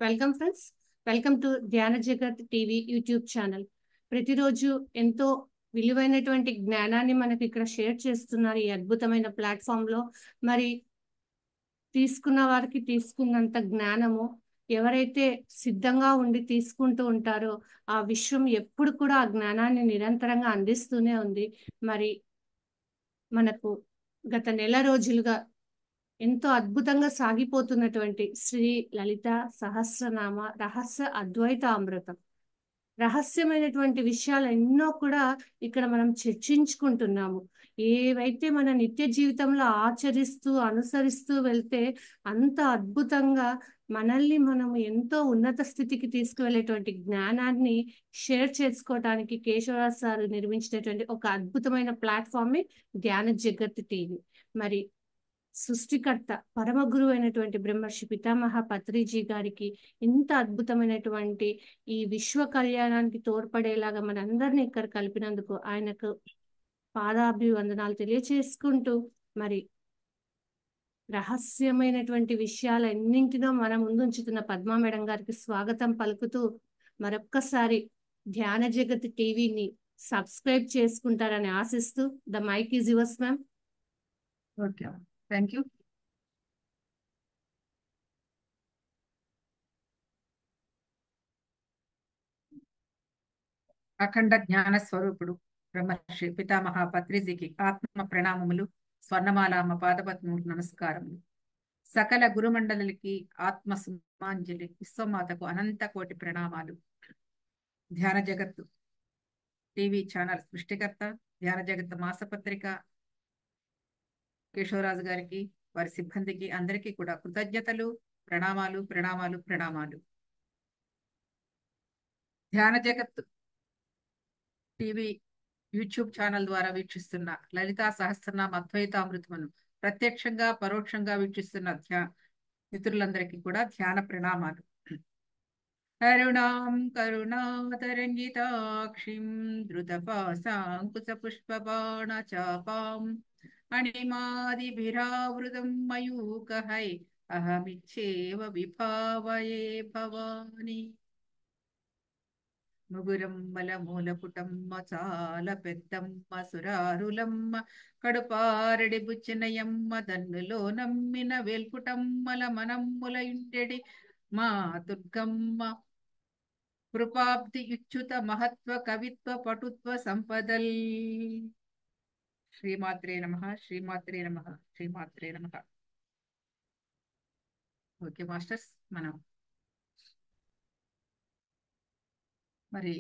Welcome friends. Welcome to ధ్యాన జగత్ TV YouTube channel. ప్రతిరోజు ఎంతో విలువైనటువంటి జ్ఞానాన్ని మనకి ఇక్కడ షేర్ చేస్తున్నారు ఈ అద్భుతమైన ప్లాట్ఫామ్ లో. మరి తీసుకున్న వారికి తీసుకున్నంత జ్ఞానము, ఎవరైతే సిద్ధంగా ఉండి తీసుకుంటూ ఉంటారో ఆ విశ్వం ఎప్పుడు కూడా ఆ జ్ఞానాన్ని నిరంతరంగా అందిస్తూనే ఉంది. మరి మనకు గత నెల రోజులుగా ఎంతో అద్భుతంగా సాగిపోతున్నటువంటి శ్రీ లలిత సహస్రనామ రహస్య అద్వైత అమృతం, రహస్యమైనటువంటి విషయాలు ఎన్నో కూడా ఇక్కడ మనం చర్చించుకుంటున్నాము. ఏవైతే మన నిత్య జీవితంలో ఆచరిస్తూ అనుసరిస్తూ వెళ్తే అంత అద్భుతంగా మనల్ని మనము ఎంతో ఉన్నత స్థితికి తీసుకువెళ్ళేటువంటి జ్ఞానాన్ని షేర్ చేసుకోవడానికి కేశవరాజ్ సార్ నిర్మించినటువంటి ఒక అద్భుతమైన ప్లాట్ఫామే ధ్యాన జగత్ టీవీ. మరి సృష్టికర్త పరమ గురువు అయినటువంటి బ్రహ్మర్షి పితామహ పత్రిజీ గారికి ఇంత అద్భుతమైనటువంటి ఈ విశ్వ కళ్యాణానికి తోడ్పడేలాగా మనందరినీ ఇక్కడ కలిపినందుకు ఆయనకు పాదాభివందనాలు తెలియచేసుకుంటూ, మరి రహస్యమైనటువంటి విషయాలన్నింటినో మన ముందుంచుతున్న పద్మా మేడం గారికి స్వాగతం పలుకుతూ, మరొక్కసారి ధ్యాన జగత్ టీవీని సబ్స్క్రైబ్ చేసుకుంటారని ఆశిస్తూ the mike is yours ma'am. Okay, thank you. అఖండ జ్ఞాన స్వరూపుడు బ్రహ్మర్షి పితామహ పత్రిజీకి ఆత్మ ప్రణామములు, స్వర్ణమాలామ పాదపద్మములకు నమస్కారములు. సకల గురుమండలికి ఆత్మ సుమాంజలి, విశ్వమాతకు అనంత కోటి ప్రణామాలు. ధ్యాన జగత్తు టీవీ ఛానల్ సృష్టికర్త, ధ్యాన జగత్ మాసపత్రిక కేశవరాజు గారికి, వారి సిబ్బందికి అందరికీ కూడా కృతజ్ఞతలు, ప్రణామాలు ప్రణామాలు ప్రణామాలు. ధ్యాన జగత్ టీవీ యూట్యూబ్ ఛానల్ ద్వారా వీక్షిస్తున్న లలితా సహస్రనామ అద్వైతామృతమును ప్రత్యక్షంగా పరోక్షంగా వీక్షిస్తున్న మిత్రులందరికీ కూడా ధ్యాన ప్రణామాలు. అరుణాం కరుణాతరంగితాక్షిం ధృతపాశాంకుశ పుష్పబాణ చాపాం అణిమాదిభిరావృతం మయూకహై అహమిచ్చేవ విభావయే భవాని. ముగురమ్మల మూలపుటమ్మ చాల పెద్దమ్మ సురారులమ్మ కడుపారడి బుచ్చినయమ్మ దన్నులో నమ్మిన వేల్పుటమ్మల మనమ్ముల ఇంటెడి మా దుర్గమ్మ కృపాబ్ది ఇచ్యుత మహత్వ కవిత్వ పటుత్వ సంపదల్. శ్రీమాత్రే నమః, శ్రీమాత్రే నమః, శ్రీమాత్రే నమః. ఓకే మాస్టర్స్, మనం మరి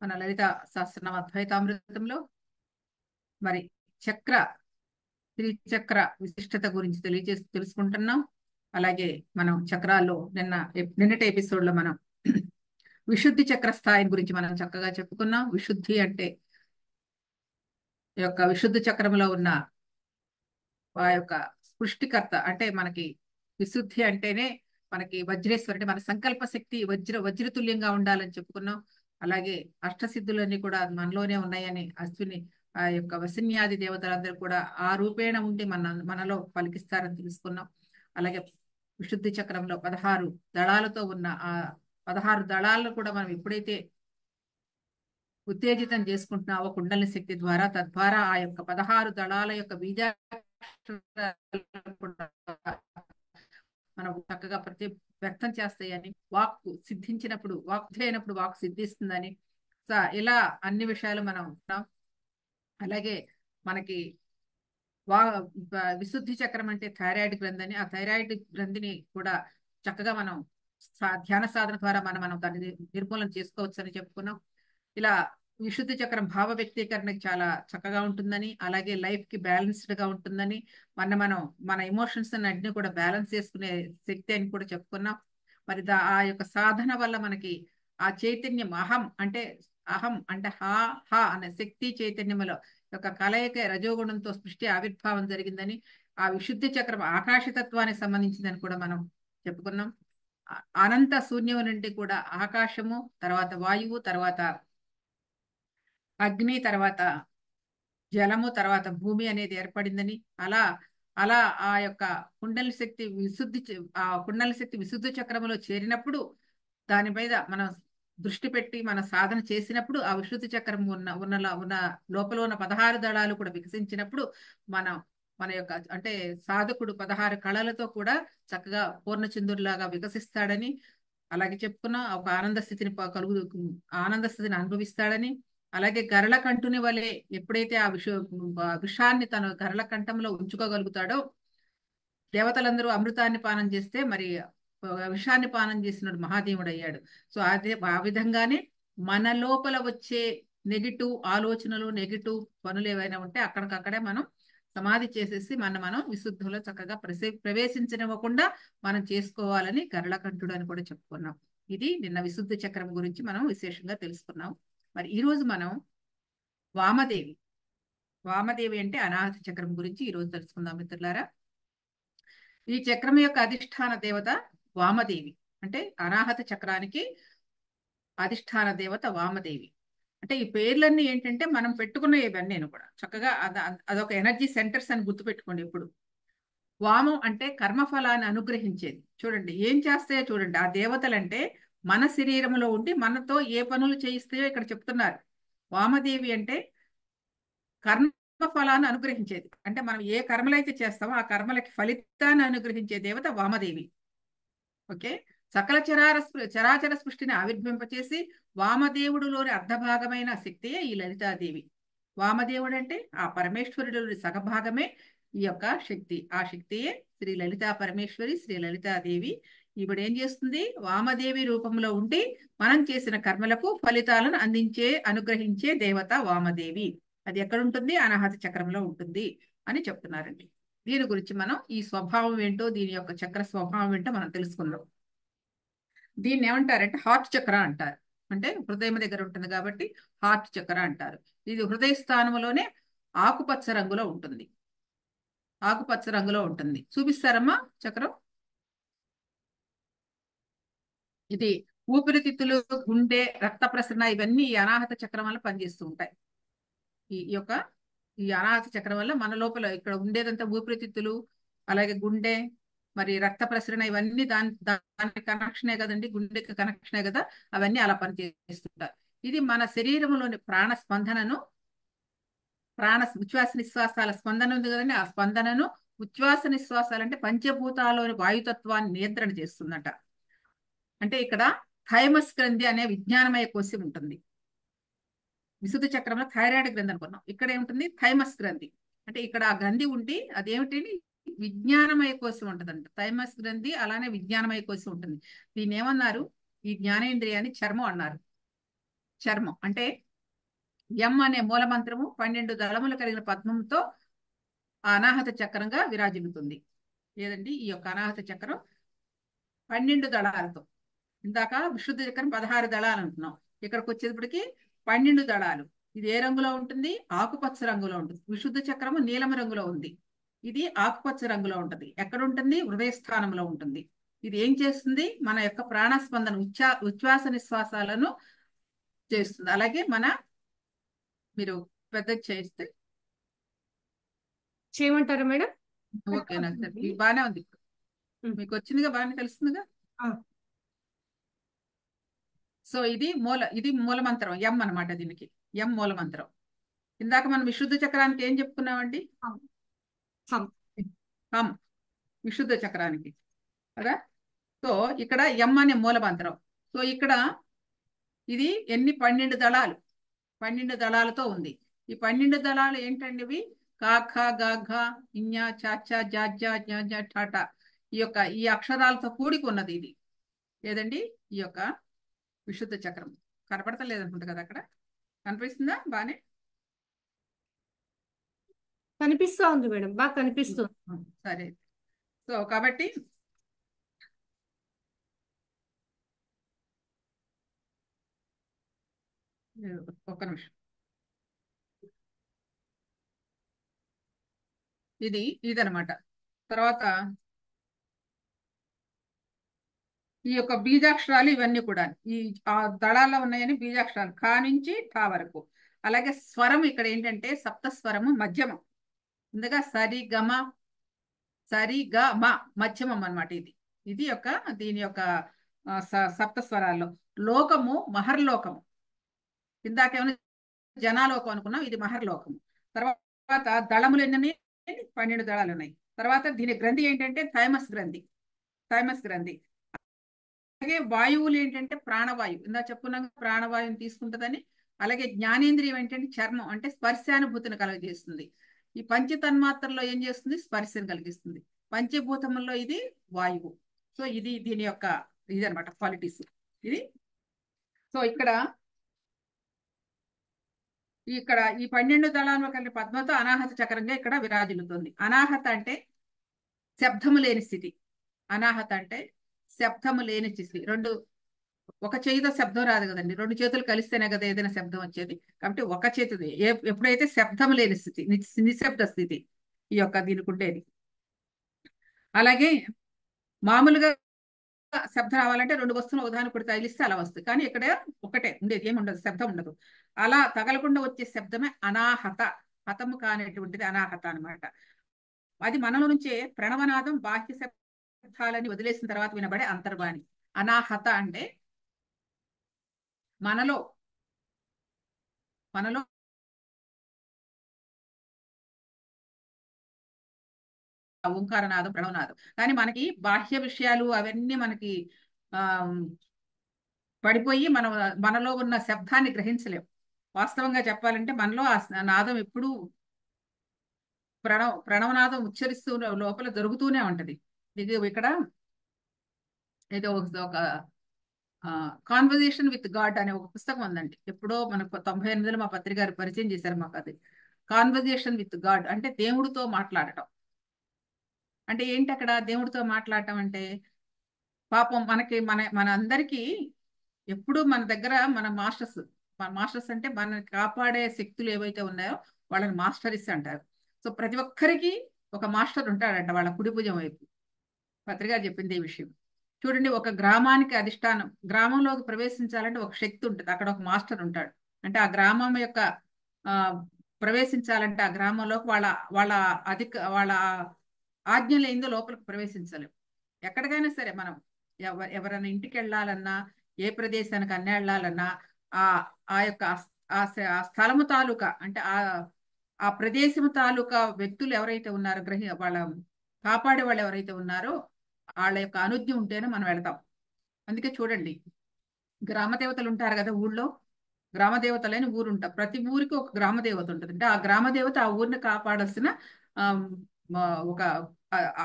మన లలిత సహస్రనామ అద్వైతామృతంలో మరి త్రిచక్ర విశిష్టత గురించి తెలుసుకుంటున్నాం. అలాగే మనం చక్రాల్లో నిన్నటి ఎపిసోడ్ లో మనం విశుద్ధి చక్ర స్థాయి గురించి మనం చక్కగా చెప్పుకున్నాం. విశుద్ధి అంటే విశుద్ధ చక్రంలో ఉన్న ఆ యొక్క సృష్టికర్త, అంటే మనకి విశుద్ధి అంటేనే మనకి వజ్రేశ్వరు, అంటే మన సంకల్ప శక్తి వజ్రతుల్యంగా ఉండాలని చెప్పుకున్నాం. అలాగే అష్టసిద్ధులన్నీ కూడా మనలోనే ఉన్నాయని అశ్విని ఆ యొక్క వసిన్యాది దేవతలందరూ కూడా ఆ రూపేణ ఉండి మనలో పలికిస్తారని తెలుసుకున్నాం. అలాగే విశుద్ధి చక్రంలో 16 దళాలతో ఉన్న ఆ 16 దళాలను కూడా మనం ఎప్పుడైతే ఉత్తేజితం చేసుకుంటున్నావో కుండలిని శక్తి ద్వారా, తద్వారా ఆ యొక్క 16 దళాల యొక్క మనం చక్కగా వ్యక్తం చేస్తాయని, వాక్కు సిద్ధించినప్పుడు వాక్ సిద్ధిస్తుందని, ఇలా అన్ని విషయాలు మనం ఉన్నాం. అలాగే మనకి విశుద్ధి చక్రం అంటే థైరాయిడ్ గ్రంథి అని, ఆ థైరాయిడ్ గ్రంథిని కూడా చక్కగా మనం ధ్యాన సాధన ద్వారా మనం దాన్ని నిర్మూలన చేసుకోవచ్చు అని చెప్పుకున్నాం. ఇలా విశుద్ధి చక్రం భావ వ్యక్తీకరణకి చాలా చక్కగా ఉంటుందని, అలాగే లైఫ్ కి బ్యాలెన్స్డ్ గా ఉంటుందని, మన ఎమోషన్స్ అన్నిటిని కూడా బ్యాలెన్స్ చేసుకునే శక్తి అని కూడా చెప్పుకున్నాం. మరి ఆ యొక్క సాధన వల్ల మనకి ఆ చైతన్యం అహం అంటే హా హా అనే శక్తి చైతన్యములో యొక్క కలయిక రజోగుణంతో సృష్టి ఆవిర్భావం జరిగిందని, ఆ విశుద్ధి చక్రం ఆకాశతత్వానికి సంబంధించిందని కూడా మనం చెప్పుకున్నాం. అనంత శూన్యం నుండి కూడా ఆకాశము, తర్వాత వాయువు, తర్వాత అగ్ని, తర్వాత జలము, తర్వాత భూమి అనేది ఏర్పడిందని, అలా అలా ఆ యొక్క ఆ కుండలి శక్తి విశుద్ధి చక్రములో చేరినప్పుడు, దాని మీద మనం దృష్టి పెట్టి మన సాధన చేసినప్పుడు ఆ విశుద్ధి చక్రం ఉన్న లోపల ఉన్న 16 దళాలు కూడా వికసించినప్పుడు మనం మన యొక్క అంటే సాధకుడు 16 కళలతో కూడా చక్కగా పూర్ణచంద్రుడిలాగా వికసిస్తాడని, అలాగే చెప్పుకున్న ఒక ఆనంద స్థితిని అనుభవిస్తాడని, అలాగే గరళ కంఠుని వలె ఎప్పుడైతే ఆ విషాన్ని తన గరళ కంఠంలో ఉంచుకోగలుగుతాడో, దేవతలందరూ అమృతాన్ని పానం చేస్తే మరి విషాన్ని పానం చేసినాడు మహాదేవుడు అయ్యాడు. సో అదే ఆ విధంగానే మన లోపల వచ్చే నెగిటివ్ ఆలోచనలు, నెగిటివ్ పనులు ఏవైనా ఉంటే అక్కడికక్కడే మనం సమాధి చేసేసి మనం విశుద్ధంలో చక్కగా ప్రవేశించనివ్వకుండా మనం చేసుకోవాలని గరళకంఠుడు అని కూడా చెప్పుకున్నాం. ఇది నిన్న విశుద్ధ చక్రం గురించి మనం విశేషంగా తెలుసుకున్నాం. మరి ఈ రోజు మనం వామదేవి వామదేవి అంటే అనాహత చక్రం గురించి ఈ రోజు తెలుసుకుందాం మిత్రులారా. ఈ చక్రం యొక్క అధిష్టాన దేవత వామదేవి. అంటే అనాహత చక్రానికి అధిష్టాన దేవత వామదేవి. అంటే ఈ పేర్లన్నీ ఏంటంటే మనం పెట్టుకున్న ఇవన్నీ కూడా చక్కగా అదొక ఎనర్జీ సెంటర్స్ అని గుర్తుపెట్టుకోండి ఎప్పుడు. వామం అంటే కర్మఫలాన్ని అనుగ్రహించేది. చూడండి ఏం చేస్తాయో చూడండి. ఆ దేవతలంటే మన శరీరంలో ఉండి మనతో ఏ పనులు చేయిస్తాయో ఇక్కడ చెప్తున్నారు. వామదేవి అంటే కర్మ ఫలాన్ని అనుగ్రహించేది. అంటే మనం ఏ కర్మలైతే చేస్తామో ఆ కర్మలకి ఫలితాన్ని అనుగ్రహించే దేవత వామదేవి. ఓకే. సకల చరాచర సృష్టిని ఆవిర్భింపచేసి వామదేవుడులోని అర్ధభాగమైన శక్తియే ఈ లలితాదేవి. వామదేవుడు అంటే ఆ పరమేశ్వరుడిలోని సగభాగమే ఈ యొక్క శక్తి. ఆ శక్తియే శ్రీ లలితా పరమేశ్వరి, శ్రీ లలితాదేవి. ఇప్పుడు ఏం చేస్తుంది? వామదేవి రూపంలో ఉండి మనం చేసిన కర్మలకు ఫలితాలను అనుగ్రహించే దేవత వామదేవి. అది ఎక్కడ ఉంటుంది? అనాహత చక్రంలో ఉంటుంది అని చెప్తున్నారండి. దీని గురించి మనం ఈ స్వభావం ఏంటో, దీని యొక్క చక్ర స్వభావం ఏంటో మనం తెలుసుకుందాం. దీన్ని ఏమంటారంటే హార్ట్ చక్ర అంటారు. అంటే హృదయం దగ్గర ఉంటుంది కాబట్టి హార్ట్ చక్ర అంటారు. ఇది హృదయ స్థానంలోనే ఆకుపచ్చ రంగులో ఉంటుంది. ఆకుపచ్చ రంగులో ఉంటుంది. చూపిస్తారమ్మా చక్రం. ఇది ఊపిరితిత్తులు, గుండె, రక్త ప్రసరణ ఇవన్నీ ఈ అనాహత చక్రం వల్ల పనిచేస్తూ ఉంటాయి. ఈ అనాహత చక్రం వల్ల మన లోపల ఇక్కడ ఉండేదంతా ఊపిరితిత్తులు, అలాగే గుండె, మరి రక్త ప్రసరణ ఇవన్నీ దానికి కనెక్షనే కదండి, గుండెకి కనెక్షనే కదా, అవన్నీ అలా పనిచేస్తుంటారు. ఇది మన శరీరంలోని ఉచ్ఛ్వాస నిశ్వాసాల స్పందన ఉంది కదండి, ఆ స్పందనను ఉచ్ఛ్వాస నిశ్వాసాలు అంటే పంచభూతాల్లోని వాయుతత్వాన్ని నియంత్రణ చేస్తుందట. అంటే ఇక్కడ థైమస్ గ్రంథి అనే విజ్ఞానమయ కోశం ఉంటుంది. విశుద్ధ చక్రంలో థైరాయిడ్ గ్రంథి అనుకున్నాం. ఇక్కడ ఏముంటుంది? థైమస్ గ్రంథి. అంటే ఇక్కడ ఆ గ్రంథి ఉండి అదేమిటి? విజ్ఞానమయ కోశం ఉంటుందంట. థైమస్ గ్రంథి అలానే విజ్ఞానమయ కోశం ఉంటుంది. దీన్ని ఏమన్నారు? ఈ జ్ఞానేంద్రియాన్ని చర్మం అన్నారు. చర్మం అంటే ఎం అనే మూలమంత్రము 12 దళములు కలిగిన పద్మంతో ఆ అనాహత చక్రంగా విరాజిల్లుతుంది. లేదండి, ఈ యొక్క అనాహత చక్రం 12 దళాలతో. ఇందాక విశుద్ధ చక్రం 16 దళాలు అంటున్నాం. ఇక్కడికి వచ్చేటప్పటికి 12 దళాలు. ఇది ఏ రంగులో ఉంటుంది? ఆకుపచ్చ రంగులో ఉంటుంది. విశుద్ధ చక్రము నీలమ రంగులో ఉంది. ఇది ఆకుపచ్చ రంగులో ఉంటుంది. ఎక్కడ ఉంటుంది? హృదయ స్థానంలో ఉంటుంది. ఇది ఏం చేస్తుంది? మన యొక్క ప్రాణస్పందన, ఉచ్ఛ్వాస నిశ్వాసాలను చేస్తుంది. అలాగే మీరు పెద్ద చేస్తే చేయమంటారా మేడం? ఓకేనా సార్? మీకు బాగానే ఉంది. మీకు వచ్చిందిగా, బాగానే తెలుస్తుందిగా. సో ఇది మూలమంత్రం ఎం అనమాట. దీనికి ఎం మూలమంత్రం. ఇందాక మనం విశుద్ధ చక్రానికి ఏం చెప్పుకున్నామండి? హం. విశుద్ధ చక్రానికి కదా. సో ఇక్కడ ఎం అనే మూలమంత్రం. సో ఇక్కడ ఇది 12 దళాలు. 12 దళాలతో ఉంది. ఈ 12 దళాలు ఏంటండి? ఇవి కా ఖ గ ఘ ఇඤ చ ఛ జ ఝ ఞ ఝ ఠ ఠ ఈ అక్షరాలతో కూడికి ఉన్నది ఇది. లేదండి, ఈ యొక్క విశుద్ధ చక్రం కనపడతలేదనుకుంటా కదా. అక్కడ కనిపిస్తుందా? బానే కనిపిస్తా ఉంది మేడం, బాగా కనిపిస్తుంది. సరే. సో కాబట్టి ఒక్క నిమిషం. ఇదనమాట. తర్వాత ఈ యొక్క బీజాక్షరాలు ఇవన్నీ కూడా ఈ ఆ దళాల్లో ఉన్నాయని బీజాక్షరాలు ఖా నుంచి ఠా వరకు. అలాగే స్వరం ఇక్కడ ఏంటంటే సప్త స్వరము మధ్యమం. ముందుగా సరి గమ సరి గ మ మధ్యమం అన్నమాట. ఇది యొక్క దీని యొక్క సప్త స్వరాల్లో. లోకము మహర్లోకము. ఇందాకేమైనా జనాలోకం అనుకున్నాం, ఇది మహర్లోకము. తర్వాత దళములు ఎన్ని? 12 దళాలు ఉన్నాయి. తర్వాత దీని గ్రంథి ఏంటంటే థైమస్ గ్రంథి. థైమస్ గ్రంథి. అలాగే వాయువులు ఏంటంటే ప్రాణవాయువు, ఇందా చెప్పుకున్నాం ప్రాణవాయువుని తీసుకుంటుందని. అలాగే జ్ఞానేంద్రియం ఏంటంటే చర్మం, అంటే స్పర్శానుభూతిని కలుగజేస్తుంది. ఈ పంచతన్మాత్రలో ఏం చేస్తుంది? స్పర్శను కలిగిస్తుంది. పంచభూతముల్లో ఇది వాయువు. సో ఇది దీని యొక్క ఇది అనమాట క్వాలిటీస్ ఇది. సో ఇక్కడ ఈ 12 దళాలను కలిపి పద్మతో అనాహత చక్రంగా ఇక్కడ విరాజిల్లుతుంది. అనాహత అంటే శబ్దము లేని స్థితి. అనాహత అంటే శబ్దము లేని స్థితి. ఒక చేతితో శబ్దం రాదు కదండి, 2 చేతులు కలిస్తేనే కదా ఏదైనా శబ్దం వచ్చేది. కాబట్టి ఒక చేతిది ఎప్పుడైతే శబ్దం లేని స్థితి, నిశ్శబ్ద స్థితి ఈ యొక్క దీనికి ఉండేది. అలాగే మామూలుగా శబ్దం రావాలంటే 2 వస్తువులు ఉదాహరణ కూడా తగిలిస్తే అలా వస్తుంది. కానీ ఇక్కడ ఒకటే ఉండేది, ఏముండదు, శబ్దం ఉండదు. అలా తగలకుండా వచ్చే శబ్దమే అనాహత. హతము కానిటువంటిది అనాహత అనమాట. అది మనలో నుంచే ప్రణవనాదం బాహ్య శబ్దాలని వదిలేసిన తర్వాత వినబడే అంతర్వాణి. అనాహత అంటే మనలో ఓంకారనాదం, ప్రణవనాదం. కానీ మనకి బాహ్య విషయాలు అవన్నీ మనకి ఆ పడిపోయి మనలో ఉన్న శబ్దాన్ని గ్రహించలేం. వాస్తవంగా చెప్పాలంటే మనలో ఆ నాదం ఎప్పుడూ ప్రణవనాదం ఉచ్చరిస్తూ లోపల జరుగుతూనే ఉంటది. ఇది ఇక్కడ ఏదో ఒక కాన్వర్జేషన్ విత్ గాడ్ అనే ఒక పుస్తకం ఉందండి. ఎప్పుడో మనకు 98లో మా పత్రిక గారు పరిచయం చేశారు మాకు. అది కాన్వర్జేషన్ విత్ గాడ్ అంటే దేవుడితో మాట్లాడటం. అంటే ఏంటి అక్కడ దేవుడితో మాట్లాడటం అంటే, పాపం మన అందరికీ ఎప్పుడు మన దగ్గర మన మాస్టర్స్ అంటే మనల్ని కాపాడే శక్తులు ఏవైతే ఉన్నాయో వాళ్ళని మాస్టర్స్ అంటారు. సో ప్రతి ఒక్కరికి ఒక మాస్టర్ ఉంటాడంట వాళ్ళ కుడి భుజం వైపు. పత్రిక చెప్పింది ఈ విషయం. చూడండి, ఒక గ్రామానికి అధిష్టానం, గ్రామంలోకి ప్రవేశించాలంటే ఒక శక్తి ఉంటుంది, అక్కడ ఒక మాస్టర్ ఉంటాడు. అంటే ఆ గ్రామం యొక్క ప్రవేశించాలంటే ఆ గ్రామంలోకి వాళ్ళ ఆజ్ఞ లేనిదో లోపలికి ప్రవేశించలేం. ఎక్కడికైనా సరే మనం ఎవరైనా ఇంటికి వెళ్ళాలన్నా, ఏ ప్రదేశానికి అన్న వెళ్ళాలన్నా ఆ యొక్క ఆ స్థలము తాలూకా, అంటే ఆ ప్రదేశము తాలూకా వ్యక్తులు ఎవరైతే ఉన్నారో, వాళ్ళ కాపాడే వాళ్ళు ఎవరైతే ఉన్నారో వాళ్ళ యొక్క అనుజ్ఞ ఉంటేనే మనం వెళతాం. అందుకే చూడండి, గ్రామ దేవతలు ఉంటారు కదా ఊళ్ళో. గ్రామ దేవతలని ఊరు ఉంటారు, ప్రతి ఊరికి ఒక గ్రామ దేవత ఉంటుంది. అంటే ఆ గ్రామ దేవత ఆ ఊరిని కాపాడాల్సిన ఒక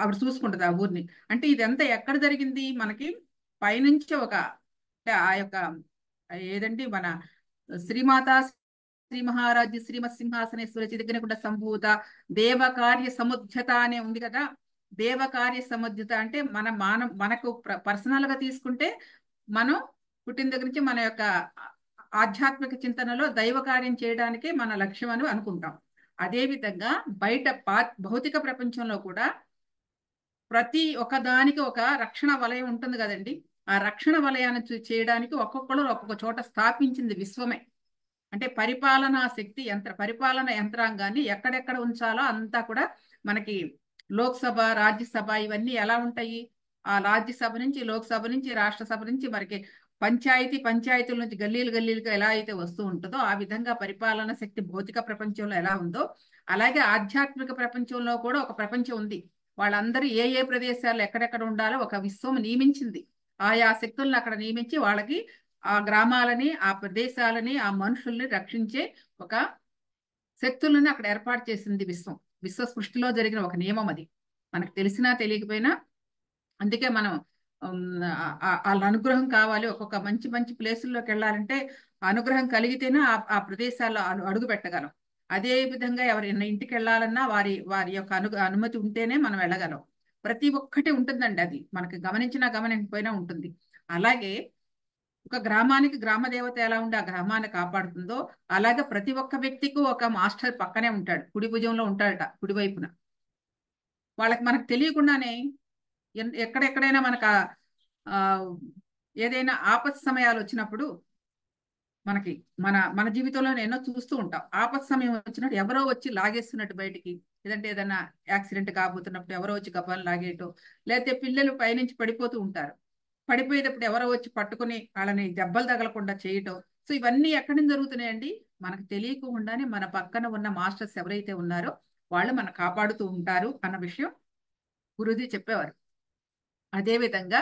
ఆవిడ చూసుకుంటది ఆ ఊరిని. అంటే ఇదంతా ఎక్కడ జరిగింది? మనకి పైనుంచి అంటే ఆ యొక్క ఏదండి మన శ్రీమాత శ్రీ మహారాజ్య శ్రీమత్ సింహాసనేశ్వర చిదగ్నికుండ సంభూత దేవకార్య సముద్యత అనే ఉంది కదా. దేవకార్య సముద్యత అంటే మనకు పర్సనల్ గా తీసుకుంటే మనం పుట్టిన దగ్గర నుంచి మన యొక్క ఆధ్యాత్మిక చింతనలో దైవ కార్యం చేయడానికి మన లక్ష్యం అని అనుకుంటాం. అదే విధంగా బయట భౌతిక ప్రపంచంలో కూడా ప్రతి ఒక్కదానికి ఒక రక్షణ వలయం ఉంటుంది కదండి. ఆ రక్షణ వలయాన్ని చేయడానికి ఒక్కొక్కరు ఒక్కొక్క చోట స్థాపించింది విశ్వమే. అంటే పరిపాలన యంత్రాంగాన్ని ఎక్కడెక్కడ ఉంచాలో అంతా కూడా మనకి లోక్సభ, రాజ్యసభ ఇవన్నీ ఎలా ఉంటాయి? ఆ రాజ్యసభ నుంచి, లోక్సభ నుంచి, రాష్ట్రసభ నుంచి మనకి పంచాయతీల నుంచి గల్లీలుగా ఎలా అయితే వస్తూ ఉంటుందో ఆ విధంగా పరిపాలన శక్తి భౌతిక ప్రపంచంలో ఎలా ఉందో అలాగే ఆధ్యాత్మిక ప్రపంచంలో కూడా ఒక ప్రపంచం ఉంది. వాళ్ళందరూ ఏ ప్రదేశాల్లో ఎక్కడెక్కడ ఉండాలో ఒక విశ్వం నియమించింది. ఆయా శక్తులను అక్కడ నియమించి వాళ్ళకి ఆ గ్రామాలని, ఆ ప్రదేశాలని, ఆ మనుషుల్ని రక్షించే ఒక శక్తులను అక్కడ ఏర్పాటు చేసింది విశ్వ సృష్టిలో జరిగిన ఒక నియమం అది. మనకు తెలిసినా తెలియకపోయినా అందుకే మనం వాళ్ళ అనుగ్రహం కావాలి. ఒక్కొక్క మంచి మంచి ప్లేసుల్లోకి వెళ్ళాలంటే అనుగ్రహం కలిగితేనే ఆ ప్రదేశాల్లో అడుగు పెట్టగలం. అదే విధంగా ఎవరైనా ఇంటికి వెళ్ళాలన్నా వారి యొక్క అనుమతి ఉంటేనే మనం వెళ్ళగలం. ప్రతి ఒక్కటి ఉంటుందండి, అది మనకి గమనించకపోయినా ఉంటుంది. అలాగే ఒక గ్రామానికి గ్రామ దేవత ఎలా ఉండి ఆ గ్రామాన్ని కాపాడుతుందో అలాగే ప్రతి ఒక్క వ్యక్తికి ఒక మాస్టర్ పక్కనే ఉంటాడు, కుడి భుజంలో ఉంటాడట, కుడివైపున. మనకు తెలియకుండానే ఎక్కడెక్కడైనా మనకు ఆ ఏదైనా ఆపత్ సమయాలు వచ్చినప్పుడు మనకి మన మన జీవితంలో ఎన్నో చూస్తూ ఉంటాం. ఆపత్ సమయం వచ్చినట్టు ఎవరో వచ్చి లాగేస్తున్నట్టు బయటికి, లేదంటే ఏదైనా యాక్సిడెంట్ కాబోతున్నప్పుడు ఎవరో వచ్చి గబాలను లాగేయటం, లేకపోతే పిల్లలు పైనుంచి పడిపోతూ ఉంటారు. పడిపోయేటప్పుడు ఎవరో వచ్చి పట్టుకుని వాళ్ళని దెబ్బలు తగలకుండా చేయటం. సో ఇవన్నీ ఎక్కడి నుంచి జరుగుతున్నాయండి? మనకు తెలియకుండానే మన పక్కన ఉన్న మాస్టర్స్ ఎవరైతే ఉన్నారో వాళ్ళు మన కాపాడుతూ ఉంటారు అన్న విషయం గురూజీ చెప్పేవారు. అదే విధంగా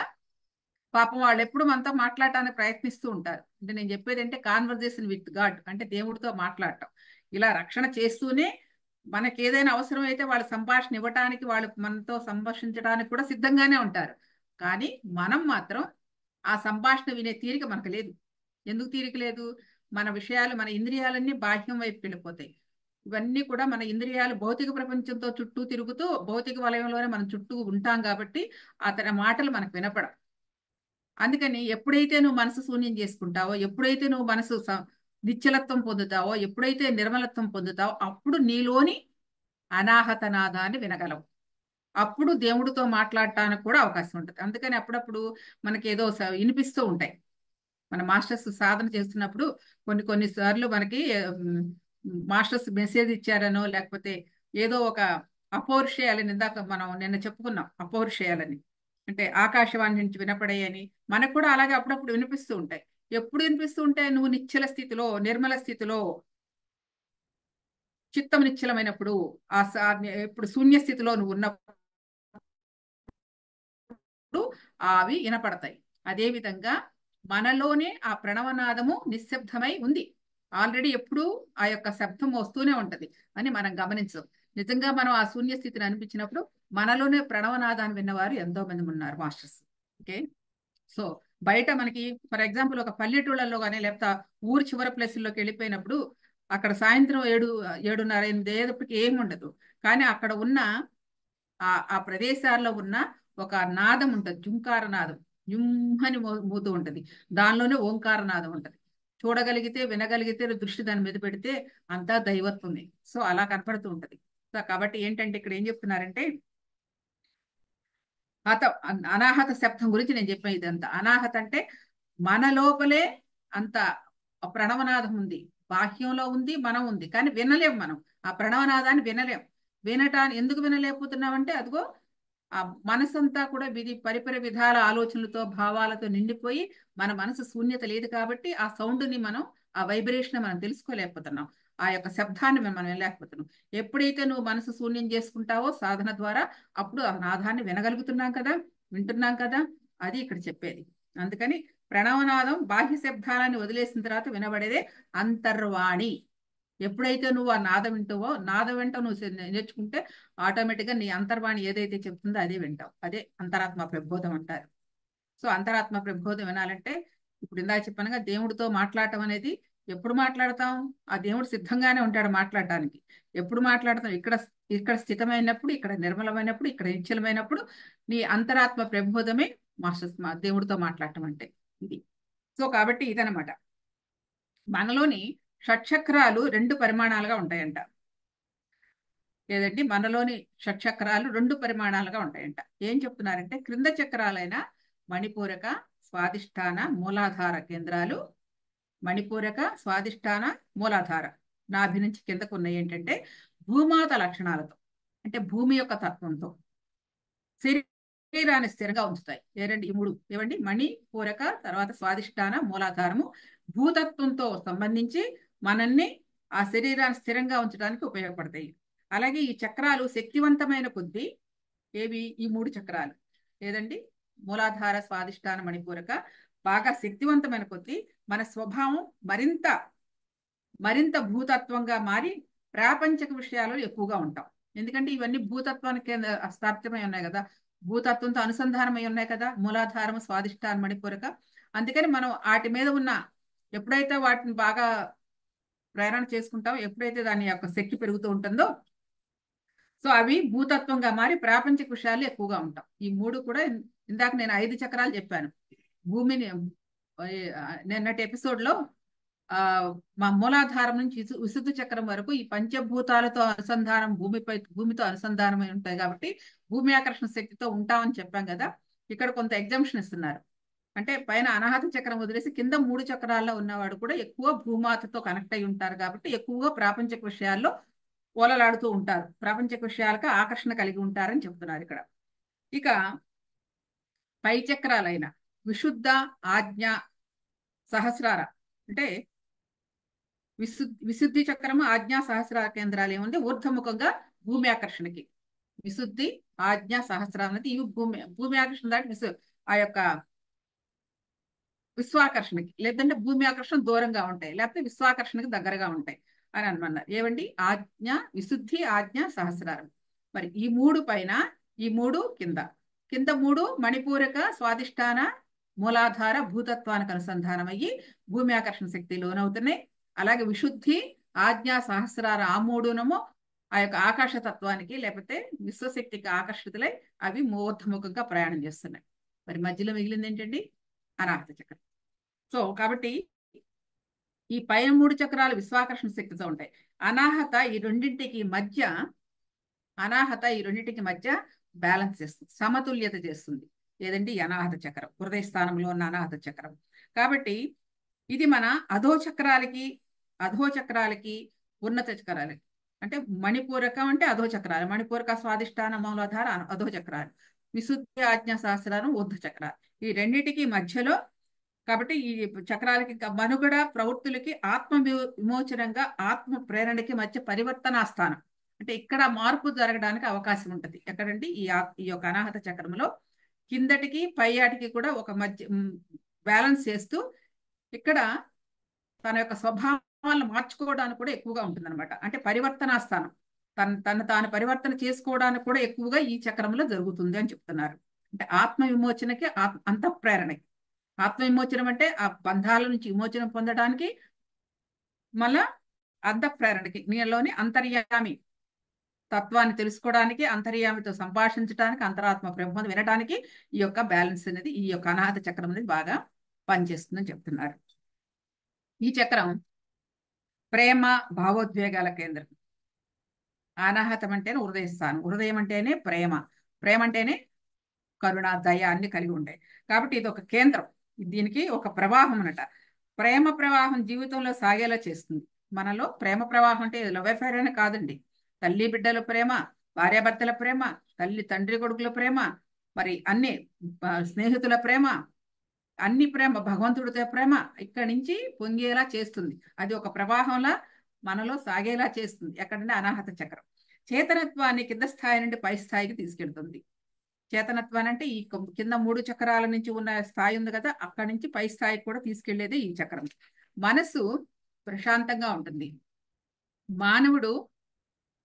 పాపం వాళ్ళు ఎప్పుడు మనతో మాట్లాడటానికి ప్రయత్నిస్తూ ఉంటారు. అంటే నేను చెప్పేది అంటే కాన్వర్జేషన్ విత్ గాడ్, అంటే దేవుడితో మాట్లాడటం. ఇలా రక్షణ చేస్తూనే మనకి ఏదైనా అవసరం అయితే వాళ్ళ సంభాషణ ఇవ్వటానికి, వాళ్ళు మనతో సంభాషించడానికి కూడా సిద్ధంగానే ఉంటారు. కానీ మనం మాత్రం ఆ సంభాషణ వినే తీరిక మనకు లేదు. ఎందుకు తీరిక లేదు? మన విషయాలు, మన ఇంద్రియాలన్నీ బాహ్యం వైపు వెళ్ళిపోతాయి. ఇవన్నీ కూడా మన ఇంద్రియాలు భౌతిక ప్రపంచంతో చుట్టూ తిరుగుతూ భౌతిక వలయంలోనే మనం చుట్టూ ఉంటాం కాబట్టి అతని మాటలు మనకు వినపడం. అందుకని ఎప్పుడైతే నువ్వు మనసు శూన్యం చేసుకుంటావో, ఎప్పుడైతే నువ్వు మనసు నిశ్చలత్వం పొందుతావో, ఎప్పుడైతే నిర్మలత్వం పొందుతావో అప్పుడు నీలోని అనాహత నాదాన్ని వినగలవు. అప్పుడు దేవుడితో మాట్లాడటానికి కూడా అవకాశం ఉంటుంది. అందుకని అప్పుడప్పుడు మనకి ఏదో వినిపిస్తూ ఉంటాయి. మన మాస్టర్స్ సాధన చేస్తున్నప్పుడు కొన్ని కొన్ని సార్లు మనకి మాస్టర్స్ మెసేజ్ ఇచ్చారనో, లేకపోతే ఏదో ఒక అపౌరుషేయాలని, ఇందాక మనం నిన్న చెప్పుకున్నాం అపౌరుషేయాలని, అంటే ఆకాశవాణి నుంచి వినపడాయని మనకు కూడా అలాగే అప్పుడప్పుడు వినిపిస్తూ ఉంటాయి. ఎప్పుడు వినిపిస్తూ ఉంటాయి? నువ్వు నిశ్చల స్థితిలో, నిర్మల స్థితిలో, చిత్తం నిశ్చలమైనప్పుడు, ఇప్పుడు శూన్య స్థితిలో నువ్వు ఉన్నప్పుడు అవి వినపడతాయి. అదే విధంగా మనలోనే ఆ ప్రణవనాదము నిశ్శబ్దమై ఉంది. ఆల్రెడీ ఎప్పుడూ ఆ యొక్క శబ్దం వస్తూనే ఉంటది అని మనం గమనించం. నిజంగా మనం ఆ శూన్య స్థితిని అనిపించినప్పుడు మనలోనే ప్రణవనాదాన్ని విన్నవారు ఎంతో మంది ఉన్నారు మాస్టర్స్. ఓకే. సో బయట మనకి ఫర్ ఎగ్జాంపుల్ ఒక పల్లెటూళ్ళలో కానీ, లేకపోతే ఊరు చివరి ప్లేసుల్లోకి వెళ్ళిపోయినప్పుడు అక్కడ సాయంత్రం 7:30 8 అయ్యేటప్పటికి ఏమి ఉండదు. కానీ అక్కడ ఉన్న ఆ ప్రదేశాల్లో ఉన్న ఒక నాదం ఉంటుంది, జుంకార నాదం. జుంహని మోతూ ఉంటది. దానిలోనే ఓంకార నాదం ఉంటది. చూడగలిగితే, వినగలిగితే, దృష్టి దాని మీద పెడితే అంతా దైవత్వమే. సో అలా కనపడుతూ ఉంటది. సో కాబట్టి ఏంటంటే ఇక్కడ ఏం చెప్తున్నారంటే, అనాహత శబ్దం గురించి నేను చెప్పాను. ఇదంతా అనాహత అంటే మన లోపలే అంత ప్రణవనాదం ఉంది, బాహ్యంలో ఉంది, మనం ఉంది, కానీ వినలేం. మనం ఆ ప్రణవనాదాన్ని వినలేం. ఎందుకు వినలేకపోతున్నామంటే అదిగో ఆ మనసంతా కూడా పరిపర విధాల ఆలోచనలతో, భావాలతో నిండిపోయి మన మనసు శూన్యత లేదు కాబట్టి ఆ సౌండ్ని మనం, ఆ వైబ్రేషన్ మనం తెలుసుకోలేకపోతున్నాం. ఆ యొక్క శబ్దాన్ని మనం వినలేకపోతున్నాం. ఎప్పుడైతే నువ్వు మనసు శూన్యం చేసుకుంటావో సాధన ద్వారా, అప్పుడు ఆ నాదాన్ని వినగలుగుతున్నాం కదా, వింటున్నాం కదా. అది ఇక్కడ చెప్పేది. అందుకని ప్రణవనాదం బాహ్య శబ్దాలని వదిలేసిన తర్వాత వినబడేదే అంతర్వాణి. ఎప్పుడైతే నువ్వు ఆ నాదం వింటావో, నాదం వెంట నువ్వు నేర్చుకుంటే ఆటోమేటిక్గా నీ అంతర్వాణి ఏదైతే చెప్తుందో అదే వింటావు. అదే అంతరాత్మ ప్రబోధం అంటారు. సో అంతరాత్మ ప్రబోధం వినాలంటే ఇప్పుడు ఇందాక చెప్పానుగా, దేవుడితో మాట్లాడటం అనేది ఎప్పుడు మాట్లాడతాం? ఆ దేవుడు సిద్ధంగానే ఉంటాడు మాట్లాడటానికి. ఎప్పుడు మాట్లాడతాం? ఇక్కడ ఇక్కడ స్థితమైనప్పుడు, ఇక్కడ నిర్మలమైనప్పుడు, ఇక్కడ నిశ్చలమైనప్పుడు నీ అంతరాత్మ ప్రబోధమే దేవుడితో మాట్లాడటం అంటే ఇది. సో కాబట్టి ఇదనమాట. మనలోని షట్చక్రాలు 2 పరిమాణాలుగా ఉంటాయంట. లేదండి, మనలోని షట్చక్రాలు 2 పరిమాణాలుగా ఉంటాయంట. ఏం చెప్తున్నారంటే, క్రింద చక్రాలైన మణిపూరక, స్వాదిష్టాన, మూలాధార కేంద్రాలు, మణిపూరక, స్వాదిష్టాన, మూలాధార నాభి నుంచి కిందకు ఉన్నాయి ఏంటంటే భూమాత లక్షణాలతో, అంటే భూమి యొక్క తత్వంతో శరీరాన్ని స్థిరంగా ఉంచుతాయి. ఏరండి ఈ 3 ఏవండి? మణి, పూరక, తర్వాత స్వాదిష్టాన, మూలాధారము భూతత్వంతో సంబంధించి మనల్ని ఆ శరీరాన్ని స్థిరంగా ఉంచడానికి ఉపయోగపడతాయి. అలాగే ఈ చక్రాలు శక్తివంతమైన కొద్దీ, ఏవి ఈ 3 చక్రాలు ఏదండి? మూలాధార, స్వాదిష్టాన, మణిపూరక బాగా శక్తివంతమైన కొద్దీ మన స్వభావం మరింత మరింత భూతత్వంగా మారి ప్రాపంచిక విషయాలలో ఎక్కువగా ఉంటాం. ఎందుకంటే ఇవన్నీ భూతత్వానికి స్థాపితమై ఉన్నాయి కదా, భూతత్వంతో అనుసంధానమై ఉన్నాయి కదా, మూలాధారం, స్వాదిష్టానం, మణిపూరక. అందుకని మనం వాటి మీద ఉన్న, ఎప్పుడైతే వాటిని బాగా ప్రేరణ చేసుకుంటామో, ఎప్పుడైతే దాని యొక్క శక్తి పెరుగుతూ ఉంటుందో, సో అవి భూతత్వంగా మారి ప్రాపంచిక విషయాలు ఎక్కువగా ఉంటాం. ఈ 3 కూడా ఇందాక నేను 5 చక్రాలు చెప్పాను. భూమిని నిన్నటి ఎపిసోడ్లో మా మూలాధారం నుంచి విశుద్ధ చక్రం వరకు ఈ పంచభూతాలతో అనుసంధానం, భూమితో అనుసంధానమై ఉంటాయి కాబట్టి భూమి ఆకర్షణ శక్తితో ఉంటామని చెప్పాం కదా. ఇక్కడ కొంత ఎగ్జాంప్షన్ ఇస్తున్నారు. అంటే పైన అనాహత చక్రం వదిలేసి కింద 3 చక్రాల్లో ఉన్నవాడు కూడా ఎక్కువ భూమాతతో కనెక్ట్ అయి ఉంటారు కాబట్టి ఎక్కువగా ప్రాపంచిక విషయాల్లో ఓలలాడుతూ ఉంటారు, ప్రాపంచిక విషయాలకు ఆకర్షణ కలిగి ఉంటారని చెప్తున్నారు ఇక్కడ. ఇక పై చక్రాలైన విశుద్ధ, ఆజ్ఞ, సహస్రార అంటే విశుద్ధి చక్రము, ఆజ్ఞా, సహస్రార కేంద్రాలు ఏముంది ఊర్ధముఖంగా భూమి ఆకర్షణకి. విశుద్ధి, ఆజ్ఞ, సహస్రారం అనేది ఇవి భూమి ఆకర్షణ దాటి ఆ యొక్క విశ్వాకర్షణకి, లేదంటే భూమి ఆకర్షణ దూరంగా ఉంటాయి, లేకపోతే విశ్వాకర్షణకి దగ్గరగా ఉంటాయి అని అనమన్నారు. ఏవండి? ఆజ్ఞ, విశుద్ధి, ఆజ్ఞ, సహస్రారం. మరి ఈ 3 పైన, ఈ 3 కింద. కింద 3 మణిపూరక, స్వాదిష్టాన, మూలాధార, భూతత్వానికి అనుసంధానం అయ్యి భూమి ఆకర్షణ శక్తి లోనవుతున్నాయి. అలాగే విశుద్ధి, ఆజ్ఞ, సహస్రార ఆ 3 ఆ యొక్క ఆకాశతత్వానికి లేకపోతే విశ్వశక్తికి ఆకర్షితులై అవి మూర్ధముఖంగా ప్రయాణం చేస్తున్నాయి. మరి మధ్యలో మిగిలింది ఏంటండి? అనాహత చక్రం. సో కాబట్టి ఈ పైన 3 చక్రాలు విశ్వాకర్షణ శక్తితో ఉంటాయి. అనాహత ఈ రెండింటికి మధ్య బ్యాలెన్స్ చేస్తుంది, సమతుల్యత చేస్తుంది. ఏదండి? ఈ అనాహత చక్రం, హృదయ స్థానంలో ఉన్న అనాహత చక్రం. కాబట్టి ఇది మన అధోచక్రాలకి ఉన్నత చక్రాలకి, అంటే మణిపూరకం అంటే అధోచక్రాలు, మణిపూరక, స్వాదిష్టాన, మూలాధార అధోచక్రాలు, విశుద్ధి, ఆజ్ఞ, సహస్రారం ఊర్ధ చక్రాలు. ఈ రెండింటికి మధ్యలో కాబట్టి ఈ చక్రాలకి మనుగడ ప్రవృత్తులకి ఆత్మ విమోచనంగా ఆత్మ ప్రేరణకి మధ్య పరివర్తనా స్థానం. అంటే ఇక్కడ మార్పు జరగడానికి అవకాశం ఉంటుంది. ఎక్కడండి? ఈ యొక్క అనాహత చక్రంలో కిందటికి పై ఆటికి కూడా ఒక మధ్య బ్యాలెన్స్ చేస్తూ ఇక్కడ తన యొక్క స్వభావాలను మార్చుకోవడానికి కూడా ఎక్కువగా ఉంటుంది అనమాట. అంటే పరివర్తనా స్థానం, తను తాను పరివర్తన చేసుకోవడానికి కూడా ఎక్కువగా ఈ చక్రంలో జరుగుతుంది అని చెప్తున్నారు. అంటే ఆత్మ విమోచనకి, అంతఃప్రేరణకి. ఆత్మ విమోచనం అంటే ఆ బంధాల నుంచి విమోచనం పొందడానికి, మళ్ళా అంతఃప్రేరణకి నీలోని అంతర్యామి తత్వాన్ని తెలుసుకోవడానికి, అంతర్యామితో సంభాషించడానికి, అంతరాత్మ బ్రహ్మను వినడానికి ఈ యొక్క బ్యాలెన్స్ అనేది, ఈ యొక్క అనాహత చక్రం అనేది బాగా పనిచేస్తుందని చెప్తున్నారు. ఈ చక్రం ప్రేమ, భావోద్వేగాల కేంద్రం. అనాహతం అంటేనే హృదయ స్థానం, హృదయం అంటేనే ప్రేమ, ప్రేమ అంటేనే కరుణ, దయ అన్ని కలిగి ఉంటాయి. కాబట్టి ఇది ఒక కేంద్రం, దీనికి ఒక ప్రవాహం అనట. ప్రేమ ప్రవాహం జీవితంలో సాగేలా చేస్తుంది. మనలో ప్రేమ ప్రవాహం అంటే లవ్ అఫైర్ అనే కాదండి. తల్లి బిడ్డల ప్రేమ, భార్యాభర్తల ప్రేమ, తండ్రి కొడుకుల ప్రేమ, మరి అన్ని స్నేహితుల ప్రేమ, అన్ని ప్రేమ, భగవంతుడితో ప్రేమ ఇక్కడి నుంచి పొంగేలా చేస్తుంది. అది ఒక ప్రవాహంలా మనలో సాగేలా చేస్తుంది. ఎక్కడంటే అనాహత చక్రం చేతనత్వాన్ని కింద స్థాయి నుండి పై స్థాయికి తీసుకెళ్తుంది. చేతనత్వాన్ని అంటే ఈ కింద 3 చక్రాల నుంచి ఉన్న స్థాయి ఉంది కదా, అక్కడి నుంచి పై స్థాయికి కూడా తీసుకెళ్లేది ఈ చక్రం. మనసు ప్రశాంతంగా ఉంటుంది. మానవుడు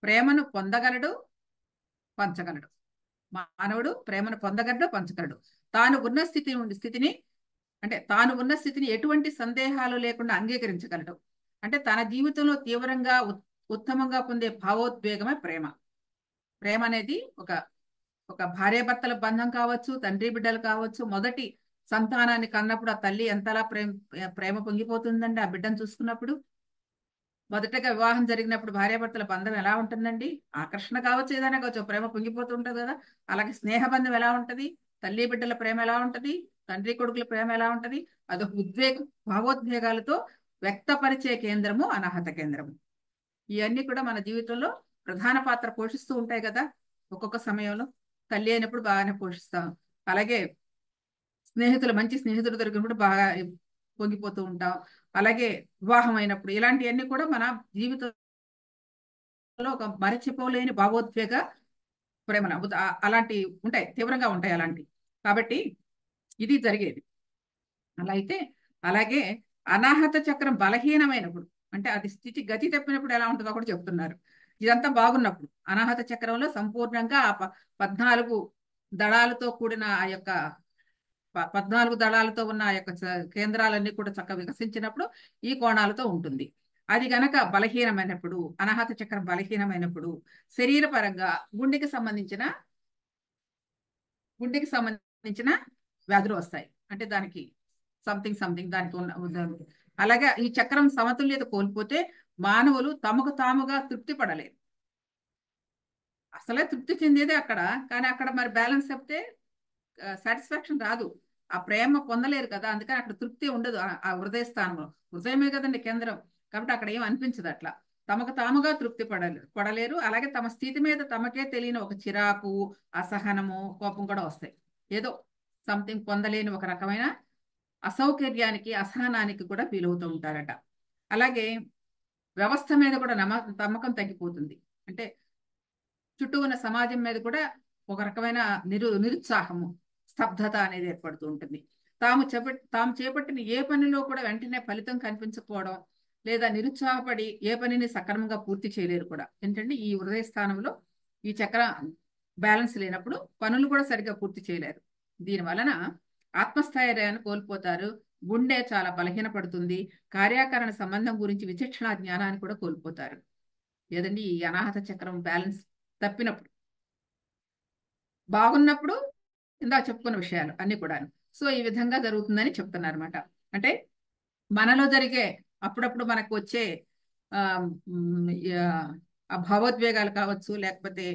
ప్రేమను పొందగలడు, పంచగలడు. మానవుడు ప్రేమను పొందగలడు, పంచగలడు. తాను ఉన్న స్థితిని ఎటువంటి సందేహాలు లేకుండా అంగీకరించగలడు. అంటే తన జీవితంలో తీవ్రంగా ఉత్తమంగా పొందే భావోద్వేగమే ప్రేమ. ప్రేమ అనేది ఒక భార్యాభర్తల బంధం కావచ్చు, తండ్రి బిడ్డలు కావచ్చు. మొదటి సంతానాన్ని కన్నప్పుడు ఆ తల్లి ఎంతలా ప్రేమ పొంగిపోతుందండి ఆ బిడ్డను చూసుకున్నప్పుడు. మొదటగా వివాహం జరిగినప్పుడు భార్యాభర్తల బంధం ఎలా ఉంటుందండి? ఆకర్షణ కావచ్చు, ఏదైనా కావచ్చు, ప్రేమ పొంగిపోతూ ఉంటుంది కదా. అలాగే స్నేహబంధం ఎలా ఉంటుంది? తల్లి బిడ్డల ప్రేమ ఎలా ఉంటుంది? తండ్రి కొడుకుల ప్రేమ ఎలా ఉంటుంది? అదొక భావోద్వేగాలతో వ్యక్తపరిచే కేంద్రము అనాహత కేంద్రము. ఇవన్నీ కూడా మన జీవితంలో ప్రధాన పాత్ర పోషిస్తూ ఉంటాయి కదా. ఒక్కొక్క సమయంలో తల్లి అయినప్పుడు బాగానే పోషిస్తాం, అలాగే మంచి స్నేహితులు దొరికినప్పుడు బాగా పొంగిపోతూ ఉంటాం, అలాగే వివాహం అయినప్పుడు. ఇలాంటివన్నీ కూడా మన జీవితంలో ఒక మరచిపోలేని భావోద్వేగ ప్రేమలు అలాంటి ఉంటాయి, తీవ్రంగా ఉంటాయి అలాంటి. కాబట్టి ఇది జరిగేది. అలాగే అనాహత చక్రం బలహీనమైనప్పుడు, అంటే అది గతి తప్పినప్పుడు ఎలా ఉంటుందో కూడా చెప్తున్నారు. ఇదంతా బాగున్నప్పుడు అనాహత చక్రంలో సంపూర్ణంగా 14 దళాలతో కూడిన ఆ యొక్క 14 దళాలతో ఉన్న ఆ యొక్క కేంద్రాలన్నీ కూడా చక్కగా వికసించినప్పుడు ఈ కోణాలతో ఉంటుంది. అది గనక బలహీనమైనప్పుడు, అనాహత చక్రం బలహీనమైనప్పుడు శరీరపరంగా గుండెకి సంబంధించిన వ్యాధులు వస్తాయి. అంటే దానికి సంథింగ్ దానికి ఉన్న. అలాగే ఈ చక్రం సమతుల్యత కోల్పోతే మానవులు తమకు తాముగా తృప్తి పడలేరు. అసలే తృప్తి చెందేదే అక్కడ, కానీ అక్కడ మరి బ్యాలెన్స్ చెప్తే సాటిస్ఫాక్షన్ రాదు. ఆ ప్రేమ పొందలేరు కదా, అందుకని అక్కడ తృప్తి ఉండదు ఆ హృదయ స్థానంలో. హృదయమే కదండి కేంద్రం, కాబట్టి అక్కడ ఏం అనిపించదు అట్లా. తమకు తాముగా తృప్తి పడలేరు. అలాగే తమ స్థితి మీద తమకే తెలియని ఒక చిరాకు, అసహనము, కోపం కూడా వస్తాయి. ఏదో సంథింగ్ పొందలేని ఒక రకమైన అసౌకర్యానికి, అసహనానికి కూడా ఫీల్ అవుతూ ఉంటారట. అలాగే వ్యవస్థ మీద కూడా నమ్మకం తగ్గిపోతుంది. అంటే చుట్టూ ఉన్న సమాజం మీద కూడా ఒక రకమైన నిరుత్సాహము, స్తబ్దత అనేది ఏర్పడుతూ ఉంటుంది. తాము చేపట్టిన ఏ పనిలో కూడా వెంటనే ఫలితం కనిపించకపోవడం, లేదా నిరుత్సాహపడి ఏ పనిని సక్రమంగా పూర్తి చేయలేరు కూడా. ఏంటంటే ఈ హృదయ స్థానంలో ఈ చక్ర బ్యాలెన్స్ లేనప్పుడు పనులు కూడా సరిగ్గా పూర్తి చేయలేరు. దీని వలన ఆత్మస్థైర్యాన్ని కోల్పోతారు, గుండె చాలా బలహీనపడుతుంది, కార్యాకరణ సంబంధం గురించి విచక్షణ జ్ఞానాన్ని కూడా కోల్పోతారు. లేదండి ఈ అనాహత చక్రం బ్యాలెన్స్ తప్పినప్పుడు. బాగున్నప్పుడు ఇందా చెప్పుకున్న విషయాలు అన్ని కూడా. సో ఈ విధంగా జరుగుతుందని చెప్తున్నారు అనమాట. అంటే మనలో జరిగే అప్పుడప్పుడు మనకు వచ్చే ఆ భావోద్వేగాలు కావచ్చు, లేకపోతే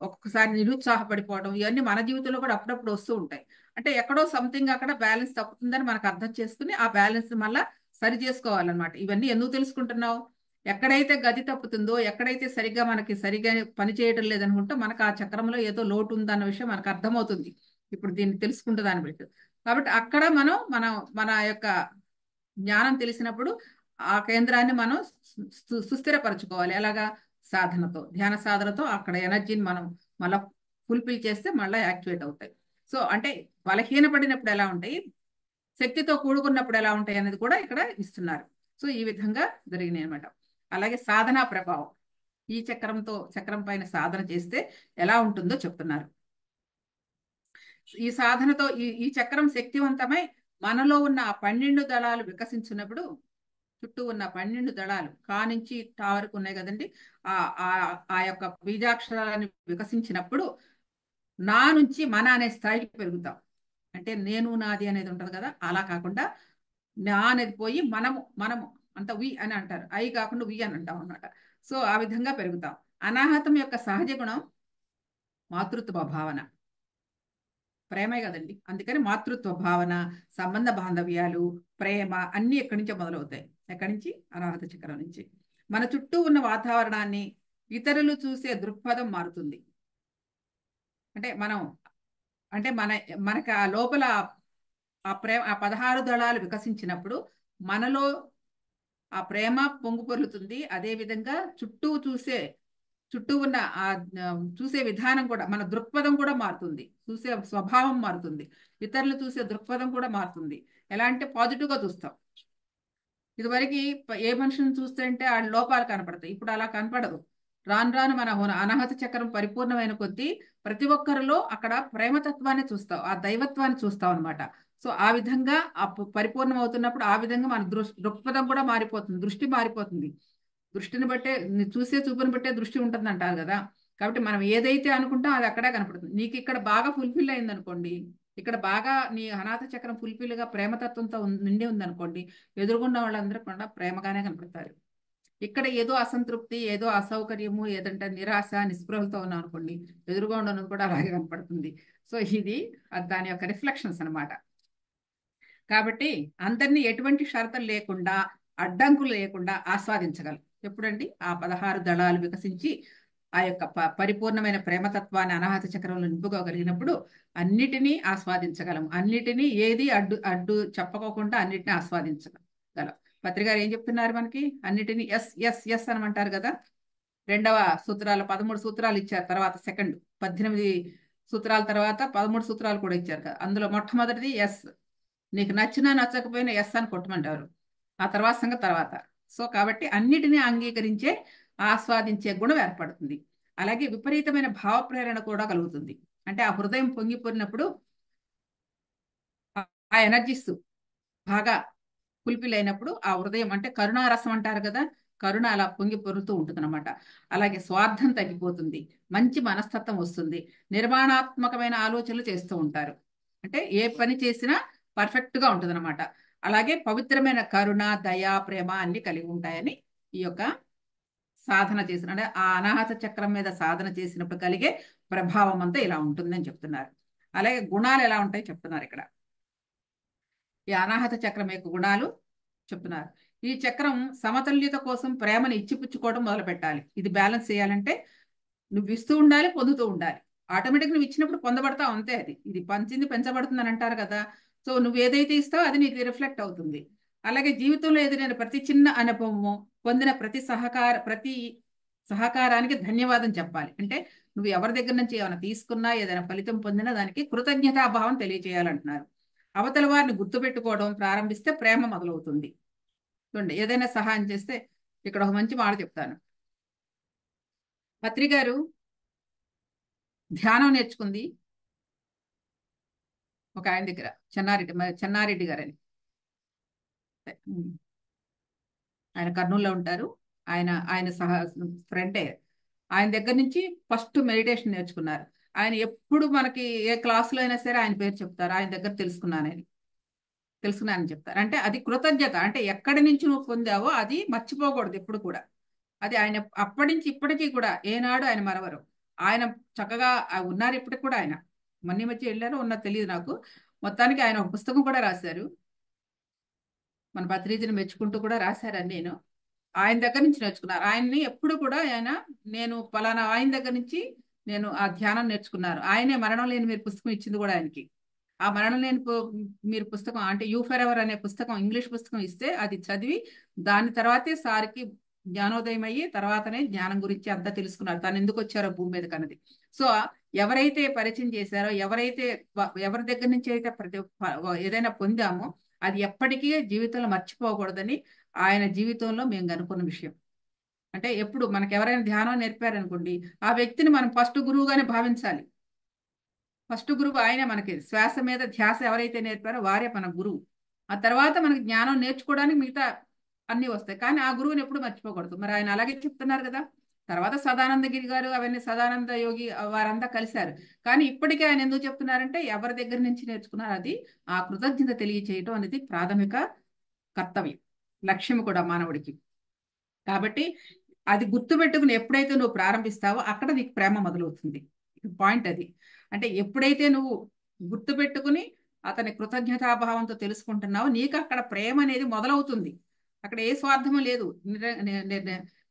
ఒక్కొక్కసారి నిరుత్సాహపడిపోవడం, ఇవన్నీ మన జీవితంలో కూడా అప్పుడప్పుడు వస్తూ ఉంటాయి. అంటే ఎక్కడో సంథింగ్ అక్కడ బ్యాలెన్స్ తప్పుతుందని మనకు అర్థం చేసుకుని ఆ బ్యాలెన్స్ మళ్ళా సరి చేసుకోవాలన్నమాట. ఇవన్నీ ఎందుకు తెలుసుకుంటున్నావు? ఎక్కడైతే గది తప్పుతుందో, ఎక్కడైతే సరిగ్గా పని చేయడం లేదనుకుంటే మనకు ఆ చక్రంలో ఏదో లోటు ఉందన్న విషయం మనకు అర్థమవుతుంది ఇప్పుడు దీన్ని తెలుసుకుంటే దాన్ని బట్టి. కాబట్టి అక్కడ మన మన యొక్క జ్ఞానం తెలిసినప్పుడు ఆ కేంద్రాన్ని మనం సుస్థిరపరచుకోవాలి. ఎలాగా? సాధనతో, ధ్యాన సాధనతో అక్కడ ఎనర్జీని మనం మళ్ళా ఫుల్ఫిల్ చేస్తే మళ్ళీ యాక్టివేట్ అవుతాయి. సో అంటే బలహీనపడినప్పుడు ఎలా ఉంటాయి, శక్తితో కూడుకున్నప్పుడు ఎలా ఉంటాయి అనేది కూడా ఇక్కడ ఇస్తున్నారు. సో ఈ విధంగా జరిగినాయి అనమాట. అలాగే సాధనా ప్రభావం, ఈ చక్రం పైన సాధన చేస్తే ఎలా ఉంటుందో చెప్తున్నారు. ఈ సాధనతో ఈ చక్రం శక్తివంతమై మనలో ఉన్న ఆ 12 దళాలు వికసించినప్పుడు, చుట్టూ ఉన్న 12 దళాలు నుంచి టా వరకు ఉన్నాయి కదండి, ఆ యొక్క బీజాక్షరాలను వికసించినప్పుడు నా నుంచి మన అనే స్థాయికి పెరుగుతాం. అంటే నేను నాది అనేది ఉంటది కదా, అలా కాకుండా నా అనేది పోయి మనము అంత వి అని అంటారు, ఐ కాకుండా వి అని అంటాం అనమాట. సో ఆ విధంగా పెరుగుతాం. అనాహతం యొక్క సహజ గుణం మాతృత్వ భావన, ప్రేమే కదండి. అందుకని మాతృత్వ భావన, సంబంధ బాంధవ్యాలు, ప్రేమ అన్ని ఎక్కడి నుంచో మొదలవుతాయి. ఎక్కడి నుంచి? అనాహత చక్రం నుంచి. మన చుట్టూ ఉన్న వాతావరణాన్ని, ఇతరులు చూసే దృక్పథం మారుతుంది. అంటే మనకి ఆ లోపల ఆ 16 దళాలు వికసించినప్పుడు మనలో ఆ ప్రేమ పొంగు పొర్లుతుంది. అదే విధంగా చుట్టూ ఉన్న చూసే విధానం కూడా, మన దృక్పథం కూడా మారుతుంది, చూసే స్వభావం మారుతుంది, ఇతరులు చూసే దృక్పథం కూడా మారుతుంది. ఎలా అంటే పాజిటివ్గా చూస్తాం. ఇదివరకు ఏ మనిషిని చూస్తే అంటే ఆ లోపాలు కనపడతాయి, ఇప్పుడు అలా కనపడదు. రాను రాను మన అనాహత చక్రం పరిపూర్ణమైన కొద్దీ ప్రతి ఒక్కరిలో అక్కడ ప్రేమతత్వాన్ని చూస్తాం, ఆ దైవత్వాన్ని చూస్తాం అనమాట. సో ఆ విధంగా పరిపూర్ణం అవుతున్నప్పుడు ఆ విధంగా మన దృక్పథం కూడా మారిపోతుంది, దృష్టి మారిపోతుంది. దృష్టిని బట్టే, చూసే చూపుని బట్టే దృష్టి ఉంటుంది అంటారు కదా. కాబట్టి మనం ఏదైతే అనుకుంటాం అది అక్కడే కనపడుతుంది. నీకు ఇక్కడ బాగా ఫుల్ఫిల్ అయింది అనుకోండి, ఇక్కడ బాగా నీ అనాథ చక్రం ఫుల్ఫిల్ గా ప్రేమతత్వంతో నిండి ఉందనుకోండి, ఎదురుగున్న వాళ్ళందరూ కూడా ప్రేమగానే కనపడతారు. ఇక్కడ ఏదో అసంతృప్తి, ఏదో అసౌకర్యము, ఏదంటే నిరాశ, నిస్పృహలతో ఉన్నాం అనుకోండి, ఎదురుగా ఉండడం కూడా అలాగే కనపడుతుంది. సో ఇది దాని యొక్క రిఫ్లెక్షన్స్ అనమాట. కాబట్టి అందరినీ ఎటువంటి షరతులు లేకుండా, అడ్డంకులు లేకుండా ఆస్వాదించగలం. ఎప్పుడండి? ఆ 16 దళాలు వికసించి ఆ యొక్క పరిపూర్ణమైన ప్రేమతత్వాన్ని అనాహత చక్రంలో నింపుకోగలిగినప్పుడు అన్నిటినీ ఆస్వాదించగలం. అన్నిటినీ ఏది అడ్డు చెప్పకోకుండా అన్నిటినీ ఆస్వాదించగలం. పత్రిక ఏం చెప్తున్నారు మనకి? అన్నిటినీ ఎస్ ఎస్ ఎస్ అనమంటారు కదా. 2వ సూత్రాలు 13 సూత్రాలు ఇచ్చారు, తర్వాత సెకండ్ 18 సూత్రాల తర్వాత 13 సూత్రాలు కూడా ఇచ్చారు కదా. అందులో మొట్టమొదటిది ఎస్. నీకు నచ్చినా నచ్చకపోయినా ఎస్ అని కొట్టమంటారు, ఆ తర్వాత సంగతి తర్వాత. సో కాబట్టి అన్నిటినీ అంగీకరించే, ఆస్వాదించే గుణం ఏర్పడుతుంది. అలాగే విపరీతమైన భావ ప్రేరణ కూడా కలుగుతుంది. అంటే ఆ హృదయం పొంగిపోయినప్పుడు ఆ ఎనర్జీస్ బాగా ఫుల్ఫిల్ అయినప్పుడు ఆ హృదయం, అంటే కరుణారసం అంటారు కదా, కరుణ అలా పొంగి పొరుతూ ఉంటుంది అనమాట. అలాగే స్వార్థం తగ్గిపోతుంది, మంచి మనస్తత్వం వస్తుంది, నిర్మాణాత్మకమైన ఆలోచనలు చేస్తూ ఉంటారు. అంటే ఏ పని చేసినా పర్ఫెక్ట్ గా ఉంటుంది అనమాట. అలాగే పవిత్రమైన కరుణ, దయ, ప్రేమ అన్ని కలిగి ఉంటాయని ఈ యొక్క సాధన చేసిన, అంటే ఆ అనాహత చక్రం మీద సాధన చేసినప్పుడు కలిగే ప్రభావం అంతా ఇలా ఉంటుందని చెప్తున్నారు. అలాగే గుణాలు ఎలా ఉంటాయి చెప్తున్నారు ఇక్కడ. ఈ అనాహత చక్రం యొక్క గుణాలు చెప్తున్నారు. ఈ చక్రం సమతుల్యత కోసం ప్రేమను ఇచ్చిపుచ్చుకోవడం మొదలు పెట్టాలి. ఇది బ్యాలెన్స్ చేయాలంటే నువ్వు ఇస్తూ ఉండాలి, పొందుతూ ఉండాలి. ఆటోమేటిక్ నువ్వు ఇచ్చినప్పుడు పొందబడతావు, అంతే. అది ఇది పంచింది పెంచబడుతుంది అని అంటారు కదా. సో నువ్వు ఏదైతే ఇస్తావో అది నీకు రిఫ్లెక్ట్ అవుతుంది. అలాగే జీవితంలో ఎదురైన ప్రతి చిన్న అనుభవము, పొందిన ప్రతి సహకారానికి ధన్యవాదం చెప్పాలి. అంటే నువ్వు ఎవరి దగ్గర నుంచి ఏమైనా తీసుకున్నా, ఏదైనా ఫలితం పొందినా దానికి కృతజ్ఞతాభావం తెలియజేయాలంటున్నారు. అవతల వారిని గుర్తుపెట్టుకోవడం ప్రారంభిస్తే ప్రేమ మొదలవుతుంది. చూడండి, ఏదైనా సహాయం చేస్తే ఇక్కడ ఒక మంచి మాట చెప్తాను. పత్రి గారు ధ్యానం నేర్చుకుంది ఒక ఆయన దగ్గర, చెన్నారెడ్డి గారని. ఆయన కర్నూలులో ఉంటారు. ఆయన ఆయన ఫ్రెండే. ఆయన దగ్గర నుంచి ఫస్ట్ మెడిటేషన్ నేర్చుకున్నారు. ఆయన ఎప్పుడు మనకి ఏ క్లాసులో అయినా సరే ఆయన పేరు చెప్తారు. ఆయన దగ్గర తెలుసుకున్నానని చెప్తారు. అంటే అది కృతజ్ఞత. అంటే ఎక్కడి నుంచి నువ్వు పొందావో అది మర్చిపోకూడదు ఎప్పుడు కూడా. అది ఆయన అప్పటి నుంచి ఇప్పటికీ కూడా ఏనాడు ఆయన మరవరు. ఆయన చక్కగా ఉన్నారు ఇప్పటికి కూడా. ఆయన మొన్న మధ్య వెళ్ళారో ఉన్నది తెలియదు నాకు. మొత్తానికి ఆయన ఒక పుస్తకం కూడా రాశారు. మన భద్రీజీని మెచ్చుకుంటూ కూడా రాశారని నేను ఆయన దగ్గర నుంచి నేర్చుకున్నారు. ఆయన్ని ఎప్పుడు కూడా నేను పలానా ఆయన దగ్గర నుంచి నేను ఆ ధ్యానం నేర్చుకున్నారు. ఆయనే మరణం లేని మీరు పుస్తకం ఇచ్చింది కూడా ఆయనకి. ఆ మరణం లేని మీరు పుస్తకం అంటే యూ ఫర్ ఎవర్ అనే పుస్తకం, ఇంగ్లీష్ పుస్తకం ఇస్తే అది చదివి దాని తర్వాతే సార్కి జ్ఞానోదయం అయ్యి తర్వాతనే జ్ఞానం గురించి అంతా తెలుసుకున్నారు. తను ఎందుకు వచ్చారో భూమి మీద కన్నది. సో ఎవరైతే పరిచయం చేశారో, ఎవరి దగ్గర నుంచి అయితే ఏదైనా పొందామో అది ఎప్పటికీ జీవితంలో మర్చిపోకూడదని ఆయన జీవితంలో మేము కనుక్కున్న విషయం. అంటే ఎప్పుడు మనకు ఎవరైనా ధ్యానం నేర్పారనుకోండి, ఆ వ్యక్తిని మనం ఫస్ట్ గురువుగానే భావించాలి. ఫస్ట్ గురువు ఆయనే. మనకి శ్వాస మీద ధ్యాస ఎవరైతే నేర్పారో వారే మన గురువు. ఆ తర్వాత మనకి జ్ఞానం నేర్చుకోవడానికి మిగతా అన్నీ వస్తాయి. కానీ ఆ గురువుని ఎప్పుడు మర్చిపోకూడదు. మరి ఆయన అలాగే చెప్తున్నారు కదా. తర్వాత సదానందగిరి గారు అవన్నీ సదానంద యోగి వారంతా కలిశారు. కానీ ఇప్పటికీ ఆయన ఎందుకు చెప్తున్నారంటే ఎవరి దగ్గర నుంచి నేర్చుకున్నారు అది ఆ కృతజ్ఞత తెలియచేయటం అనేది ప్రాథమిక కర్తవ్యం, లక్ష్యం కూడా మానవుడికి. కాబట్టి అది గుర్తుపెట్టుకుని ఎప్పుడైతే నువ్వు ప్రారంభిస్తావో అక్కడ నీకు ప్రేమ మొదలవుతుంది. పాయింట్ అది. అంటే ఎప్పుడైతే నువ్వు గుర్తుపెట్టుకుని అతని కృతజ్ఞతాభావంతో తెలుసుకుంటున్నావో నీకు అక్కడ ప్రేమ అనేది మొదలవుతుంది. అక్కడ ఏ స్వార్థము లేదు.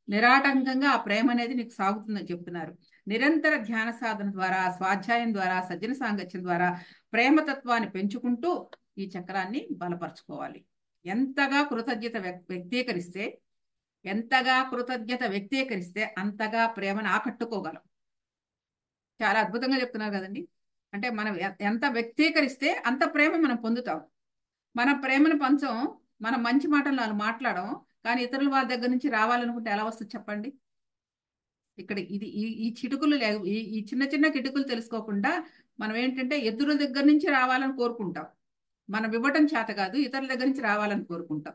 నిరాటంకంగా ఆ ప్రేమ అనేది నీకు సాగుతుందని చెప్తున్నారు. నిరంతర ధ్యాన సాధన ద్వారా, స్వాధ్యాయం ద్వారా, సజ్జన సాంగత్యం ద్వారా ప్రేమతత్వాన్ని పెంచుకుంటూ ఈ చక్రాన్ని బలపరచుకోవాలి. ఎంతగా కృతజ్ఞత వ్యక్తీకరిస్తే అంతగా ప్రేమను ఆకట్టుకోగలం. చాలా అద్భుతంగా చెప్తున్నారు కదండి. అంటే మనం ఎంత వ్యక్తీకరిస్తే అంత ప్రేమ మనం పొందుతాం. మన ప్రేమను పంచం, మనం మంచి మాటలు మాట్లాడడం, కానీ ఇతరుల వాళ్ళ దగ్గర నుంచి రావాలనుకుంటే ఎలా వస్తుంది చెప్పండి. ఇక్కడ ఇది ఈ చిటుకులు ఈ చిన్న చిన్న కిటుకులు తెలుసుకోకుండా మనం ఏంటంటే ఎదురు దగ్గర నుంచి రావాలని కోరుకుంటాం. మనం ఇవ్వటం చేత కాదు, ఇతరుల దగ్గర నుంచి రావాలని కోరుకుంటాం.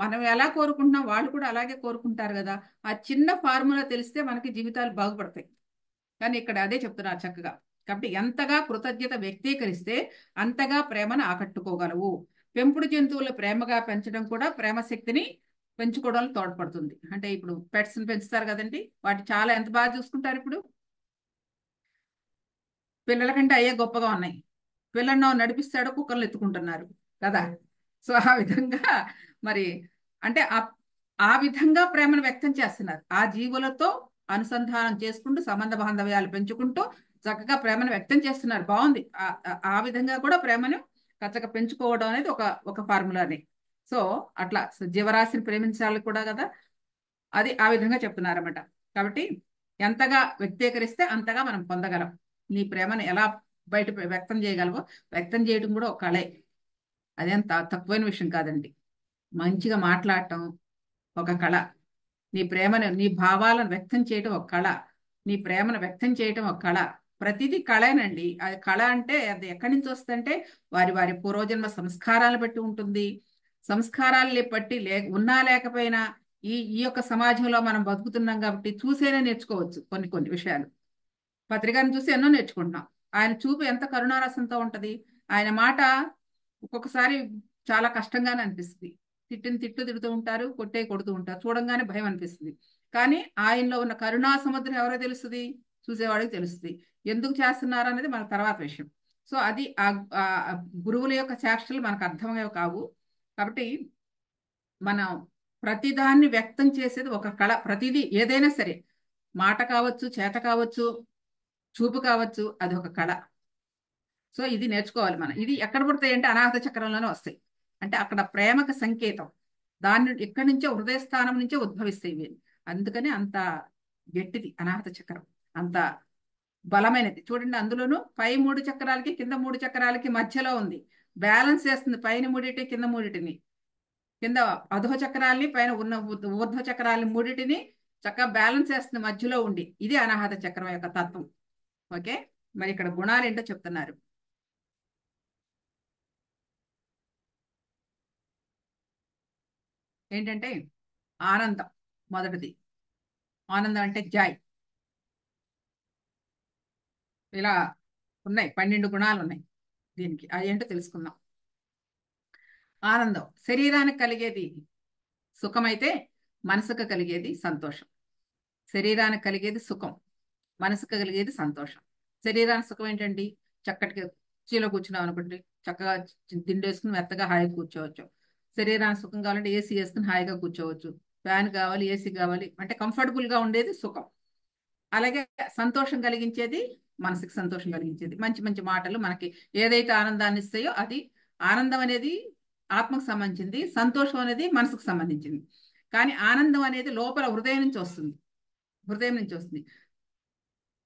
మనం ఎలా కోరుకుంటున్నాం వాళ్ళు కూడా అలాగే కోరుకుంటారు కదా. ఆ చిన్న ఫార్ములా తెలిస్తే మనకి జీవితాలు బాగుపడతాయి. కానీ ఇక్కడ అదే చెప్తున్నారు చక్కగా. కాబట్టి ఎంతగా కృతజ్ఞత వ్యక్తీకరిస్తే అంతగా ప్రేమను ఆకట్టుకోగలవు. పెంపుడు జంతువులు ప్రేమగా పెంచడం కూడా ప్రేమ శక్తిని పెంచుకోవడానికి తోడ్పడుతుంది. అంటే ఇప్పుడు పెట్స్ని పెంచుతారు కదండి, వాటి చాలా ఎంత బాగా చూసుకుంటారు. ఇప్పుడు పిల్లల కంటే అయ్యే గొప్పగా ఉన్నాయి. పిల్లలను నడిపిస్తాడు, కుక్కర్లు ఎత్తుకుంటున్నారు కదా. సో ఆ విధంగా మరి అంటే ఆ విధంగా ప్రేమను వ్యక్తం చేస్తున్నారు. ఆ జీవులతో అనుసంధానం చేసుకుంటూ సంబంధ బాంధవ్యాలు పెంచుకుంటూ చక్కగా ప్రేమను వ్యక్తం చేస్తున్నారు. బాగుంది. ఆ విధంగా కూడా ప్రేమను చక్కగా పెంచుకోవడం అనేది ఒక ఫార్ములాని. సో అట్లా జీవరాశిని ప్రేమించాలి కూడా కదా. అది ఆ విధంగా చెప్తున్నారన్నమాట. కాబట్టి ఎంతగా వ్యక్తీకరిస్తే అంతగా మనం పొందగలం. నీ ప్రేమను ఎలా బయట వ్యక్తం చేయగలవో వ్యక్తం చేయడం కూడా ఒక కళే. అదేం తక్కువైన విషయం కాదండి. మంచిగా మాట్లాడటం ఒక కళ. నీ భావాలను వ్యక్తం చేయటం ఒక కళ. నీ ప్రేమను వ్యక్తం చేయటం ఒక కళ. ప్రతిదీ కళేనండి. అది కళ అంటే అది ఎక్కడి నుంచి వస్తుందంటే వారి వారి పూర్వజన్మ సంస్కారాలను బట్టి ఉంటుంది. సంస్కారాలని బట్టి ఉన్నా లేకపోయినా ఈ ఈ యొక్క సమాజంలో మనం బతుకుతున్నాం కాబట్టి చూసేనే నేర్చుకోవచ్చు కొన్ని కొన్ని విషయాలు. పత్రికను చూసి ఎన్నో నేర్చుకుంటున్నాం. ఆయన చూపు ఎంత కరుణారసంతో ఉంటది. ఆయన మాట ఒక్కొక్కసారి చాలా కష్టంగానే అనిపిస్తుంది. తిడుతూ ఉంటారు, కొడుతూ ఉంటారు. చూడంగానే భయం అనిపిస్తుంది. కానీ ఆయనలో ఉన్న కరుణా సముద్రం ఎవరో తెలుస్తుంది, చూసేవాడికి తెలుస్తుంది. ఎందుకు చేస్తున్నారు అనేది మన తర్వాత విషయం. సో అది ఆ గురువుల యొక్క చేష్టలు మనకు అర్థమయ్యేవి కావు. కాబట్టి మనం ప్రతిదాన్ని వ్యక్తం చేసేది ఒక కళ. ప్రతిదీ ఏదైనా సరే, మాట కావచ్చు, చేత కావచ్చు, చూపు కావచ్చు, అది ఒక కళ. సో ఇది నేర్చుకోవాలి మనం. ఇది ఎక్కడ పుడతాయి అంటే అనాహత చక్రంలోనే వస్తాయి. అంటే అక్కడ ప్రేమకు సంకేతం. దాన్ని ఇక్కడి నుంచే హృదయ స్థానం నుంచే ఉద్భవిస్తాయి ఇవి. అందుకని అంత గట్టిది అనాహత చక్రం, అంత బలమైనది. చూడండి, అందులోనూ పై 3 చక్రాలకి కింద 3 చక్రాలకి మధ్యలో ఉంది. బ్యాలెన్స్ చేస్తుంది పైన మూడిటి కింద మూడిటిని, కింద అధో చక్రాల్ని పైన ఉన్న ఊర్ధ్వ చక్రాలని మూడిటిని చక్కగా బ్యాలెన్స్ చేస్తుంది మధ్యలో ఉండి. ఇది అనాహత చక్రం యొక్క తత్వం. ఓకే, మరి ఇక్కడ గుణాలు ఏంటో చెప్తున్నారు. ఏంటంటే ఆనందం మొదటిది. ఆనందం అంటే జాయ్. ఇలా ఉన్నాయి, 12 గుణాలు ఉన్నాయి దీనికి. అది ఏంటో తెలుసుకుందాం. ఆనందం శరీరానికి కలిగేది సుఖమైతే మనసుకు కలిగేది సంతోషం. శరీరానికి కలిగేది సుఖం, మనసుకు కలిగేది సంతోషం. శరీరానికి సుఖం ఏంటండి? చక్కటి కుర్చీలో కూర్చున్నాం అనుకోండి, చక్కగా తిండి వేసుకుని మెత్తగా హాయిగా కూర్చోవచ్చు. శరీరానికి సుఖం కావాలంటే ఏసీ వేసుకుని హాయిగా కూర్చోవచ్చు. ఫ్యాన్ కావాలి, ఏసీ కావాలి అంటే కంఫర్టబుల్ గా ఉండేది సుఖం. అలాగే సంతోషం కలిగించేది, మనసుకి సంతోషం కలిగించేది మంచి మంచి మాటలు మనకి ఏదైతే ఆనందాన్ని ఇస్తాయో అది. ఆనందం అనేది ఆత్మకు సంబంధించింది, సంతోషం అనేది మనసుకు సంబంధించింది. కానీ ఆనందం అనేది లోపల హృదయం నుంచి వస్తుంది. హృదయం నుంచి వస్తుంది.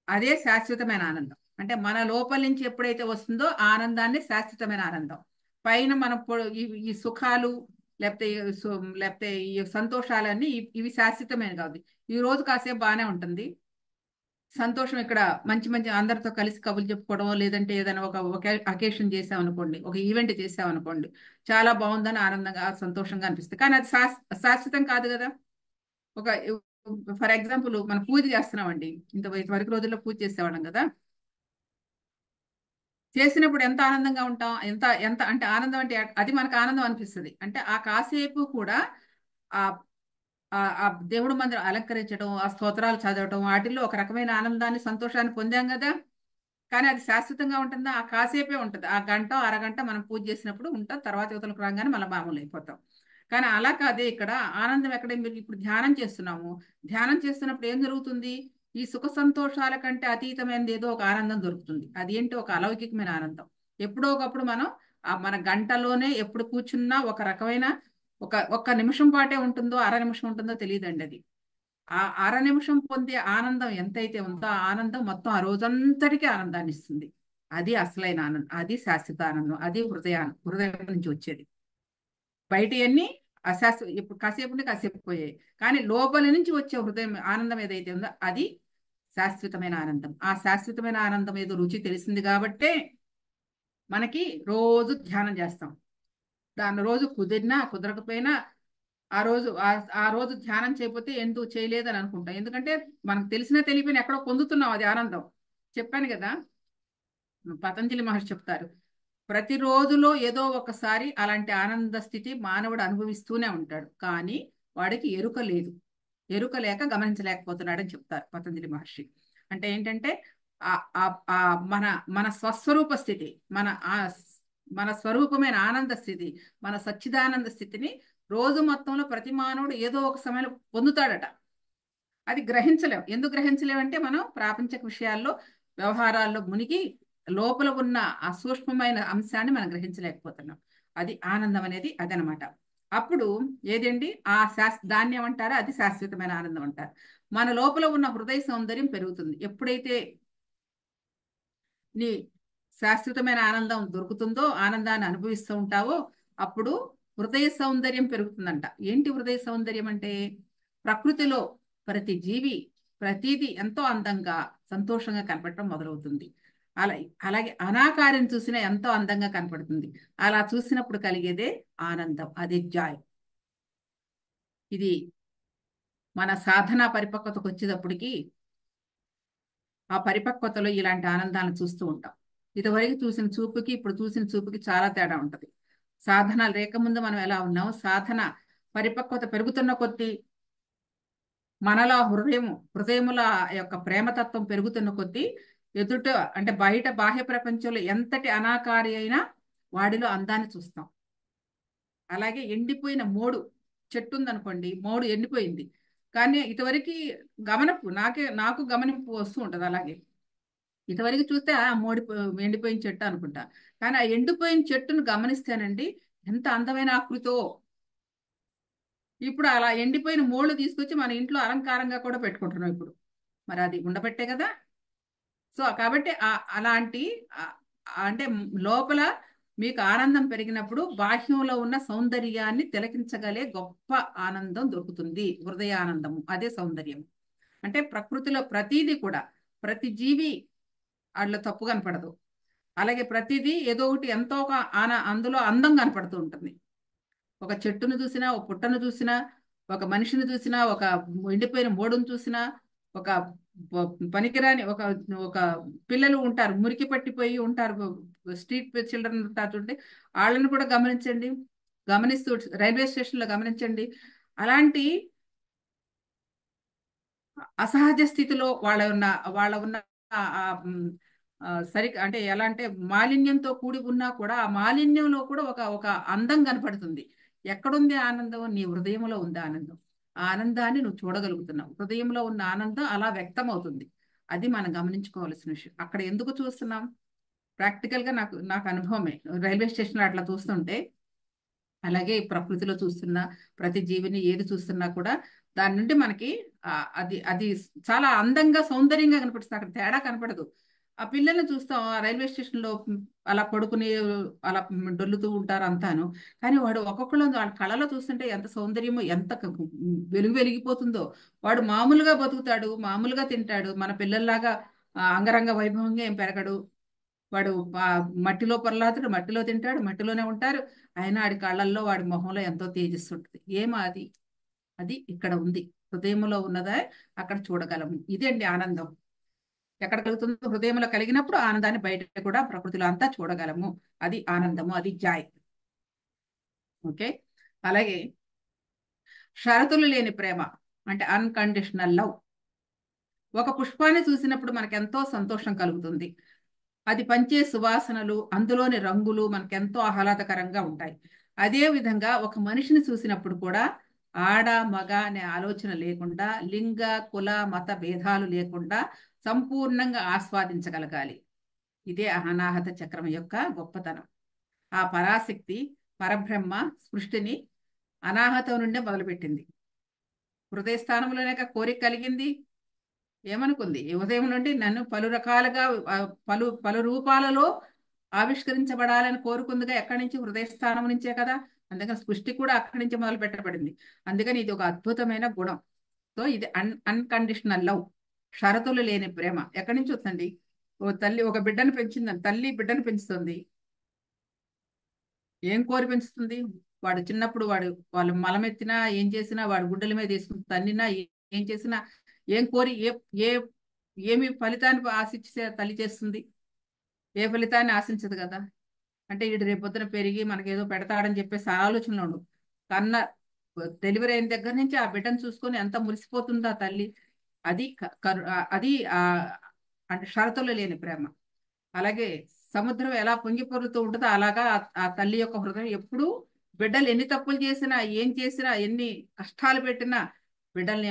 అదే శాశ్వతమైన ఆనందం. అంటే మన లోపల నుంచి ఎప్పుడైతే వస్తుందో ఆ ఆనందాన్ని శాశ్వతమైన ఆనందం. పైన మనం ఈ సుఖాలు లేకపోతే లేకపోతే ఈ సంతోషాలన్నీ ఇవి శాశ్వతమైన కాదు. ఈ రోజు కాసేపు బాగానే ఉంటుంది సంతోషం. ఇక్కడ మంచి మంచి అందరితో కలిసి కబుర్లు చెప్పుకోవడం, లేదంటే ఏదైనా ఒక అకేషన్ చేసామనుకోండి, ఒక ఈవెంట్ చేసామనుకోండి, చాలా బాగుందని ఆనందంగా సంతోషంగా అనిపిస్తుంది. కానీ అది శాశ్వతం కాదు కదా. ఒక ఫర్ ఎగ్జాంపుల్ మనం పూజ చేస్తున్నామండి, ఇంతవరకు రోజుల్లో పూజ చేసేవాళ్ళం కదా. చేసినప్పుడు ఎంత ఆనందంగా ఉంటాం, ఎంత ఎంత అంటే ఆనందం అంటే అది మనకు ఆనందం అనిపిస్తుంది. అంటే ఆ కాసేపు కూడా ఆ ఆ దేవుడు మందిరం అలంకరించడం, ఆ స్తోత్రాలు చదవటం, వాటిల్లో ఒక రకమైన ఆనందాన్ని సంతోషాన్ని పొందాం కదా. కానీ అది శాశ్వతంగా ఉంటుందా? ఆ కాసేపే ఉంటుంది. ఆ గంట అరగంట మనం పూజ చేసినప్పుడు ఉంటాం, తర్వాత యువతలకు రాగానే మళ్ళీ మామూలు అయిపోతాం. కానీ అలా కాదే ఇక్కడ. ఆనందం ఎక్కడ? మీరు ఇప్పుడు ధ్యానం చేస్తున్నాము, ధ్యానం చేస్తున్నప్పుడు ఏం జరుగుతుంది? ఈ సుఖ సంతోషాల కంటే అతీతమైనది ఏదో ఒక ఆనందం దొరుకుతుంది. అది ఏంటి? ఒక అలౌకికమైన ఆనందం. ఎప్పుడో ఒకప్పుడు మనం మన గంటలోనే ఎప్పుడు కూర్చున్నా ఒక రకమైన ఒక్క నిమిషం పాటే ఉంటుందో అర నిమిషం ఉంటుందో తెలియదండి అది. ఆ అర నిమిషం పొందే ఆనందం ఎంతైతే ఉందో ఆ ఆనందం మొత్తం ఆ రోజంతటికి ఆనందాన్ని ఇస్తుంది. అది అసలైన ఆనందం, అది శాశ్వత ఆనందం, అది హృదయం నుంచి వచ్చేది. బయట అన్ని ఇప్పుడు కాసేపు ఉంటే కాసేపు పోయాయి. కానీ లోపల నుంచి వచ్చే హృదయం ఆనందం ఏదైతే ఉందో అది శాశ్వతమైన ఆనందం. ఆ శాశ్వతమైన ఆనందం ఏదో రుచి తెలిసింది కాబట్టే మనకి రోజు ధ్యానం చేస్తాం. దాని రోజు కుదిరినా కుదరకపోయినా ఆ రోజు ధ్యానం చేయకపోతే ఎందుకు చేయలేదని అనుకుంటాం. ఎందుకంటే మనకు తెలిసినా తెలియపోయినా ఎక్కడో పొందుతున్నాం అది ఆనందం. చెప్పాను కదా, పతంజలి మహర్షి చెప్తారు, ప్రతి రోజులో ఏదో ఒకసారి అలాంటి ఆనంద స్థితి మానవుడు అనుభవిస్తూనే ఉంటాడు. కానీ వాడికి ఎరుక లేదు, ఎరుక లేక గమనించలేకపోతున్నాడని చెప్తారు పతంజలి మహర్షి. అంటే ఏంటంటే ఆ ఆ ఆ మన మన స్వస్వరూప స్థితి, మన స్వరూపమైన ఆనంద స్థితి, మన సచ్చిదానంద స్థితిని రోజు మొత్తంలో ప్రతి మానవుడు ఏదో ఒక సమయంలో పొందుతాడట. అది గ్రహించలేం. ఎందుకు గ్రహించలేమంటే మనం ప్రాపంచిక విషయాల్లో వ్యవహారాల్లో మునిగి లోపల ఉన్న ఆ సూక్ష్మమైన అంశాన్ని మనం గ్రహించలేకపోతున్నాం. అది ఆనందం అనేది అదనమాట. అప్పుడు ఏదండి దాన్ని ఏమంటారో అది శాశ్వతమైన ఆనందం అంటారు. మన లోపల ఉన్న హృదయ సౌందర్యం పెరుగుతుంది ఎప్పుడైతే నీ శాశ్వతమైన ఆనందం దొరుకుతుందో, ఆనందాన్ని అనుభవిస్తూ ఉంటావో అప్పుడు హృదయ సౌందర్యం పెరుగుతుందంట. ఏంటి హృదయ సౌందర్యం అంటే? ప్రకృతిలో ప్రతి జీవి ప్రతిదీ ఎంతో అందంగా సంతోషంగా కనపడటం మొదలవుతుంది. అలా అలాగే అనాకారం చూసినా ఎంతో అందంగా కనపడుతుంది. అలా చూసినప్పుడు కలిగేదే ఆనందం, అదే జాయ్. ఇది మన సాధన పరిపక్వతకు వచ్చేటప్పటికి ఆ పరిపక్వతలో ఇలాంటి ఆనందాలను చూస్తూ ఉంటాం. ఇదివరకు చూసిన చూపుకి ఇప్పుడు చూసిన చూపుకి చాలా తేడా ఉంటది. సాధన లేకముందు మనం ఎలా ఉన్నాం, సాధన పరిపక్వత పెరుగుతున్న కొద్దీ మనలో హృదయముల యొక్క ప్రేమతత్వం పెరుగుతున్న కొద్దీ ఎదుట అంటే బయట బాహ్య ప్రపంచంలో ఎంతటి అనాకారి అయినా వాడిలో అందాన్ని చూస్తాం. అలాగే ఎండిపోయిన మోడు చెట్టు ఉందనుకోండి, మోడు ఎండిపోయింది, కానీ ఇటువరకు నాకు గమనింపు వస్తూ ఉంటుంది. అలాగే ఇటువరకు చూస్తే ఆ ఎండిపోయిన చెట్టు అనుకుంటా, కానీ ఆ ఎండిపోయిన చెట్టును గమనిస్తేనండి ఎంత అందమైన ఆకృతో. ఇప్పుడు అలా ఎండిపోయిన మోళ్ళు తీసుకొచ్చి మన ఇంట్లో అలంకారంగా కూడా పెట్టుకుంటున్నాం ఇప్పుడు. మరి అది ఉండబట్టే కదా. సో కాబట్టి అలాంటి అంటే లోపల మీకు ఆనందం పెరిగినప్పుడు బాహ్యంలో ఉన్న సౌందర్యాన్ని తిలకించగలే గొప్ప ఆనందం దొరుకుతుంది. హృదయ ఆనందము అదే సౌందర్యం. అంటే ప్రకృతిలో ప్రతిదీ కూడా, ప్రతి జీవి అందులో తప్పు కనపడదు. అలాగే ప్రతిదీ ఏదో ఒకటి ఎంతో ఒక అందులో అందం కనపడుతూ ఉంటుంది. ఒక చెట్టును చూసినా, ఒక పుట్టను చూసినా, ఒక మనిషిని చూసినా, ఒక ఎండిపోయిన మోడును చూసినా, ఒక పనికిరాని ఒక ఒక పిల్లలు ఉంటారు, మురికి పట్టిపోయి ఉంటారు, స్ట్రీట్ చిల్డ్రన్ ఉంటారు చూడండి, వాళ్ళని కూడా గమనించండి. గమనిస్తూ రైల్వే స్టేషన్లో గమనించండి. అలాంటి అసహజ స్థితిలో వాళ్ళ ఉన్న సరి అంటే ఎలా అంటే మాలిన్యంతో కూడి ఉన్నా కూడా ఆ మాలిన్యంలో కూడా ఒక ఒక అందం కనపడుతుంది. ఎక్కడుంది ఆనందం? నీ హృదయంలో ఉంది ఆనందం. ఆ ఆనందాన్ని నువ్వు చూడగలుగుతున్నావు. హృదయంలో ఉన్న ఆనందం అలా వ్యక్తం అవుతుంది. అది మనం గమనించుకోవాల్సిన విషయం. అక్కడ ఎందుకు చూస్తున్నాం? ప్రాక్టికల్ గా నాకు నాకు అనుభవమే. రైల్వే స్టేషన్ లో అట్లా చూస్తుంటే, అలాగే ఈ ప్రకృతిలో చూస్తున్నా, ప్రతి జీవిని ఏది చూస్తున్నా కూడా దాని నుండి మనకి అది అది చాలా అందంగా సౌందర్యంగా కనపడుతుంది. అక్కడ తేడా కనపడదు. ఆ పిల్లల్ని చూస్తాం ఆ రైల్వే స్టేషన్ లో అలా పడుకుని అలా డొల్లుతూ ఉంటారు అంతాను. కానీ వాడు ఒక్కొక్కళ్ళు వాళ్ళ కళలో చూస్తుంటే ఎంత సౌందర్యమో, ఎంత వెలుగు వెలిగిపోతుందో. వాడు మామూలుగా బతుకుతాడు, మామూలుగా తింటాడు, మన పిల్లల్లాగా అంగరంగ వైభవంగా ఏం పెరగడు. వాడు మట్టిలో పొరలాతుడు, మట్టిలో తింటాడు, మట్టిలోనే ఉంటారు. అయినా వాడి కళ్ళల్లో, వాడి మొహంలో ఎంతో తేజస్సు ఉంటుంది. ఏమో అది అది ఇక్కడ ఉంది. హృదయంలో ఉన్నదే అక్కడ చూడగలము. ఇదండి ఆనందం. ఎక్కడ కలుగుతుందో హృదయంలో కలిగినప్పుడు ఆనందాన్ని బయట కూడా ప్రకృతిలో అంతా చూడగలము. అది ఆనందము, అది జాయ్. ఓకే. అలాగే షరతులు లేని ప్రేమ అంటే అన్కండిషనల్ లవ్. ఒక పుష్పాన్ని చూసినప్పుడు మనకెంతో సంతోషం కలుగుతుంది. అది పంచే సువాసనలు, అందులోని రంగులు మనకెంతో ఆహ్లాదకరంగా ఉంటాయి. అదే విధంగా ఒక మనిషిని చూసినప్పుడు కూడా ఆడ మగ అనే ఆలోచన లేకుండా, లింగ కుల మత భేదాలు లేకుండా సంపూర్ణంగా ఆస్వాదించగలగాలి. ఇదే అనాహత చక్రం యొక్క గొప్పతనం. ఆ పరాశక్తి పరబ్రహ్మ సృష్టిని అనాహతం నుండే మొదలుపెట్టింది. హృదయ స్థానంలోనే కోరిక కలిగింది. ఏమనుకుంది? ఈ ఉదయం నుండి నన్ను పలు రకాలుగా పలు పలు రూపాలలో ఆవిష్కరించబడాలని కోరుకుందిగా. ఎక్కడి నుంచి? హృదయస్థానం నుంచే కదా. అందుకని సృష్టి కూడా అక్కడి నుంచి మొదలు పెట్టబడింది. అందుకని ఇది ఒక అద్భుతమైన గుణం. సో ఇది అన్కండిషనల్ లవ్, షరతులు లేని ప్రేమ. ఎక్కడి నుంచి వస్తుంది? ఓ తల్లి ఒక బిడ్డను పెంచిందని, తల్లి బిడ్డను పెంచుతుంది. ఏం కోరి పెంచుతుంది? వాడు చిన్నప్పుడు వాళ్ళు మలమెత్తినా, ఏం చేసినా, వాడు గుడ్డల మీద వేసుకుని తన్నినా, ఏం చేసినా, ఏం కోరి ఏ ఏమి ఫలితాన్ని ఆశించే తల్లి చేస్తుంది? ఏ ఫలితాన్ని ఆశించదు కదా. అంటే వీడు రేపొద్దున పెరిగి మనకేదో పెడతాడని చెప్పేసి ఆలోచనలో ఉండు. కన్న డెలివరీ అయిన దగ్గర నుంచి ఆ బిడ్డను చూసుకొని ఎంత మురిసిపోతుందో ఆ తల్లి. అది అది అంటే షరతులు లేని ప్రేమ. అలాగే సముద్రం ఎలా పొంగి పొరులుతూ ఉంటుందో అలాగా ఆ తల్లి యొక్క హృదయం ఎప్పుడూ బిడ్డలు ఎన్ని తప్పులు చేసినా, ఏం చేసినా, ఎన్ని కష్టాలు పెట్టినా బిడ్డల్ని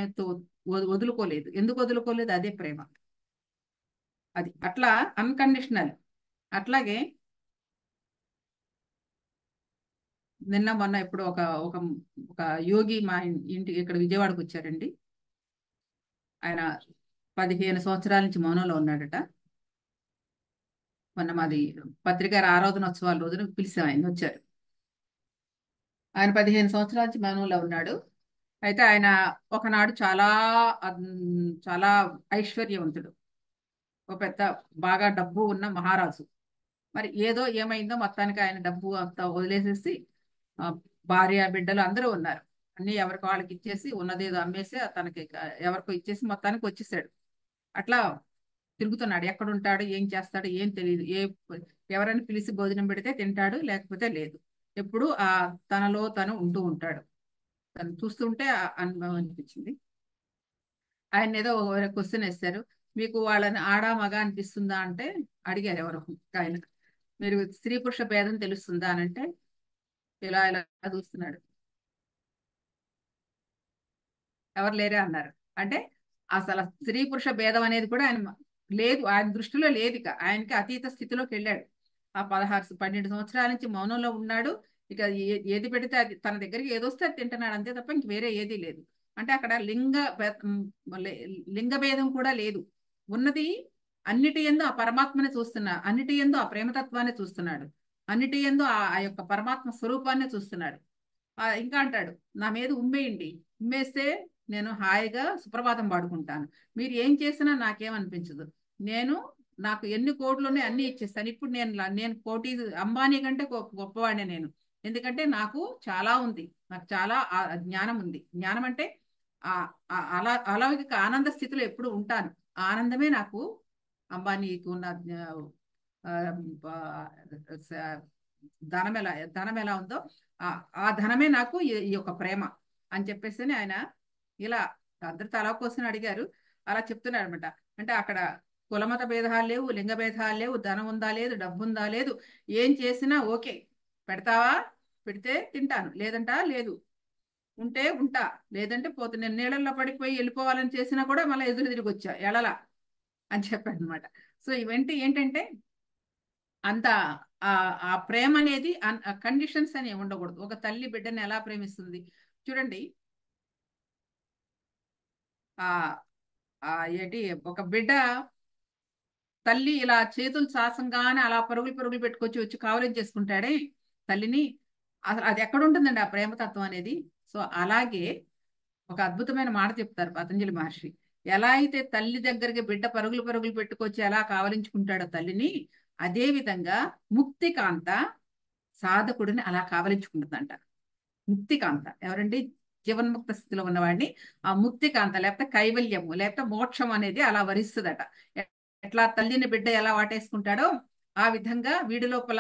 వదులుకోలేదు. ఎందుకు వదులుకోలేదు? అదే ప్రేమ. అది అట్లా అన్కండిషనల్. అట్లాగే నిన్న మొన్న ఇప్పుడు ఒక ఒక ఒక యోగి మా ఇంటి ఇక్కడ విజయవాడకు వచ్చారండి. ఆయన 15 సంవత్సరాల నుంచి మౌనంలో ఉన్నాడట. మొన్న మాది పత్రికా ఆరాధనోత్సవాల రోజున పిలిచాం, ఆయన వచ్చారు. ఆయన 15 సంవత్సరాల నుంచి మౌనంలో ఉన్నాడు. అయితే ఆయన ఒకనాడు చాలా ఐశ్వర్యవంతుడు, ఒక పెద్ద బాగా డబ్బు ఉన్న మహారాజు. మరి ఏదో ఏమైందో మొత్తానికి ఆయన డబ్బు అంతా వదిలేసేసి ఆ, భార్య బిడ్డలు అందరూ ఉన్నారు. అన్ని ఎవరికి వాళ్ళకి ఇచ్చేసి ఉన్నదేదో అమ్మేసి తనకి ఎవరికో ఇచ్చేసి మొత్తానికి వచ్చేసాడు. అట్లా తిరుగుతున్నాడు. ఎక్కడుంటాడు, ఏం చేస్తాడు ఏం తెలియదు. ఎవరైనా పిలిచి భోజనం పెడితే తింటాడు, లేకపోతే లేదు. ఎప్పుడు తనలో తను ఉంటూ ఉంటాడు. తను చూస్తుంటే అనుభవం అనిపించింది. ఆయన ఏదో క్వశ్చన్ వేస్తారు. మీకు వాళ్ళని ఆడా మగ అనిపిస్తుందా అంటే అడిగారు ఎవరు ఆయన. మీరు స్త్రీ పురుష భేదం తెలుస్తుందా అని అంటే ఇలా ఇలా చూస్తున్నాడు. ఎవరు లేరే అన్నారు. అంటే అసలు స్త్రీ పురుష భేదం అనేది కూడా ఆయన లేదు, ఆయన దృష్టిలో లేదు. ఇక ఆయనకి అతీత స్థితిలోకి వెళ్ళాడు. ఆ 12 సంవత్సరాల నుంచి మౌనంలో ఉన్నాడు. ఇక ఏది పెడితే అది తన దగ్గరికి ఏదొస్తే అది తింటున్నాడు అంతే తప్ప ఇంక వేరే ఏదీ లేదు. అంటే అక్కడ లింగ భేదం కూడా లేదు. ఉన్నది అన్నిటి యందు ఆ పరమాత్మని చూస్తున్నా, అన్నిటి యందు ఆ ప్రేమతత్వాన్ని చూస్తున్నాడు, అన్నిటి యందు ఆ యొక్క పరమాత్మ స్వరూపాన్ని చూస్తున్నాడు. ఇంకా అంటాడు, నా మీద ఉమ్మేయండి, ఉమ్మేస్తే నేను హాయిగా సుప్రభాతం పాడుకుంటాను. మీరు ఏం చేసినా నాకేమనిపించదు. నేను నాకు ఎన్ని కోట్లు ఉన్నాయి అన్ని ఇచ్చేస్తాను. ఇప్పుడు నేను కోటి అంబానీ కంటే గొప్పవాడిని నేను. ఎందుకంటే నాకు చాలా ఉంది, నాకు చాలా జ్ఞానం ఉంది. జ్ఞానం అంటే అలౌకిక ఆనంద స్థితిలో ఎప్పుడు ఉంటాను. ఆ ఆనందమే నాకు అంబానీకి ఉన్న ఆ, ధనం ఎలా ఉందో ఆ ఆ ధనమే నాకు ఈ యొక్క ప్రేమ అని చెప్పేసి ఆయన ఇలా అందరు తలా కోసం అడిగారు. అలా చెప్తున్నాడు అనమాట. అంటే అక్కడ కులమత భేదాలు లేవు, లింగ భేదాలు లేవు, ధనం ఉందా లేదు, డబ్బు ఉందా లేదు, ఏం చేసినా ఓకే. పెడతావా, పెడితే తింటాను, లేదంటా లేదు, ఉంటే ఉంటా, లేదంటే పోతే. నేను నీళ్ళల్లో పడిపోయి వెళ్ళిపోవాలని చేసినా కూడా మళ్ళీ ఎదురు తిరిగి వచ్చా ఎడలా అని చెప్పాడు అనమాట. సో ఇవంటి ఏంటంటే అంత ఆ ఆ ప్రేమ అనేది కండిషన్స్ అని ఉండకూడదు. ఒక తల్లి బిడ్డని ఎలా ప్రేమిస్తుంది చూడండి. ఆ ఆ ఏంటి, ఒక బిడ్డ తల్లి ఇలా చేతులు చాసంగానే అలా పరుగులు పరుగులు పెట్టుకొచ్చి వచ్చి కావలించేసుకుంటాడే తల్లిని. అసలు అది ఎక్కడ ఉంటుందండి ఆ ప్రేమతత్వం అనేది? సో అలాగే ఒక అద్భుతమైన మాట చెప్తారు పతంజలి మహర్షి. ఎలా అయితే తల్లి దగ్గరికి బిడ్డ పరుగులు పరుగులు పెట్టుకొచ్చి ఎలా కావలించుకుంటాడో తల్లిని, అదే విధంగా ముక్తికాంత సాధకుడిని అలా కావలించుకుంటుందంట. ముక్తికాంత ఎవరండి? జీవన్ముక్త స్థితిలో ఉన్నవాడిని ఆ ముక్తికాంత లేకపోతే కైవల్యము లేకపోతే మోక్షం అనేది అలా వరిస్తుందట. ఎట్లా తల్లిని బిడ్డ ఎలా వాటేసుకుంటాడో ఆ విధంగా వీడి లోపల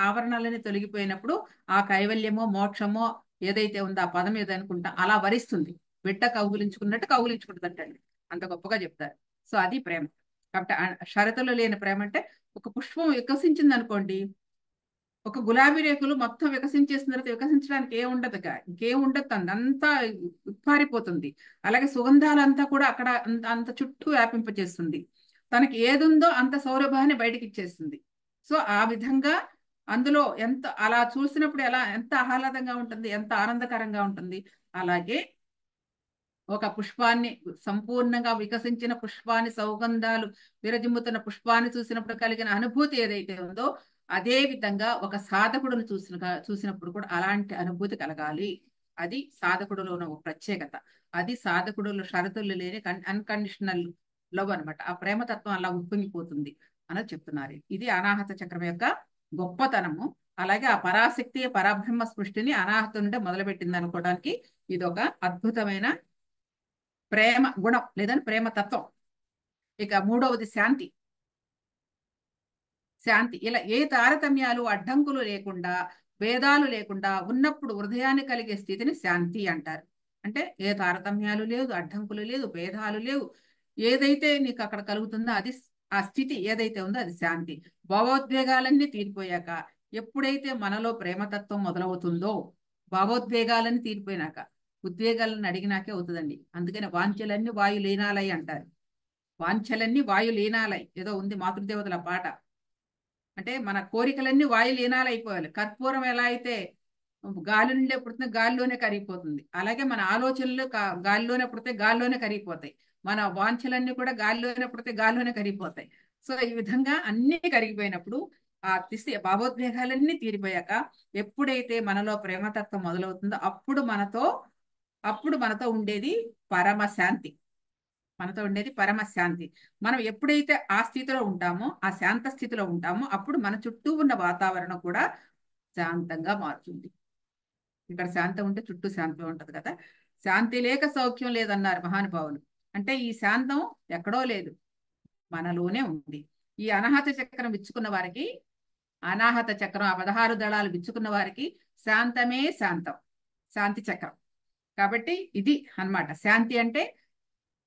ఆవరణాలని తొలగిపోయినప్పుడు ఆ కైవల్యమో మోక్షమో ఏదైతే ఉందో ఆ పదం ఏదనుకుంటా అలా వరిస్తుంది. బిడ్డ కౌగులించుకున్నట్టు కౌగులించుకుంటుంది అంటండి. అంత గొప్పగా చెప్తారు. సో అది ప్రేమ. కాబట్టి షరతులు లేని ప్రేమ అంటే ఒక పుష్పం వికసించింది అనుకోండి, ఒక గులాబీ రేకులు మొత్తం వికసించేసిన తర్వాత వికసించడానికి ఇంకేం ఉండదు, అంతా ఉప్పారిపోతుంది. అలాగే సుగంధాలంతా కూడా అక్కడ అంత చుట్టూ వ్యాపింపచేస్తుంది. తనకి ఏదుందో అంత సౌరభాన్ని బయటకి ఇచ్చేస్తుంది. సో ఆ విధంగా అందులో ఎంత అలా చూసినప్పుడు ఎంత ఆహ్లాదంగా ఉంటుంది, ఎంత ఆనందకరంగా ఉంటుంది. అలాగే ఒక పుష్పాన్ని, సంపూర్ణంగా వికసించిన పుష్పాన్ని, సౌగంధాలు విరజిమ్ముతున్న పుష్పాన్ని చూసినప్పుడు కలిగిన అనుభూతి ఏదైతే ఉందో అదే విధంగా ఒక సాధకుడును చూసినప్పుడు కూడా అలాంటి అనుభూతి కలగాలి. అది సాధకుడులో ఉన్న ఒక ప్రత్యేకత. అది సాధకుడులో షరతులు లేని అన్కండిషనల్ లవ్ అనమాట. ఆ ప్రేమతత్వం అలా ఉప్పొంగిపోతుంది అని చెప్తున్నారు. ఇది అనాహత చక్రం యొక్క గొప్పతనము. అలాగే ఆ పరాశక్తి పరబ్రహ్మ సృష్టిని అనాహత నుండే మొదలుపెట్టింది అనుకోవడానికి ఇది ఒక అద్భుతమైన ప్రేమ గుణం లేదా ప్రేమ తత్వం. ఇక మూడవది శాంతి. శాంతి ఇలా ఏ తారతమ్యాలు అడ్డంకులు లేకుండా, భేదాలు లేకుండా ఉన్నప్పుడు హృదయాన్ని కలిగే స్థితిని శాంతి అంటారు. అంటే ఏ తారతమ్యాలు లేదు, అడ్డంకులు లేదు, భేదాలు లేవు, ఏదైతే నీకు అక్కడ కలుగుతుందో అది ఆ స్థితి ఏదైతే ఉందో అది శాంతి. భావోద్వేగాలన్నీ తీరిపోయాక, ఎప్పుడైతే మనలో ప్రేమతత్వం మొదలవుతుందో, భావోద్వేగాలన్నీ తీరిపోయినాక, ఉద్వేగాలను అడిగినాకే అవుతుందండి. అందుకని వాంఛలన్నీ వాయు లీనాలై అంటారు. వాంఛలన్నీ వాయు లీనాలై ఏదో ఉంది మాతృదేవతల పాట. అంటే మన కోరికలన్నీ వాయు లీనాలైపోవాలి. కర్పూరం ఎలా అయితే గాలి నుండే పుడితే గాలిలోనే కరిగిపోతుంది, అలాగే మన ఆలోచనలు గాలిలోనే పుడితే గాలిలోనే కరిగిపోతాయి. మన వాంఛలన్నీ కూడా గాలిలోనే పుడితే గాలిలోనే కరిగిపోతాయి. సో ఈ విధంగా అన్ని కరిగిపోయినప్పుడు ఆ భావోద్వేగాలన్నీ తీరిపోయాక ఎప్పుడైతే మనలో ప్రేమతత్వం మొదలవుతుందో అప్పుడు మనతో ఉండేది పరమశాంతి. మనతో ఉండేది పరమశాంతి. మనం ఎప్పుడైతే ఆ స్థితిలో ఉంటామో, ఆ శాంత స్థితిలో ఉంటామో, అప్పుడు మన చుట్టూ ఉన్న వాతావరణం కూడా శాంతంగా మారుతుంది. ఇక్కడ శాంతం ఉంటే చుట్టూ శాంతం ఉంటది కదా. శాంతి లేక సౌఖ్యం లేదన్నారు మహానుభావులు. అంటే ఈ శాంతం ఎక్కడో లేదు, మనలోనే ఉంది. ఈ అనాహత చక్రం విచ్చుకున్న వారికి, అనాహత చక్రం ఆ 16 దళాలు విచ్చుకున్న వారికి శాంతమే శాంతం, శాంతి చక్రం. కాబట్టి ఇది అన్నమాట శాంతి అంటే.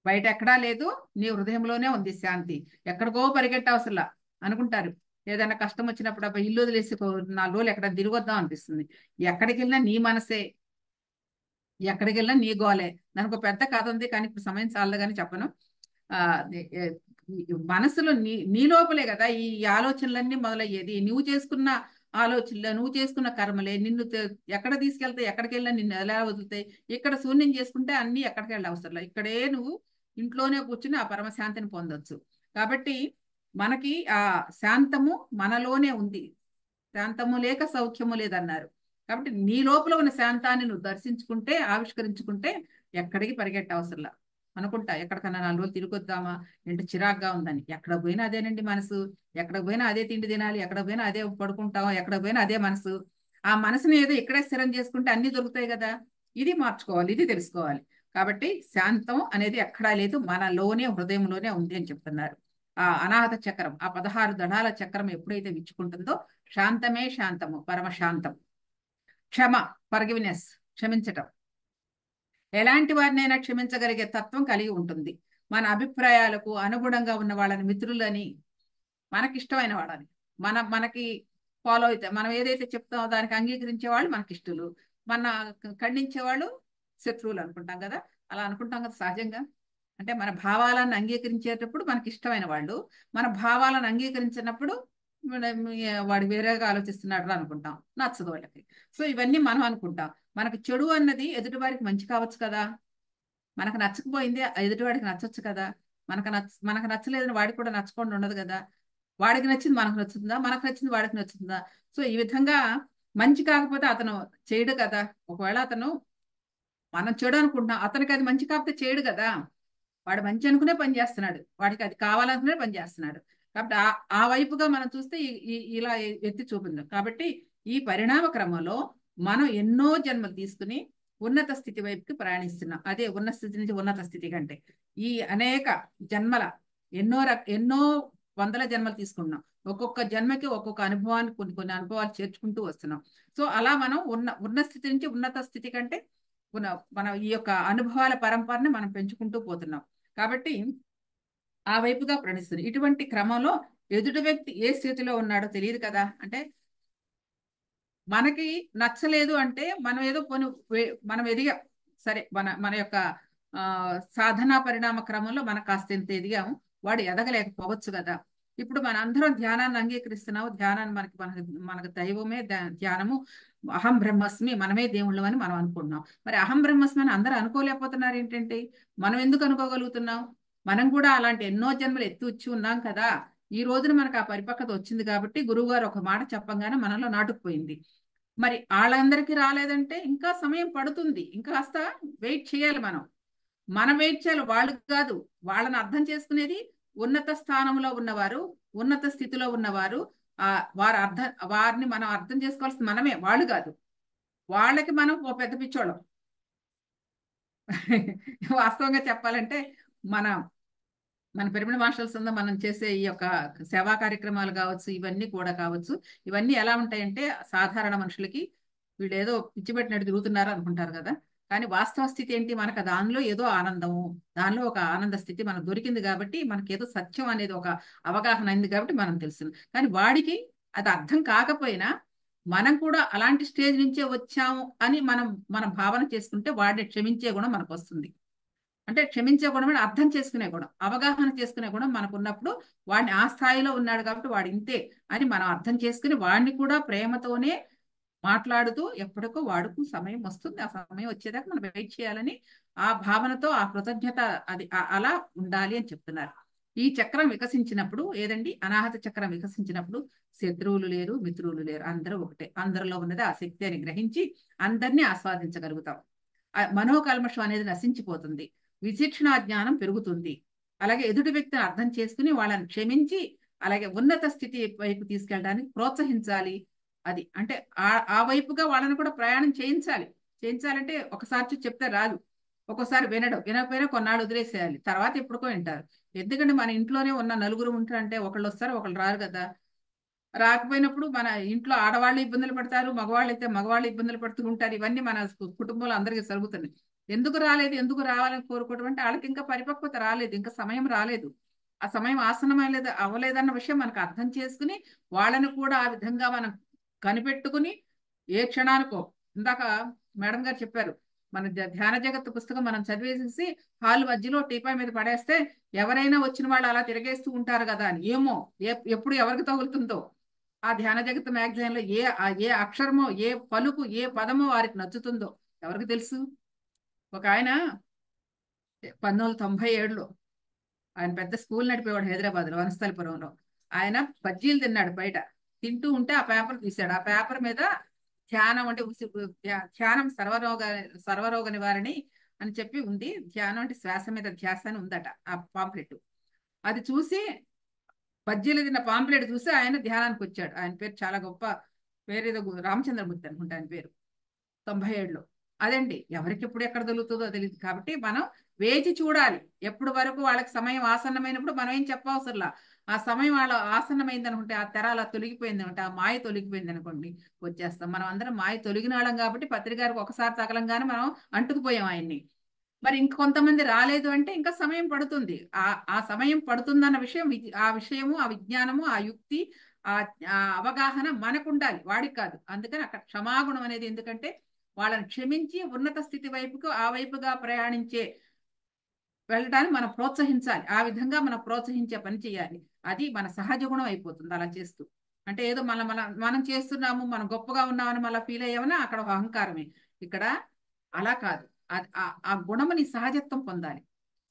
బయట ఎక్కడా లేదు, నీ హృదయంలోనే ఉంది శాంతి. ఎక్కడికో పరిగెట్టవసరలా అనుకుంటారు. ఏదైనా కష్టం వచ్చినప్పుడు అబ్బా ఇల్లు వదిలేసి 4 రోజులు ఎక్కడ తిరిగొద్దాం అనిపిస్తుంది. ఎక్కడికి వెళ్ళినా నీ మనసే, ఎక్కడికి వెళ్ళినా నీ గోలే. దానికి ఒక పెద్ద కథ ఉంది, కానీ ఇప్పుడు సమయం చాలదు కానీ చెప్పను. ఆ మనసులో నీ లోపలే కదా ఈ ఆలోచనలన్నీ మొదలయ్యేది. నువ్వు చేసుకున్న ఆలోచనలు, నువ్వు చేసుకున్న కర్మలే నిన్ను ఎక్కడ తీసుకెళ్తాయి, ఎక్కడికి వెళ్ళినా నిన్ను ఎలా వదులుతాయి. ఇక్కడ శూన్యం చేసుకుంటే అన్ని ఎక్కడికి వెళ్ళి అవసరం లేదు. ఇక్కడే నువ్వు ఇంట్లోనే కూర్చుని ఆ పరమశాంతిని పొందొచ్చు. కాబట్టి మనకి ఆ శాంతము మనలోనే ఉంది. శాంతము లేక సౌఖ్యము లేదన్నారు. కాబట్టి నీ లోపల ఉన్న శాంతాన్ని నువ్వు దర్శించుకుంటే, ఆవిష్కరించుకుంటే ఎక్కడికి పరిగెట్ట అవసరంలా. అనుకుంటా ఎక్కడికన్నా 4 రోజులు తిరిగొద్దామా, ఏంటి చిరాగ్గా ఉందని. ఎక్కడ పోయినా అదేనండి మనసు. ఎక్కడ పోయినా అదే తిండి తినాలి, ఎక్కడ పోయినా అదే పడుకుంటాం, ఎక్కడ పోయినా అదే మనసు. ఆ మనసుని ఏదో ఇక్కడే స్థిరం చేసుకుంటే అన్ని దొరుకుతాయి కదా. ఇది మార్చుకోవాలి, ఇది తెలుసుకోవాలి. కాబట్టి శాంతం అనేది ఎక్కడా లేదు, మనలోనే హృదయంలోనే ఉంది అని చెప్తున్నారు. ఆ అనాహత చక్రం, ఆ 16 దళాల చక్రం ఎప్పుడైతే విచ్చుకుంటుందో శాంతమే శాంతము, పరమశాంతం. క్షమ, ఫర్గివ్నెస్, క్షమించటం. ఎలాంటి వారినైనా క్షమించగలిగే తత్వం కలిగి ఉంటుంది. మన అభిప్రాయాలకు అనుగుణంగా ఉన్న వాళ్ళని మిత్రులని, మనకిష్టమైన వాళ్ళని, మనకి ఫాలో అయితే మనం ఏదైతే చెప్తామో దానికి అంగీకరించే వాళ్ళు మనకి ఇష్టలు, మన ఖండించే వాళ్ళు శత్రువులు అనుకుంటాం కదా. అలా అనుకుంటాం కదా సహజంగా. అంటే మన భావాలను అంగీకరించేటప్పుడు మనకి ఇష్టమైన వాళ్ళు, మన భావాలను అంగీకరించినప్పుడు వాడు వేరేగా ఆలోచిస్తున్నాడు అనుకుంటాం, నచ్చదు వాళ్ళకి. సో ఇవన్నీ మనం అనుకుంటాం. మనకి చెడు అన్నది ఎదుటివారికి మంచి కావచ్చు కదా. మనకు నచ్చకపోయింది ఎదుటివాడికి నచ్చొచ్చు కదా. మనకు నచ్చలేదని వాడికి కూడా నచ్చకుండా ఉండదు కదా. వాడికి నచ్చింది మనకు నచ్చుతుందా, మనకు నచ్చింది వాడికి నచ్చుతుందా. సో ఈ విధంగా మంచి కాకపోతే అతను చేయడు కదా. ఒకవేళ అతను మనం చెడు అనుకుంటున్నాం, అతనికి అది మంచి కాకపోతే చేయడు కదా. వాడు మంచి అనుకునే పని చేస్తున్నాడు, వాడికి అది కావాలనుకునే పని చేస్తున్నాడు. కాబట్టి ఆ వైపుగా మనం చూస్తే ఇలా ఎత్తి చూపిందాం. కాబట్టి ఈ పరిణామ క్రమంలో మనం ఎన్నో జన్మలు తీసుకుని ఉన్నత స్థితి వైపుకి ప్రయాణిస్తున్నాం. అదే ఉన్నత స్థితి నుంచి ఉన్నత స్థితి కంటే ఈ అనేక జన్మల ఎన్నో వందల జన్మలు తీసుకున్నాం. ఒక్కొక్క జన్మకి ఒక్కొక్క అనుభవాన్ని కొన్ని కొన్ని అనుభవాలు చేర్చుకుంటూ వస్తున్నాం. సో అలా మనం ఉన్న స్థితి నుంచి ఉన్నత స్థితి కంటే మన ఈ యొక్క అనుభవాల పరంపరని మనం పెంచుకుంటూ పోతున్నాం. కాబట్టి ఆ వైపుగా ప్రయాణిస్తుంది. ఇటువంటి క్రమంలో ఎదుటి వ్యక్తి ఏ స్థితిలో ఉన్నాడో తెలియదు కదా. అంటే మనకి నచ్చలేదు అంటే మనం ఏదో మనం ఎదిగాం సరే, మన యొక్క సాధనా పరిణామ క్రమంలో మనం కాస్త ఎంత ఎదిగాము, వాడు ఎదగలేకపోవచ్చు కదా. ఇప్పుడు మన అందరం ధ్యానాన్ని అంగీకరిస్తున్నాము. ధ్యానాన్ని మనకు దైవమే ధ్యానము, అహం బ్రహ్మస్మి, మనమే దేవుళ్ళం అని మనం అనుకుంటున్నాం. మరి అహం బ్రహ్మస్మి అని అందరూ అనుకోలేకపోతున్నారు ఏంటంటే, మనం ఎందుకు అనుకోగలుగుతున్నాం? మనం కూడా అలాంటి ఎన్నో జన్మలు ఎత్తి వచ్చి ఉన్నాం కదా. ఈ రోజున మనకు ఆ పరిపక్వత వచ్చింది కాబట్టి గురువు గారు ఒక మాట చెప్పంగానే మనలో నాటుకుపోయింది. మరి వాళ్ళందరికీ రాలేదంటే ఇంకా సమయం పడుతుంది, ఇంకాస్త వెయిట్ చేయాలి. మనం వెయిట్ చేయాలి, వాళ్ళు కాదు. వాళ్ళని అర్థం చేసుకునేది ఉన్నత స్థానంలో ఉన్నవారు, ఉన్నత స్థితిలో ఉన్నవారు. వారిని మనం అర్థం చేసుకోవాల్సింది మనమే, వాళ్ళు కాదు. వాళ్ళకి మనం ఓ పెద్ద పిచ్చోళ్ళం. వాస్తవంగా చెప్పాలంటే మన మన పిరమిడ్ మాస్టర్స్ మనం చేసే ఈ యొక్క సేవా కార్యక్రమాలు కావచ్చు, ఇవన్నీ కూడా కావచ్చు. ఇవన్నీ ఎలా ఉంటాయంటే సాధారణ మనుషులకి వీళ్ళు ఏదో పిచ్చిపెట్టినట్టు తిరుగుతున్నారు అనుకుంటారు కదా. కానీ వాస్తవ స్థితి ఏంటి, మనకు దానిలో ఏదో ఆనందము, దానిలో ఒక ఆనంద స్థితి మనకు దొరికింది కాబట్టి, మనకి ఏదో సత్యం అనేది ఒక అవగాహన అయింది కాబట్టి మనం తెలుస్తుంది. కానీ వాడికి అది అర్థం కాకపోయినా మనం కూడా అలాంటి స్టేజ్ నుంచే వచ్చాము అని మనం భావన చేసుకుంటే వాడిని క్షమించే గుణం మనకు వస్తుంది. అంటే క్షమించే గుణం అంటే అర్థం చేసుకునే గుణం, అవగాహన చేసుకునే గుణం మనకు ఉన్నప్పుడు వాడిని ఆ స్థాయిలో ఉన్నాడు కాబట్టి వాడు ఇంతే అని మనం అర్థం చేసుకుని వాడిని కూడా ప్రేమతోనే మాట్లాడుతూ ఎప్పటికో వాడుకు సమయం వస్తుంది, ఆ సమయం వచ్చేదాకా మనం వెయిట్ చేయాలని ఆ భావనతో ఆ కృతజ్ఞత అది అలా ఉండాలి అని చెప్తున్నారు. ఈ చక్రం వికసించినప్పుడు ఏదండి, అనాహత చక్రం వికసించినప్పుడు శత్రువులు లేరు, మిత్రులు లేరు, అందరూ ఒకటే. అందరిలో ఉన్నది ఆ శక్తి అని గ్రహించి అందరినీ ఆస్వాదించగలుగుతాం. మనోకల్మషం అనేది నశించిపోతుంది, విచక్షణా జ్ఞానం పెరుగుతుంది. అలాగే ఎదుటి వ్యక్తిని అర్థం చేసుకుని వాళ్ళని క్షమించి అలాగే ఉన్నత స్థితి వైపు తీసుకెళ్ళడానికి ప్రోత్సహించాలి. అది అంటే ఆ వైపుగా వాళ్ళని కూడా ప్రయాణం చేయించాలంటే ఒకసారి చెప్తే రాదు, ఒక్కోసారి వినకపోయినా కొన్నాళ్ళు వదిలేసేయాలి, తర్వాత ఎప్పుడుకో వింటారు. ఎందుకంటే మన ఇంట్లోనే ఉన్న నలుగురు ఉంటారంటే ఒకళ్ళు వస్తారు ఒకళ్ళు రారు కదా. రాకపోయినప్పుడు మన ఇంట్లో ఆడవాళ్ళు ఇబ్బందులు పడతారు, మగవాళ్ళు అయితే మగవాళ్ళు ఇబ్బందులు పడుతూ ఉంటారు. ఇవన్నీ మన కుటుంబంలో అందరికీ జరుగుతున్నాయి. ఎందుకు రాలేదు, ఎందుకు రావాలని కోరుకోవడం అంటే వాళ్ళకి ఇంకా పరిపక్వత రాలేదు, ఇంకా సమయం రాలేదు, ఆ సమయం ఆసన్నమైలేదు అవ్వలేదన్న విషయం మనకు అర్థం చేసుకుని వాళ్ళని కూడా ఆ విధంగా మనం కనిపెట్టుకుని ఏ క్షణానికో, ఇందాక మేడం గారు చెప్పారు, మన ధ్యాన జగత్తు పుస్తకం మనం చదివేసేసి హాల్ మధ్యలో టీపాయ్ మీద పడేస్తే ఎవరైనా వచ్చిన వాళ్ళు అలా తిరగేస్తూ ఉంటారు కదా అని. ఏమో ఎప్పుడు ఎవరికి తగులుతుందో ఆ ధ్యాన జగత్తు మ్యాగజైన్ లో ఏ అక్షరమో, ఏ పలుకు, ఏ పదమో వారికి నచ్చుతుందో ఎవరికి తెలుసు. ఒక ఆయన 1997లో ఆయన పెద్ద స్కూల్ నడిపేవాడు హైదరాబాద్ లో వనస్థలిపురంలో. ఆయన బజ్జీలు తిన్నాడు బయట, తింటూ ఉంటే ఆ పేపర్ తీశాడు. ఆ పేపర్ మీద ధ్యానం అంటే ధ్యానం సర్వరోగ నివారణి అని చెప్పి ఉంది. ధ్యానం అంటే శ్వాస మీద ధ్యాస అని ఉందట ఆ పాంప్లెట్. అది చూసి, బజ్జీలు తిన్న పాంప్లెట్ చూసి ఆయన ధ్యానానికి వచ్చాడు. ఆయన పేరు చాలా గొప్ప పేరు, ఏదో రామచంద్రమూర్తి అనుకుంటా ఆయన పేరు. 97లో. అదండి, ఎవరికి ఎప్పుడు ఎక్కడ దొరుకుతుందో తెలియదు. కాబట్టి మనం వేచి చూడాలి. ఎప్పుడు వరకు వాళ్ళకి సమయం ఆసన్నమైనప్పుడు మనం ఏం చెప్పవసరంలా. ఆ సమయం వాళ్ళ ఆసన్నమైంది అనుకుంటే, ఆ తెర అలా తొలగిపోయింది అనుకుంటే, ఆ మాయ తొలగిపోయింది అనుకోండి, వచ్చేస్తాం. మనం అందరం మాయ తొలగిన వాళ్ళం కాబట్టి పత్రికారికి ఒకసారి తగలంగానే మనం అంటుకుపోయాం ఆయన్ని. మరి ఇంకొంతమంది రాలేదు అంటే ఇంకా సమయం పడుతుంది. ఆ సమయం పడుతుందన్న విషయం, ఆ విషయము, ఆ విజ్ఞానము, ఆ యుక్తి, ఆ ఆ అవగాహన మనకు ఉండాలి, వాడికి కాదు. అందుకని అక్కడ క్షమాగుణం అనేది, ఎందుకంటే వాళ్ళని క్షమించి ఉన్నత స్థితి వైపుకు, ఆ వైపుగా ప్రయాణించే వెళ్ళడానికి మనం ప్రోత్సహించాలి. ఆ విధంగా మనం ప్రోత్సహించే పని చేయాలి. అది మన సహజ గుణం అయిపోతుంది అలా చేస్తూ. అంటే ఏదో మనం చేస్తున్నాము, మనం గొప్పగా ఉన్నామని మళ్ళీ ఫీల్ అయ్యామని అక్కడ ఒక అహంకారమే. ఇక్కడ అలా కాదు. ఆ గుణము నీ సహజత్వం పొందాలి,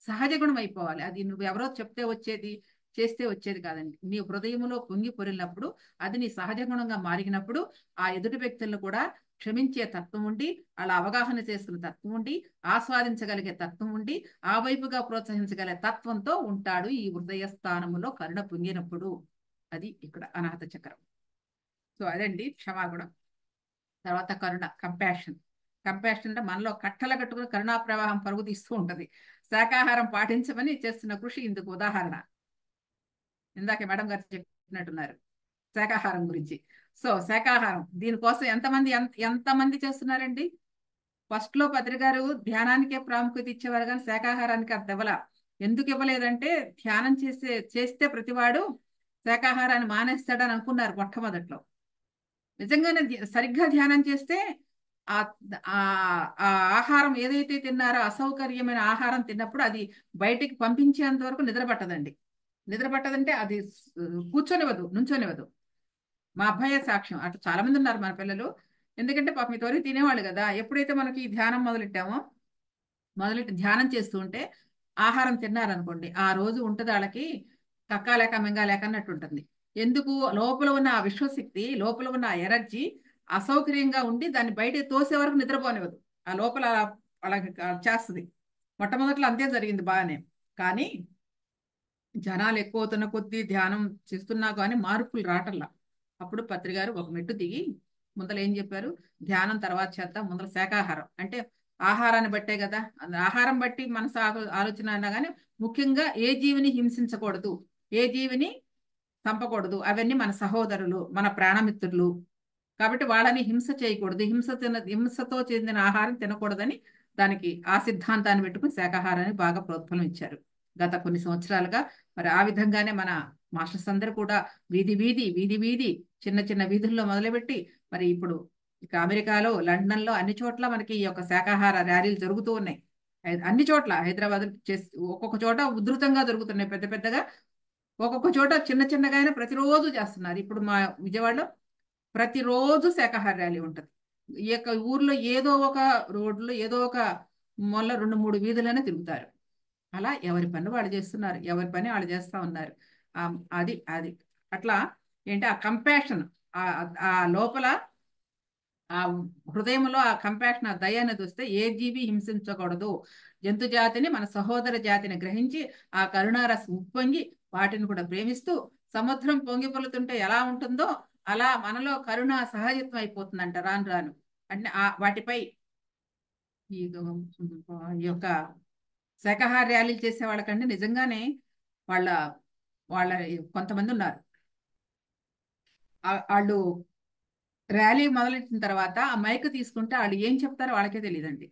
సహజ గుణం అయిపోవాలి. అది నువ్వు ఎవరో చెప్తే వచ్చేది, చేస్తే వచ్చేది కాదండి. నీ హృదయంలో పొంగి పొరిలినప్పుడు, అది నీ సహజ గుణంగా మారినప్పుడు, ఆ ఎదుటి వ్యక్తులను కూడా క్షమించే తత్వం ఉండి, అలా అవగాహన చేసుకునే తత్వం ఉండి, ఆస్వాదించగలిగే తత్వం ఉండి, ఆ వైపుగా ప్రోత్సహించగలిగే తత్వంతో ఉంటాడు ఈ హృదయ స్థానములో కరుణ పొంగినప్పుడు. అది ఇక్కడ అనాహత చక్రం. సో అదండి క్షమాగుణం. తర్వాత కరుణ, కంపాషన్. కంపాషన్ అంటే మనలో కట్టలు కట్టుకుని కరుణా ప్రవాహం పరుగు తీస్తూ ఉంటది. శాకాహారం పాటించమని చేస్తున్న కృషి ఇందుకు ఉదాహరణ. ఇందాక మేడం గారు చెప్పినట్టున్నారు శాకాహారం గురించి. సో శాకాహారం దీనికోసం ఎంతమంది చేస్తున్నారండి. ఫస్ట్ లో పత్రి గారు ధ్యానానికే ప్రాముఖ్యత ఇచ్చేవారు, కానీ శాకాహారానికి అంత ఇవ్వల. ఎందుకు ఇవ్వలేదంటే, ధ్యానం చేస్తే ప్రతివాడు శాకాహారాన్ని మానేస్తాడని అనుకున్నారు మొట్టమొదట్లో. నిజంగానే సరిగ్గా ధ్యానం చేస్తే ఆ ఆ ఆ ఆహారం ఏదైతే తిన్నారో, అసౌకర్యమైన ఆహారం తిన్నప్పుడు అది బయటికి పంపించేంత వరకు నిద్ర పట్టదండి. నిద్ర పట్టదంటే అది కూర్చొనివ్వదు, నుంచొనివ్వదు. మా అబ్బాయే సాక్ష్యం. అట్లా చాలా మంది ఉన్నారు మన పిల్లలు. ఎందుకంటే పాపం ఇదివరకు తినేవాళ్ళు కదా. ఎప్పుడైతే మనకి ఈ ధ్యానం మొదలెట్టి ధ్యానం చేస్తూ ఉంటే, ఆహారం తిన్నారనుకోండి, ఆ రోజు ఉంటుంది వాళ్ళకి కక్కాలేక మింగాలేక అన్నట్టు ఉంటుంది. ఎందుకు, లోపల ఉన్న ఆ విశ్వశక్తి, లోపల ఉన్న ఆ ఎనర్జీ అసౌకర్యంగా ఉండి దాన్ని బయటకు తోసే వరకు నిద్రపోనివ్వదు. ఆ లోపల అలా చేస్తుంది. మొట్టమొదట్లో అంతే జరిగింది బాగానే. కానీ జనాలు ఎక్కువ అవుతున్న కొద్దీ, ధ్యానం చేస్తున్నా కానీ మార్పులు రావటంలా. అప్పుడు పత్రికారు ఒక మెట్టు దిగి ముందర ఏం చెప్పారు, ధ్యానం తర్వాత చేద్దాం, ముందర శాకాహారం అంటే ఆహారాన్ని బట్టే కదా. ఆహారం బట్టి మనసు ఆలోచన అన్నా కానీ, ముఖ్యంగా ఏ జీవిని హింసించకూడదు, ఏ జీవిని చంపకూడదు. అవన్నీ మన సహోదరులు, మన ప్రాణమిత్రులు. కాబట్టి వాళ్ళని హింస చేయకూడదు, హింసతో చెందిన ఆహారం తినకూడదని దానికి ఆ సిద్ధాంతాన్ని పెట్టుకుని శాకాహారాన్ని బాగా ప్రోత్బలం ఇచ్చారు గత కొన్ని సంవత్సరాలుగా. మరి ఆ విధంగానే మన మాస్టర్స్ అందరూ కూడా వీధి వీధి వీధి వీధి, చిన్న చిన్న వీధుల్లో మొదలుపెట్టి, మరి ఇప్పుడు ఇక అమెరికాలో, లండన్లో అన్ని చోట్ల మనకి ఈ యొక్క శాకాహార ర్యాలీలు జరుగుతూ ఉన్నాయి. అన్ని చోట్ల, హైదరాబాద్ చేసి ఒక్కొక్క చోట ఉధృతంగా జరుగుతున్నాయి పెద్ద పెద్దగా. ఒక్కొక్క చోట చిన్న చిన్నగా అయినా ప్రతిరోజు చేస్తున్నారు. ఇప్పుడు మా విజయవాడలో ప్రతిరోజు శాకాహార ర్యాలీ ఉంటుంది. ఈ యొక్క ఊర్లో ఏదో ఒక రోడ్లో, ఏదో ఒక మొల్ల 2-3 వీధులైనా తిరుగుతారు. అలా ఎవరి పని వాళ్ళు చేస్తున్నారు, ఎవరి పని వాళ్ళు చేస్తా ఉన్నారు. అది అది అట్లా ఏంటి ఆ కంపాషన్, ఆ ఆ లోపల ఆ హృదయంలో ఆ కంపాషన్, ఆ దయ అనేది వస్తే ఏ జీవి హింసించకూడదు. జంతు జాతిని, మన సహోదర జాతిని గ్రహించి ఆ కరుణారసం ఉప్పొంగి వాటిని కూడా ప్రేమిస్తూ, సముద్రం పొంగి పొలుతుంటే ఎలా ఉంటుందో అలా మనలో కరుణ సహజత్వం అయిపోతుందంట రాను రాను. అంటే వాటిపై ఈ ఈ యొక్క శాకాహార ర్యాలీలు చేసే వాళ్ళకంటే నిజంగానే వాళ్ళ వాళ్ళ కొంతమంది ఉన్నారు. వాళ్ళు ర్యాలీ మొదలెట్టిన తర్వాత ఆ మైక్ తీసుకుంటే వాళ్ళు ఏం చెప్తారో వాళ్ళకే తెలియదండి.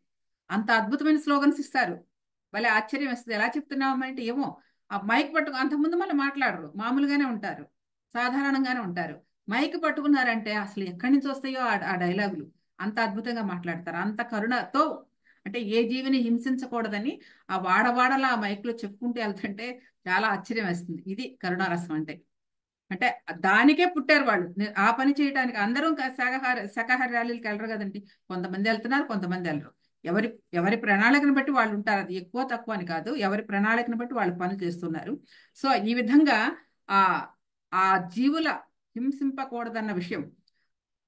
అంత అద్భుతమైన స్లోగన్స్ ఇస్తారు. భలే ఆశ్చర్యం వేస్తుంది. ఎలా చెప్తున్నామంటే ఏమో ఆ మైక్ పట్టుకు అంతకుముందు మళ్ళీ మాట్లాడరు, మామూలుగానే ఉంటారు, సాధారణంగానే ఉంటారు. మైక్ పట్టుకున్నారంటే అసలు ఎక్కడి నుంచి వస్తాయో ఆ డైలాగులు. అంత అద్భుతంగా మాట్లాడతారు, అంత కరుణతో. అంటే ఏ జీవిని హింసించకూడదని ఆ వాడవాడలా ఆ మైక్లో చెప్పుకుంటూ వెళ్తుంటే చాలా ఆశ్చర్యం వేస్తుంది. ఇది కరుణారసం అంటే. అంటే దానికే పుట్టారు వాళ్ళు, ఆ పని చేయడానికి. అందరూ శాకాహార ర్యాలీలకు వెళ్ళరు కదండి. కొంతమంది వెళ్తున్నారు, కొంతమంది వెళ్ళరు. ఎవరి ఎవరి ప్రణాళికను బట్టి వాళ్ళు ఉంటారు. అది ఎక్కువ తక్కువ అని కాదు, ఎవరి ప్రణాళికను బట్టి వాళ్ళు పనులు చేస్తున్నారు. సో ఈ విధంగా ఆ ఆ జీవుల హింసింపకూడదన్న విషయం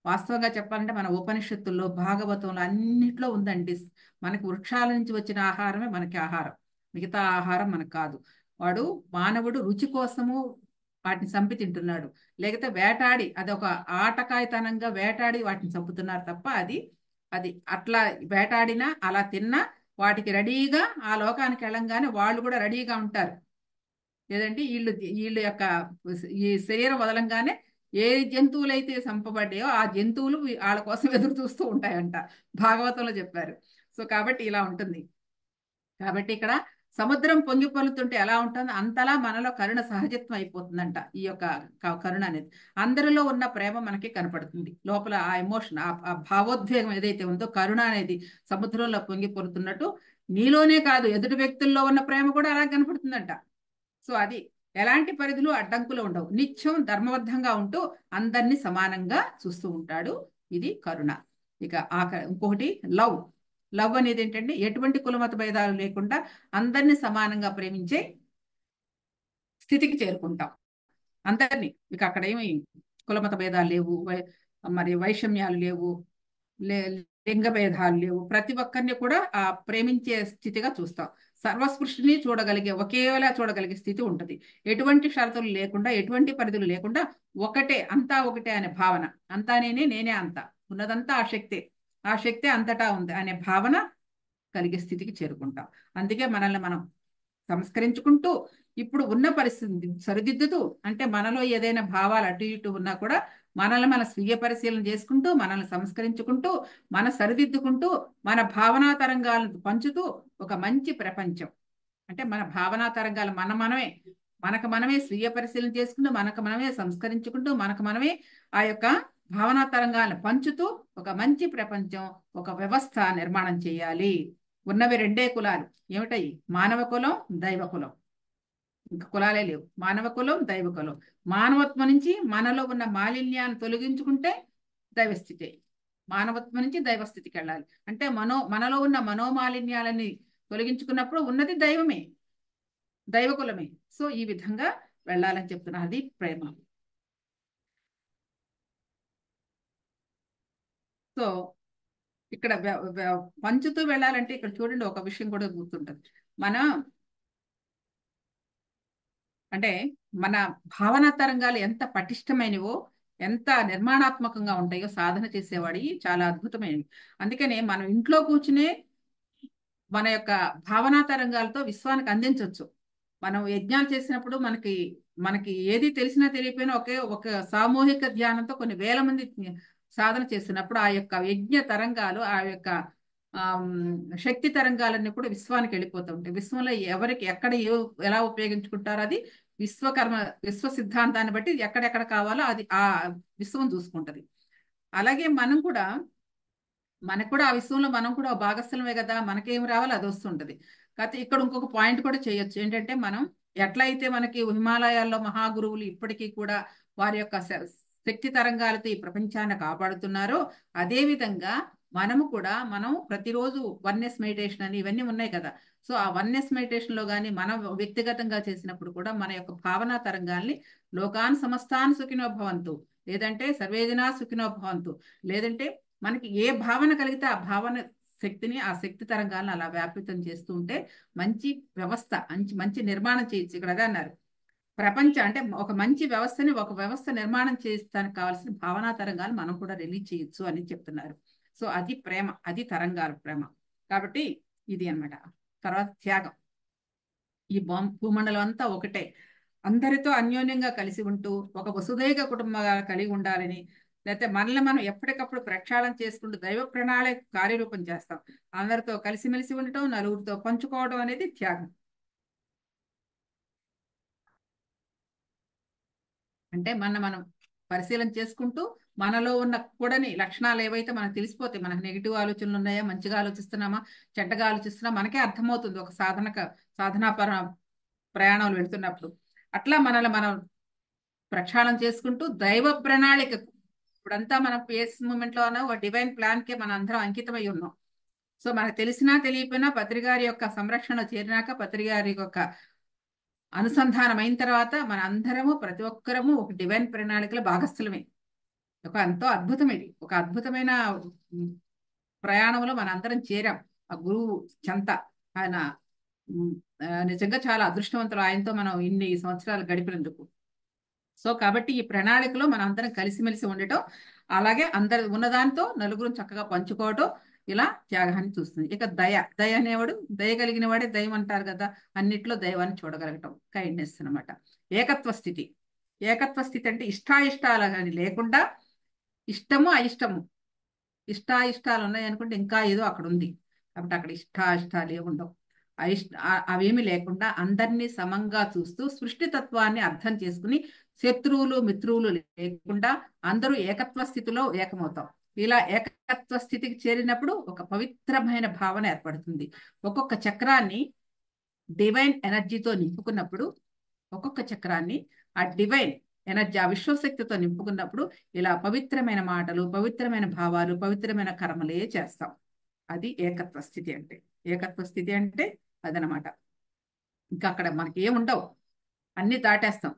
వాస్తవంగా చెప్పాలంటే మన ఉపనిషత్తుల్లో, భాగవతంలో అన్నిట్లో ఉందండి. మనకి వృక్షాల నుంచి వచ్చిన ఆహారమే మనకి ఆహారం, మిగతా ఆహారం మనకు కాదు. వాడు మానవుడు రుచి కోసము వాటిని చంపి తింటున్నాడు, లేకపోతే వేటాడి అదొక ఆటకాయితనంగా వేటాడి వాటిని చంపుతున్నారు తప్ప అది అది అట్లా వేటాడినా అలా తిన్నా వాటికి రెడీగా ఆ లోకానికి వెళ్ళంగానే వాళ్ళు కూడా రెడీగా ఉంటారు. లేదంటే వీళ్ళ యొక్క ఈ శరీరం వదలంగానే ఏ జంతువులు అయితే చంపబడ్డాయో ఆ జంతువులు వాళ్ళ కోసం ఎదురు చూస్తూ ఉంటాయంట, భాగవతంలో చెప్పారు. సో కాబట్టి ఇలా ఉంటుంది. కాబట్టి ఇక్కడ సముద్రం పొంగి పొర్లుతుంటే ఎలా ఉంటుందో అంతలా మనలో కరుణ సహజత్వం అయిపోతుందంట. ఈ యొక్క కరుణ అనేది అందరిలో ఉన్న ప్రేమ మనకి కనపడుతుంది. లోపల ఆ ఎమోషన్, ఆ భావోద్వేగం ఏదైతే ఉందో, కరుణ అనేది సముద్రంలో పొంగి పొరుతున్నట్టు నీలోనే కాదు ఎదుటి వ్యక్తుల్లో ఉన్న ప్రేమ కూడా అలా కనపడుతుందంట. సో అది ఎలాంటి పరిధులు అడ్డంకులు ఉండవు, నిత్యం ధర్మబద్ధంగా ఉంటూ అందరినీ సమానంగా చూస్తూ ఉంటాడు. ఇది కరుణ. ఇక ఇంకొకటి లవ్. లవ్ అనేది ఏంటంటే ఎటువంటి కులమత భేదాలు లేకుండా అందరినీ సమానంగా ప్రేమించే స్థితికి చేరుకుంటాం అందరినీ. ఇక అక్కడ ఏమి కులమత భేదాలు లేవు, మరి వైషమ్యాలు లేవు, లింగ భేదాలు లేవు. ప్రతి ఒక్కరిని కూడా ఆ ప్రేమించే స్థితిగా చూస్తాం. సర్వస్పృష్టిని చూడగలిగే, ఒకేలా చూడగలిగే స్థితి ఉంటుంది. ఎటువంటి షరతులు లేకుండా, ఎటువంటి పరిధులు లేకుండా ఒకటే, అంతా ఒకటే అనే భావన. అంతా నేనే, నేనే అంతా, ఉన్నదంతా ఆ శక్తే, ఆ శక్తే అంతటా ఉంది అనే భావన కలిగే స్థితికి చేరుకుంటాం. అందుకే మనల్ని మనం సంస్కరించుకుంటూ ఇప్పుడు ఉన్న పరిస్థితిని సరిదిద్దుతూ, అంటే మనలో ఏదైనా భావాలు అటు ఇటు ఉన్నా కూడా మనల్ని మన స్వీయ పరిశీలన చేసుకుంటూ, మనల్ని సంస్కరించుకుంటూ, మన సరిదిద్దుకుంటూ, మన భావనా తరంగాలను పంచుతూ ఒక మంచి ప్రపంచం, అంటే మన భావనా తరంగాలు మనకు మనమే స్వీయ పరిశీలన చేసుకుంటూ, మనకు మనమే సంస్కరించుకుంటూ, మనకు మనమే ఆ యొక్క భావనా తరంగాలను పంచుతూ ఒక మంచి ప్రపంచం, ఒక వ్యవస్థ నిర్మాణం చేయాలి. ఉన్నవి రెండే కులాలు, ఏమిటాయి? మానవ కులం, దైవ కులం. ఇంకా కులాలే లేవు. మానవ కులం, దైవ కులం. మానవత్వం నుంచి మనలో ఉన్న మాలిన్యాన్ని తొలగించుకుంటే దైవస్థితి. మానవత్వం నుంచి దైవస్థితికి వెళ్ళాలి. అంటే మనలో ఉన్న మనోమాలిన్యాలని తొలగించుకున్నప్పుడు ఉన్నది దైవమే, దైవ కులమే. సో ఈ విధంగా వెళ్ళాలని చెప్తున్నారు. అది ప్రేమ. సో ఇక్కడ పంచుతూ వెళ్ళాలంటే ఇక్కడ చూడండి, ఒక విషయం కూడా గుర్తుంటుంది. మన అంటే మన భావనా తరంగాలు ఎంత పటిష్టమైనవో, ఎంత నిర్మాణాత్మకంగా ఉంటాయో సాధన చేసేవాడి చాలా అద్భుతమైనవి. అందుకనే మనం ఇంట్లో కూర్చునే మన యొక్క భావనా తరంగాలతో విశ్వానికి అందించవచ్చు. మనం యజ్ఞాలు చేసినప్పుడు మనకి మనకి ఏది తెలిసినా తెలియకపోయినా ఒక సామూహిక ధ్యానంతో కొన్ని వేల మంది సాధన చేసినప్పుడు ఆ యొక్క యజ్ఞ తరంగాలు, ఆ యొక్క శక్తి తరంగాలన్నీ కూడా విశ్వానికి వెళ్ళిపోతూ ఉంటాయి. విశ్వంలో ఎవరికి ఎక్కడ ఎలా ఉపయోగించుకుంటారో అది విశ్వ సిద్ధాంతాన్ని బట్టి ఎక్కడెక్కడ కావాలో అది ఆ విశ్వం చూసుకుంటది. అలాగే మనకు కూడా ఆ విశ్వంలో మనం కూడా భాగస్థలమే కదా, మనకేం రావాలో అది వస్తుంటది. కాకపోతే ఇక్కడ ఇంకొక పాయింట్ కూడా చేయొచ్చు. ఏంటంటే మనం ఎట్లయితే మనకి హిమాలయాల్లో మహాగురువులు ఇప్పటికీ కూడా వారి యొక్క శక్తి తరంగాలతో ఈ ప్రపంచాన్ని కాపాడుతున్నారో, అదే విధంగా మనం ప్రతిరోజు వన్నెస్ మెడిటేషన్ అని ఇవన్నీ ఉన్నాయి కదా. సో ఆ వన్నెస్ మెడిటేషన్ లో కానీ మనం వ్యక్తిగతంగా చేసినప్పుడు కూడా మన యొక్క భావనా తరంగాల్ని లోకాన్ సమస్తాన్ సుఖినో భవంతు, లేదంటే సర్వేజనా సుఖినో భవంతు, లేదంటే మనకి ఏ భావన కలిగితే ఆ భావన శక్తిని, ఆ శక్తి తరంగాలను అలా వ్యాపితం చేస్తూ ఉంటే మంచి వ్యవస్థ, మంచి నిర్మాణం చేయొచ్చు. ఇక్కడ అదే అన్నారు, అంటే ఒక మంచి వ్యవస్థని, ఒక వ్యవస్థ నిర్మాణం చేయడానికి కావాల్సిన భావనా తరంగాలు మనం కూడా రిలీజ్ చేయొచ్చు అని చెప్తున్నారు. సో అది ప్రేమ, అది తరంగాలు ప్రేమ. కాబట్టి ఇది అన్నమాట. తర్వాత త్యాగం. ఈ భూమండలం అంతా ఒకటే, అందరితో అన్యోన్యంగా కలిసి ఉంటూ ఒక వసుదైక కుటుంబంగా కలిగి ఉండాలని లేకపోతే మనల్ని మనం ఎప్పటికప్పుడు ప్రక్షాళన చేసుకుంటూ దైవ ప్రణాళిక కార్యరూపం చేస్తాం. అందరితో కలిసిమెలిసి ఉండటం, నలుగురితో పంచుకోవడం అనేది త్యాగం. అంటే మనం పరిశీలన చేసుకుంటూ మనలో ఉన్న కూడని లక్షణాలు ఏవైతే మనకు తెలిసిపోతాయి, మనకు నెగిటివ్ ఆలోచనలు ఉన్నాయా, మంచిగా ఆలోచిస్తున్నామా, చెడ్డగా ఆలోచిస్తున్నామా, మనకే అర్థమవుతుంది ఒక సాధనాపర ప్రయాణాలు వెళ్తున్నప్పుడు. అట్లా మనల్ని మనం ప్రక్షాళన చేసుకుంటూ దైవ ప్రణాళికకు, ఇప్పుడంతా మనం పేస్ మూమెంట్ లో ఉన్న ఒక డివైన్ ప్లాన్ కే మనం అందరం అంకితమై ఉన్నాం. సో మనకు తెలిసినా తెలియకపోయినా పత్రిగారి యొక్క సంరక్షణ చేరినాక, పత్రిగారి యొక్క అనుసంధానం అయిన తర్వాత మన అందరము ప్రతి ఒక్కరము ఒక డివైన్ ప్రణాళికలో భాగస్థులమే. ఒక ఎంతో అద్భుతం ఇది, ఒక అద్భుతమైన ఉమ్, ప్రయాణంలో మన అందరం చేరాం ఆ గురువు చెంత. ఆయన ఉమ్, నిజంగా చాలా అదృష్టవంతులు ఆయనతో మనం ఇన్ని సంవత్సరాలు గడిపినందుకు. సో కాబట్టి ఈ ప్రణాళికలో మనం అందరం కలిసిమెలిసి ఉండటం, అలాగే అందరు ఉన్నదాంతో నలుగురు చక్కగా పంచుకోవటం, ఇలా త్యాగాన్ని చూస్తుంది. ఇక దయ అనేవాడు, దయ కలిగిన వాడే దైవం అంటారు కదా, అన్నిట్లో దైవాన్ని చూడగలగటం, కైండ్నెస్ అన్నమాట. ఏకత్వ స్థితి. ఏకత్వ స్థితి అంటే ఇష్టాయిష్టాలు అని లేకుండా, ఇష్టము అయిష్టము, ఇష్టాయిష్టాలు ఉన్నాయి అనుకుంటే ఇంకా ఏదో అక్కడ ఉంది. కాబట్టి అక్కడ ఇష్టాయిష్టాలు ఏమి ఉండవు. అవేమి లేకుండా అందరినీ సమంగా చూస్తూ సృష్టితత్వాన్ని అర్థం చేసుకుని శత్రువులు మిత్రువులు లేకుండా అందరూ ఏకత్వ స్థితిలో ఏకమవుతాం. ఇలా ఏకత్వ స్థితికి చేరినప్పుడు ఒక పవిత్రమైన భావన ఏర్పడుతుంది. ఒక్కొక్క చక్రాన్ని డివైన్ ఎనర్జీతో నింపుకున్నప్పుడు, ఒక్కొక్క చక్రాన్ని ఆ డివైన్ ఎనర్జీ, ఆ విశ్వశక్తితో నింపుకున్నప్పుడు ఇలా పవిత్రమైన మాటలు, పవిత్రమైన భావాలు, పవిత్రమైన కర్మలే చేస్తాం. అది ఏకత్వ స్థితి అంటే. ఏకత్వ స్థితి అంటే అదనమాట. ఇంకా అక్కడ మనకి ఏముండవు, అన్ని దాటేస్తాం.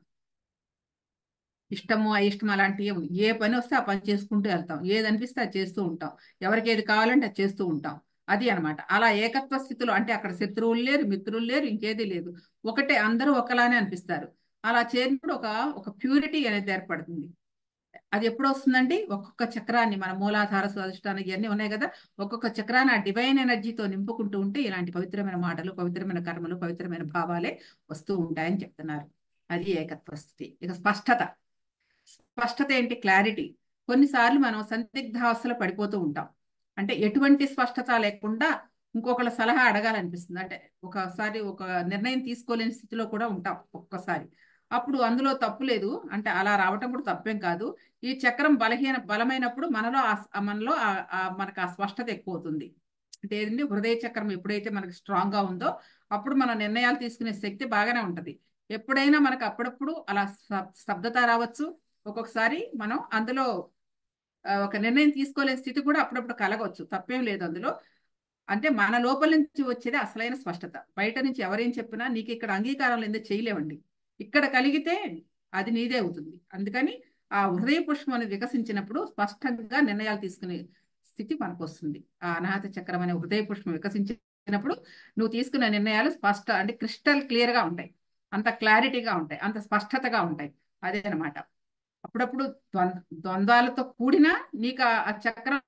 ఇష్టము అయిష్టము అలాంటివి ఏమి, ఏ పని వస్తే ఆ పని చేసుకుంటూ వెళ్తాం, ఏది అనిపిస్తే అది చేస్తూ ఉంటాం, ఎవరికి ఏది కావాలంటే అది చేస్తూ ఉంటాం. అది అన్నమాట. అలా ఏకత్వ స్థితిలో అంటే అక్కడ శత్రువులు లేరు, మిత్రులు లేరు, ఇంకేది లేదు, ఒకటే, అందరూ ఒకలానే అనిపిస్తారు. అలా చేరినప్పుడు ఒక ఒక ప్యూరిటీ అనేది ఏర్పడుతుంది. అది ఎప్పుడు వస్తుందండి? ఒక్కొక్క చక్రాన్ని మన మూలాధార స్వాధిష్టానం ఇవన్నీ ఉన్నాయి కదా, ఒక్కొక్క చక్రాన్ని ఆ డివైన్ ఎనర్జీతో నింపుకుంటూ ఉంటే ఇలాంటి పవిత్రమైన మాటలు, పవిత్రమైన కర్మలు, పవిత్రమైన భావాలే వస్తూ ఉంటాయని చెప్తున్నారు. అది ఏకత్వ స్థితి. ఇక స్పష్టత. స్పష్టత ఏంటి? క్లారిటీ. కొన్నిసార్లు మనం సందిగ్ధావస్థలో పడిపోతూ ఉంటాం. అంటే ఎటువంటి స్పష్టత లేకుండా ఇంకొకళ్ళ సలహా అడగాలనిపిస్తుంది. అంటే ఒకసారి ఒక నిర్ణయం తీసుకోలేని స్థితిలో కూడా ఉంటాం ఒక్కొక్కసారి. అప్పుడు అందులో తప్పు లేదు, అంటే అలా రావటం కూడా తప్పేం కాదు. ఈ చక్రం బలమైనప్పుడు మనకు ఆ స్పష్టత ఎక్కువ అవుతుంది. అంటే ఏంటంటే హృదయ చక్రం ఎప్పుడైతే మనకి స్ట్రాంగ్ గా ఉందో అప్పుడు మన నిర్ణయాలు తీసుకునే శక్తి బాగానే ఉంటది. ఎప్పుడైనా మనకు అప్పుడప్పుడు అలా స్తబ్దత రావచ్చు. ఒక్కొక్కసారి మనం అందులో ఒక నిర్ణయం తీసుకోలేని స్థితి కూడా అప్పుడప్పుడు కలగవచ్చు, తప్పేం లేదు అందులో. అంటే మన లోపల నుంచి వచ్చేది అసలైన స్పష్టత. బయట నుంచి ఎవరేం చెప్పినా నీకు ఇక్కడ అంగీకారం లేదే చేయలేవండి. ఇక్కడ కలిగితే అది నీదే అవుతుంది. అందుకని ఆ హృదయ పుష్పం అనేది వికసించినప్పుడు స్పష్టంగా నిర్ణయాలు తీసుకునే స్థితి మనకు వస్తుంది. ఆ అనాహత చక్రం అనే హృదయ పుష్పం వికసించినప్పుడు నువ్వు తీసుకునే నిర్ణయాలు అంటే క్రిస్టల్ క్లియర్ గా ఉంటాయి, అంత క్లారిటీగా ఉంటాయి, అంత స్పష్టతగా ఉంటాయి. అదే అనమాట. అప్పుడప్పుడు ద్వంద్వాలతో కూడినా నీకు ఆ చక్రం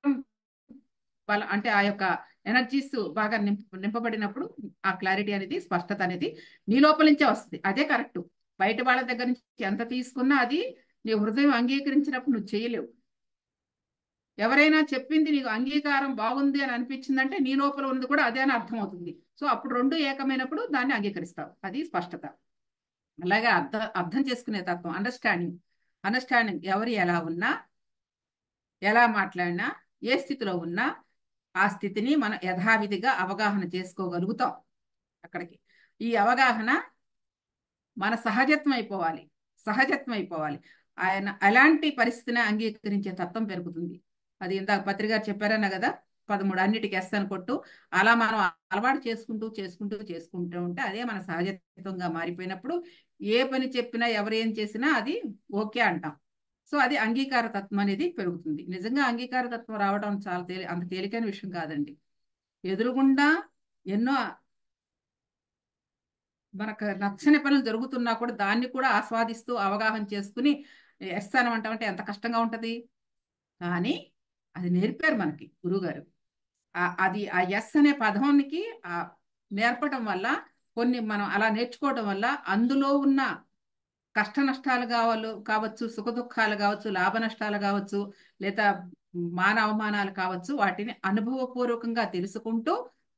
అంటే ఆ యొక్క ఎనర్జీస్ బాగా నింపబడినప్పుడు ఆ క్లారిటీ అనేది, స్పష్టత అనేది నీ లోపల నుంచే వస్తుంది. అదే కరెక్ట్. బయట వాళ్ళ దగ్గర నుంచి ఎంత తీసుకున్నా అది నీ హృదయం అంగీకరించినప్పుడు నువ్వు చేయలేవు. ఎవరైనా చెప్పింది నీకు అంగీకారం బాగుంది అని అనిపించిందంటే నీ లోపల ఉంది కూడా అదే అని అర్థం అవుతుంది. సో అప్పుడు రెండు ఏకమైనప్పుడు దాన్ని అంగీకరిస్తావు. అది స్పష్టత. అలాగే అర్థం చేసుకునే తత్వం, అండర్స్టాండింగ్ ఎవరు ఎలా ఉన్నా, ఎలా మాట్లాడినా, ఏ స్థితిలో ఉన్నా ఆ స్థితిని మనం యథావిధిగా అవగాహన చేసుకోగలుగుతాం. అక్కడికి ఈ అవగాహన మన సహజత్వం అయిపోవాలి. ఆయన అలాంటి పరిస్థితిని అంగీకరించే తత్వం పెరుగుతుంది. అది ఇందాక పత్రిక చెప్పారన్న కదా, 13 అన్నిటికి ఎస్తాను కొట్టు. అలా మనం అలవాటు చేసుకుంటూ ఉంటే అదే మన సహజత్వంగా మారిపోయినప్పుడు ఏ పని చెప్పినా ఎవరేం చేసినా అది ఓకే అంటాం. సో అది అంగీకార తత్వం అనేది పెరుగుతుంది. నిజంగా అంగీకార తత్వం రావడం చాలా అంత తేలికైన విషయం కాదండి. ఎదురుగుండా ఎన్నో మనకు నచ్చని పనులు జరుగుతున్నా కూడా దాన్ని కూడా ఆస్వాదిస్తూ అవగాహన చేసుకుని ఎస్తానం అంటామంటే ఎంత కష్టంగా ఉంటది. కానీ అది నేర్పారు మనకి గురువుగారు. అది ఆ ఎస్ అనే పదానికి నేర్పటం వల్ల, కొన్ని మనం అలా నేర్చుకోవడం వల్ల అందులో ఉన్న కష్ట నష్టాలు కావచ్చు, సుఖ దుఃఖాలు కావచ్చు, లాభ నష్టాలు కావచ్చు, లేదా మాన అవమానాలు కావచ్చు, వాటిని అనుభవపూర్వకంగా తెలుసుకుంటూ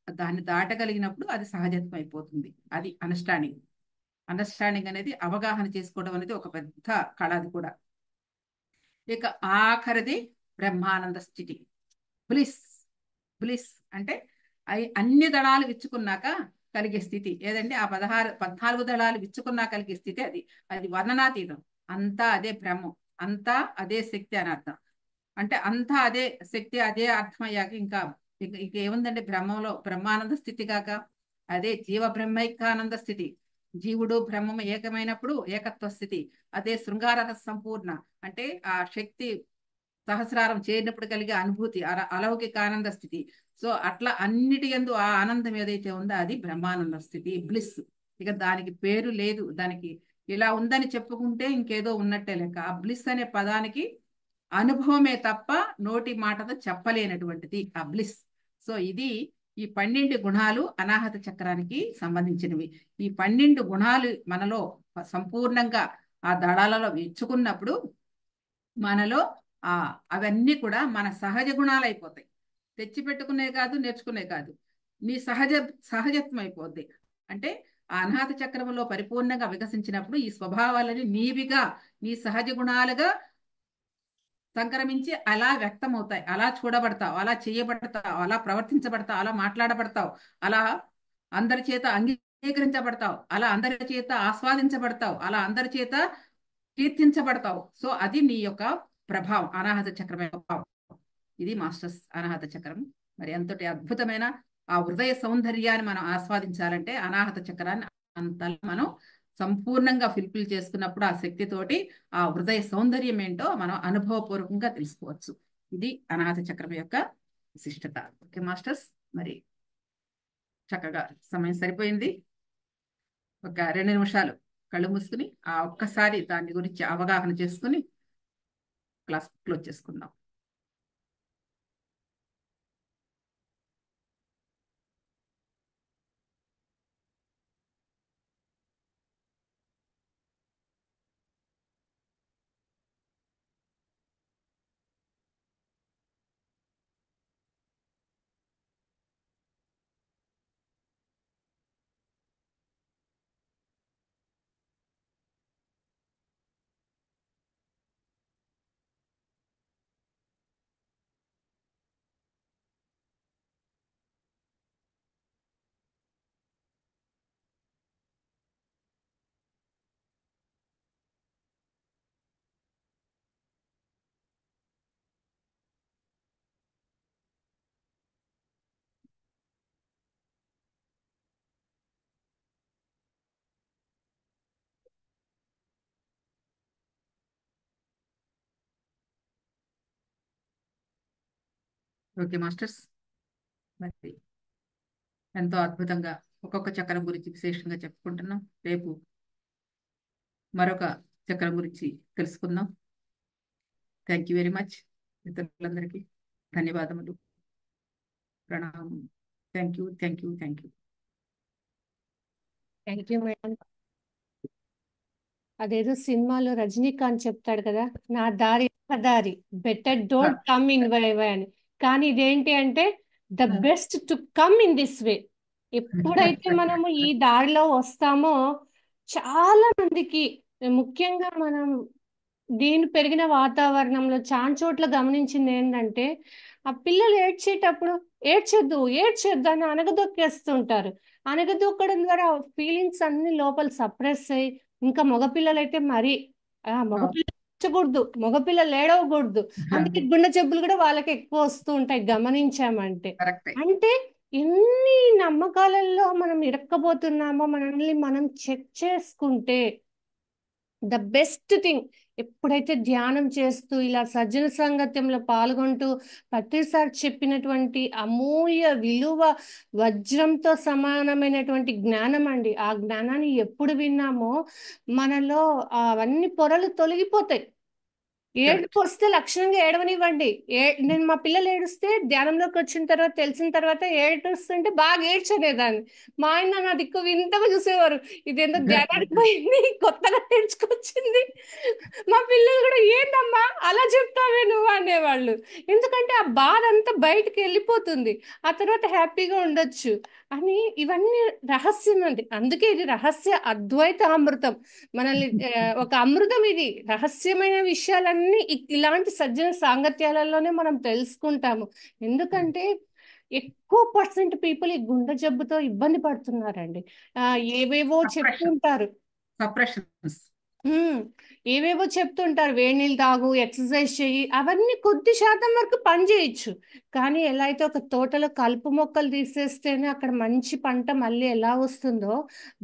దాన్ని దాటగలిగినప్పుడు అది సహజత్వం అయిపోతుంది. అది అండర్స్టాండింగ్. అండర్స్టాండింగ్ అనేది అవగాహన చేసుకోవడం అనేది ఒక పెద్ద కళ. అది కూడా. ఇక ఆఖరిది బ్రహ్మానంద స్థితి, బ్లిస్. బ్లిస్ అంటే అన్ని దళాలు విచ్చుకున్నాక కలిగే స్థితి ఏదంటే ఆ 14 దళాలు విచ్చుకున్నా కలిగే స్థితి అది. అది వర్ణనాతీతం. అంతా అదే బ్రహ్మం, అంతా అదే శక్తి అని అర్థం. అంటే అంతా అదే శక్తి, అదే అర్థమయ్యాక ఇంకేముందంటే బ్రహ్మంలో బ్రహ్మానంద స్థితి కాక అదే జీవ బ్రహ్మైకానంద స్థితి. జీవుడు బ్రహ్మము ఏకమైనప్పుడు ఏకత్వ స్థితి. అదే శృంగార సంపూర్ణ అంటే ఆ శక్తి సహస్రారం చేరినప్పుడు కలిగే అనుభూతి, అలౌకిక ఆనంద స్థితి. సో అట్లా అన్నిటి యందు ఆ ఆనందం ఏదైతే ఉందో అది బ్రహ్మానంద స్థితి, బ్లిస్. ఇక దానికి పేరు లేదు. దానికి ఇలా ఉందని చెప్పుకుంటే ఇంకేదో ఉన్నట్టే లెక్క. ఆ బ్లిస్ అనే పదానికి అనుభవమే తప్ప నోటి మాటతో చెప్పలేనటువంటిది ఆ బ్లిస్. సో ఇది ఈ 12 గుణాలు అనాహత చక్రానికి సంబంధించినవి. ఈ 12 గుణాలు మనలో సంపూర్ణంగా ఆ దళాలలో ఇచ్చుకున్నప్పుడు మనలో అవన్నీ కూడా మన సహజ గుణాలు అయిపోతాయి. తెచ్చిపెట్టుకునే కాదు, నేర్చుకునే కాదు, నీ సహజత్వం అయిపోద్ది. అంటే ఆ అనాహత చక్రంలో పరిపూర్ణంగా వికసించినప్పుడు ఈ స్వభావాలని నీవిగా, నీ సహజ గుణాలుగా సంక్రమించి అలా వ్యక్తమవుతాయి. అలా చూడబడతావు, అలా చేయబడతావు, అలా ప్రవర్తించబడతావు, అలా మాట్లాడబడతావు, అలా అందరి చేత అంగీకరించబడతావు, అలా అందరి చేత ఆస్వాదించబడతావు, అలా అందరి చేత కీర్తించబడతావు. సో అది నీ యొక్క ప్రభావం, అనాహత చక్రం యొక్క ప్రభావం. ఇది మాస్టర్స్ అనాహత చక్రం. మరి ఎంతటి అద్భుతమైన ఆ హృదయ సౌందర్యాన్ని మనం ఆస్వాదించాలంటే అనాహత చక్రాన్ని అంత మనం సంపూర్ణంగా ఫిల్ఫిల్ చేసుకున్నప్పుడు ఆ శక్తితోటి ఆ హృదయ సౌందర్యం ఏంటో మనం అనుభవపూర్వకంగా తెలుసుకోవచ్చు. ఇది అనాహత చక్రం యొక్క విశిష్టత. ఓకే మాస్టర్స్, మరి చక్కగా సమయం సరిపోయింది. ఒక 2 నిమిషాలు కళ్ళు మూసుకుని ఆ ఒక్కసారి దాని గురించి అవగాహన చేసుకుని క్లాస్ క్లోజ్ చేసుకుందాం. ఓకే మాస్టర్స్, మరి ఎంతో అద్భుతంగా ఒక్కొక్క చక్రం గురించి విశేషంగా చెప్పుకుంటున్నాం. రేపు మరొక చక్రం గురించి తెలుసుకుందాం. Thank you very much. మిత్రులందరికీ ధన్యవాదములు, ప్రణామం. Thank you, thank you, thank you. Thank you madam. అదేదో సినిమాలో రజనీకాంత్ చెప్తాడు కదా, నా దారి దారి, better don't come in why why అని. కానీ ఇదేంటి అంటే the best to come in this way. ఎప్పుడైతే మనము ఈ దారిలో వస్తామో చాలా మందికి, ముఖ్యంగా మనం దీని పెరిగిన వాతావరణంలో చాలా చోట్ల గమనించింది ఏంటంటే ఆ పిల్లలు ఏడ్చేటప్పుడు ఏడ్చొద్దు ఏడ్చొద్దు అని అనగదొక్కేస్తుంటారు. అనగదొక్కడం ద్వారా ఫీలింగ్స్ అన్ని లోపల సప్రెస్ అయ్యి, ఇంకా మగపిల్లలైతే మరి మగపిల్లలు ఏడ్చకూడదు, మగపిల్లలు ఏడవకూడదు, అందుకే గుండె జబ్బులు కూడా వాళ్ళకి ఎక్కువ వస్తూ ఉంటాయి గమనించామంటే. కరెక్టే. అంటే ఎన్ని నమ్మకాలలో మనం ఇరక్కబోతున్నామో మనల్ని మనం చెక్ చేసుకుంటే ద బెస్ట్ థింగ్. ఎప్పుడైతే ధ్యానం చేస్తూ ఇలా సజ్జన సాంగత్యంలో పాల్గొంటూ ప్రతిసారి చెప్పినటువంటి అమూల్య విలువ వజ్రంతో సమానమైనటువంటి జ్ఞానం అండి, ఆ జ్ఞానాన్ని ఎప్పుడు విన్నామో మనలో అవన్నీ పొరలు తొలగిపోతాయి. ఏడుపు వస్తే లక్షణంగా ఏడవనివ్వండి. నేను మా పిల్లలు ఏడుస్తే ధ్యానంలోకి వచ్చిన తర్వాత తెలిసిన తర్వాత ఏడుస్తుంటే బాగా ఏడ్చనేదాన్ని. మా ఆయన నా దిక్కు వింతగా చూసేవారు. ఇదేందో ధ్యానానికి పోయింది కొత్తగా ఏడ్చుకొచ్చింది. మా పిల్లలు కూడా ఏందమ్మా అలా చెప్తావే నువ్వు అనేవాళ్ళు. ఎందుకంటే ఆ బాధ అంతా బయటకు వెళ్ళిపోతుంది. ఆ తర్వాత హ్యాపీగా ఉండొచ్చు అని. ఇవన్నీ రహస్యం అండి. అందుకే ఇది రహస్య అద్వైత అమృతం. మనల్ని ఒక అమృతం ఇది. రహస్యమైన విషయాలన్నీ ఇలాంటి సజ్జన సాంగత్యాలలోనే మనం తెలుసుకుంటాము. ఎందుకంటే ఎక్కువ పర్సెంట్ పీపుల్ ఈ గుండె జబ్బుతో ఇబ్బంది పడుతున్నారండి. ఏవేవో సప్రెషన్ చెప్తుంటారు. సప్రెషన్స్ ఉమ్, ఏవేవో చెప్తుంటారు, వేడి నీళ్ళు తాగు, ఎక్సర్సైజ్ చెయ్యి, అవన్నీ కొద్ది శాతం వరకు పని చేయొచ్చు. కానీ ఎలా అయితే ఒక తోటలో కలుపు మొక్కలు తీసేస్తేనే అక్కడ మంచి పంట మళ్ళీ ఎలా వస్తుందో,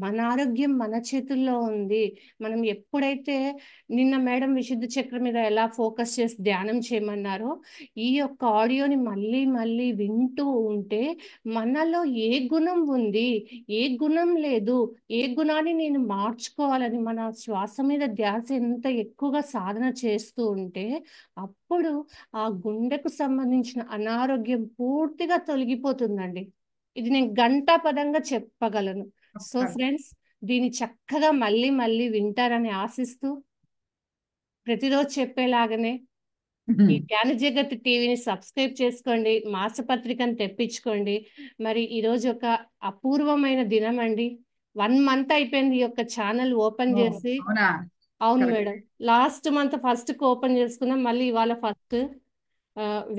మన ఆరోగ్యం మన చేతుల్లో ఉంది. మనం ఎప్పుడైతే నిన్న మేడం విశుద్ధ చక్రం మీద ఎలా ఫోకస్ చేసి ధ్యానం చేయమన్నారో, ఈ యొక్క ఆడియోని మళ్ళీ మళ్ళీ వింటూ ఉంటే మనలో ఏ గుణం ఉంది, ఏ గుణం లేదు, ఏ గుణాన్ని నేను మార్చుకోవాలని మన శ్వాస మీద ధ్యాస ఎంత ఎక్కువగా సాధన చేస్తూ ఉంటే అప్పుడు ఆ గుండెకు సంబంధించిన అనారోగ్యం పూర్తిగా తొలగిపోతుందండి. ఇది నేను గంటాపదంగా చెప్పగలను. సో ఫ్రెండ్స్, దీన్ని చక్కగా మళ్ళీ మళ్ళీ వింటారని ఆశిస్తూ, ప్రతిరోజు చెప్పేలాగానే ఈ జ్ఞాన జగత్ టీవీని సబ్స్క్రైబ్ చేసుకోండి, మాసపత్రికను తెప్పించుకోండి. మరి ఈరోజు ఒక అపూర్వమైన దినం అండి. 1 మంత్ అయిపోయింది ఈ యొక్క ఛానల్ ఓపెన్ చేసి. అవునా? అవును Correct. Madam. Last month first కి ఓపెన్ చేసుకున్నాం, మళ్ళీ ఇవాళ first.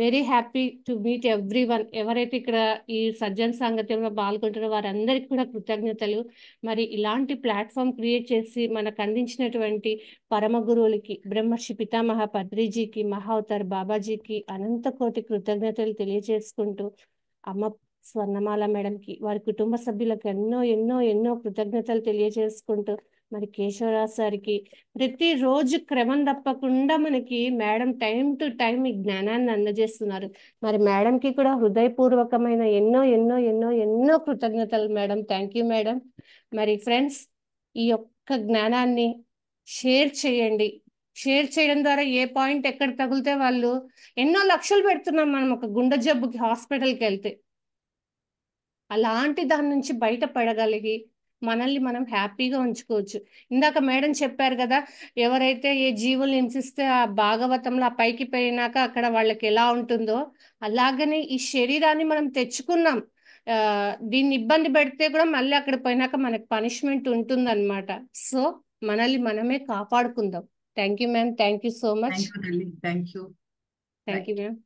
Very happy to meet every one. ఎవరైతే ఇక్కడ ఈ సజ్జన సాంగత్యంలో పాల్గొంటారో వారందరికీ కూడా కృతజ్ఞతలు. మరి ఇలాంటి ప్లాట్ఫామ్ క్రియేట్ చేసి మనకు అందించినటువంటి పరమ గురువులకి, బ్రహ్మర్షి పితామహ పత్రిజీకి, మహావతార్ బాబాజీకి అనంత కోటి కృతజ్ఞతలు తెలియజేసుకుంటూ, అమ్మ స్వర్ణమాల మేడంకి, వారి కుటుంబ సభ్యులకు ఎన్నో ఎన్నో ఎన్నో కృతజ్ఞతలు తెలియజేసుకుంటూ, మరి కేశవరావు సార్కి ప్రతిరోజు క్రమం తప్పకుండా మనకి మేడం టైం టు టైం ఈ జ్ఞానాన్ని అందజేస్తున్నారు. మరి మేడంకి కూడా హృదయపూర్వకమైన ఎన్నో ఎన్నో ఎన్నో ఎన్నో కృతజ్ఞతలు మేడం. Thank you madam. మరి ఫ్రెండ్స్, ఈ యొక్క జ్ఞానాన్ని షేర్ చేయండి. షేర్ చేయడం ద్వారా ఏ పాయింట్ ఎక్కడ తగిలితే వాళ్ళు, ఎన్నో లక్షలు పెడుతున్నాం మనం ఒక గుండె జబ్బుకి హాస్పిటల్కి వెళ్తే. అలాంటి దాని నుంచి బయటపడగలిగి మనల్ని మనం హ్యాపీగా ఉంచుకోవచ్చు. ఇందాక మేడం చెప్పారు కదా, ఎవరైతే ఏ జీవులు హింసిస్తే ఆ భాగవతంలో ఆ పైకి పోయినాక అక్కడ వాళ్ళకి ఎలా ఉంటుందో, అలాగనే ఈ శరీరాన్ని మనం తెచ్చుకున్నాం. దీన్ని ఇబ్బంది పెడితే కూడా మళ్ళీ అక్కడ పోయినాక మనకు పనిష్మెంట్ ఉంటుందన్నమాట. సో మనల్ని మనమే కాపాడుకుందాం. Thank you ma'am. Thank you so much. Thank you తల్లి. Thank you. Thank you ma'am.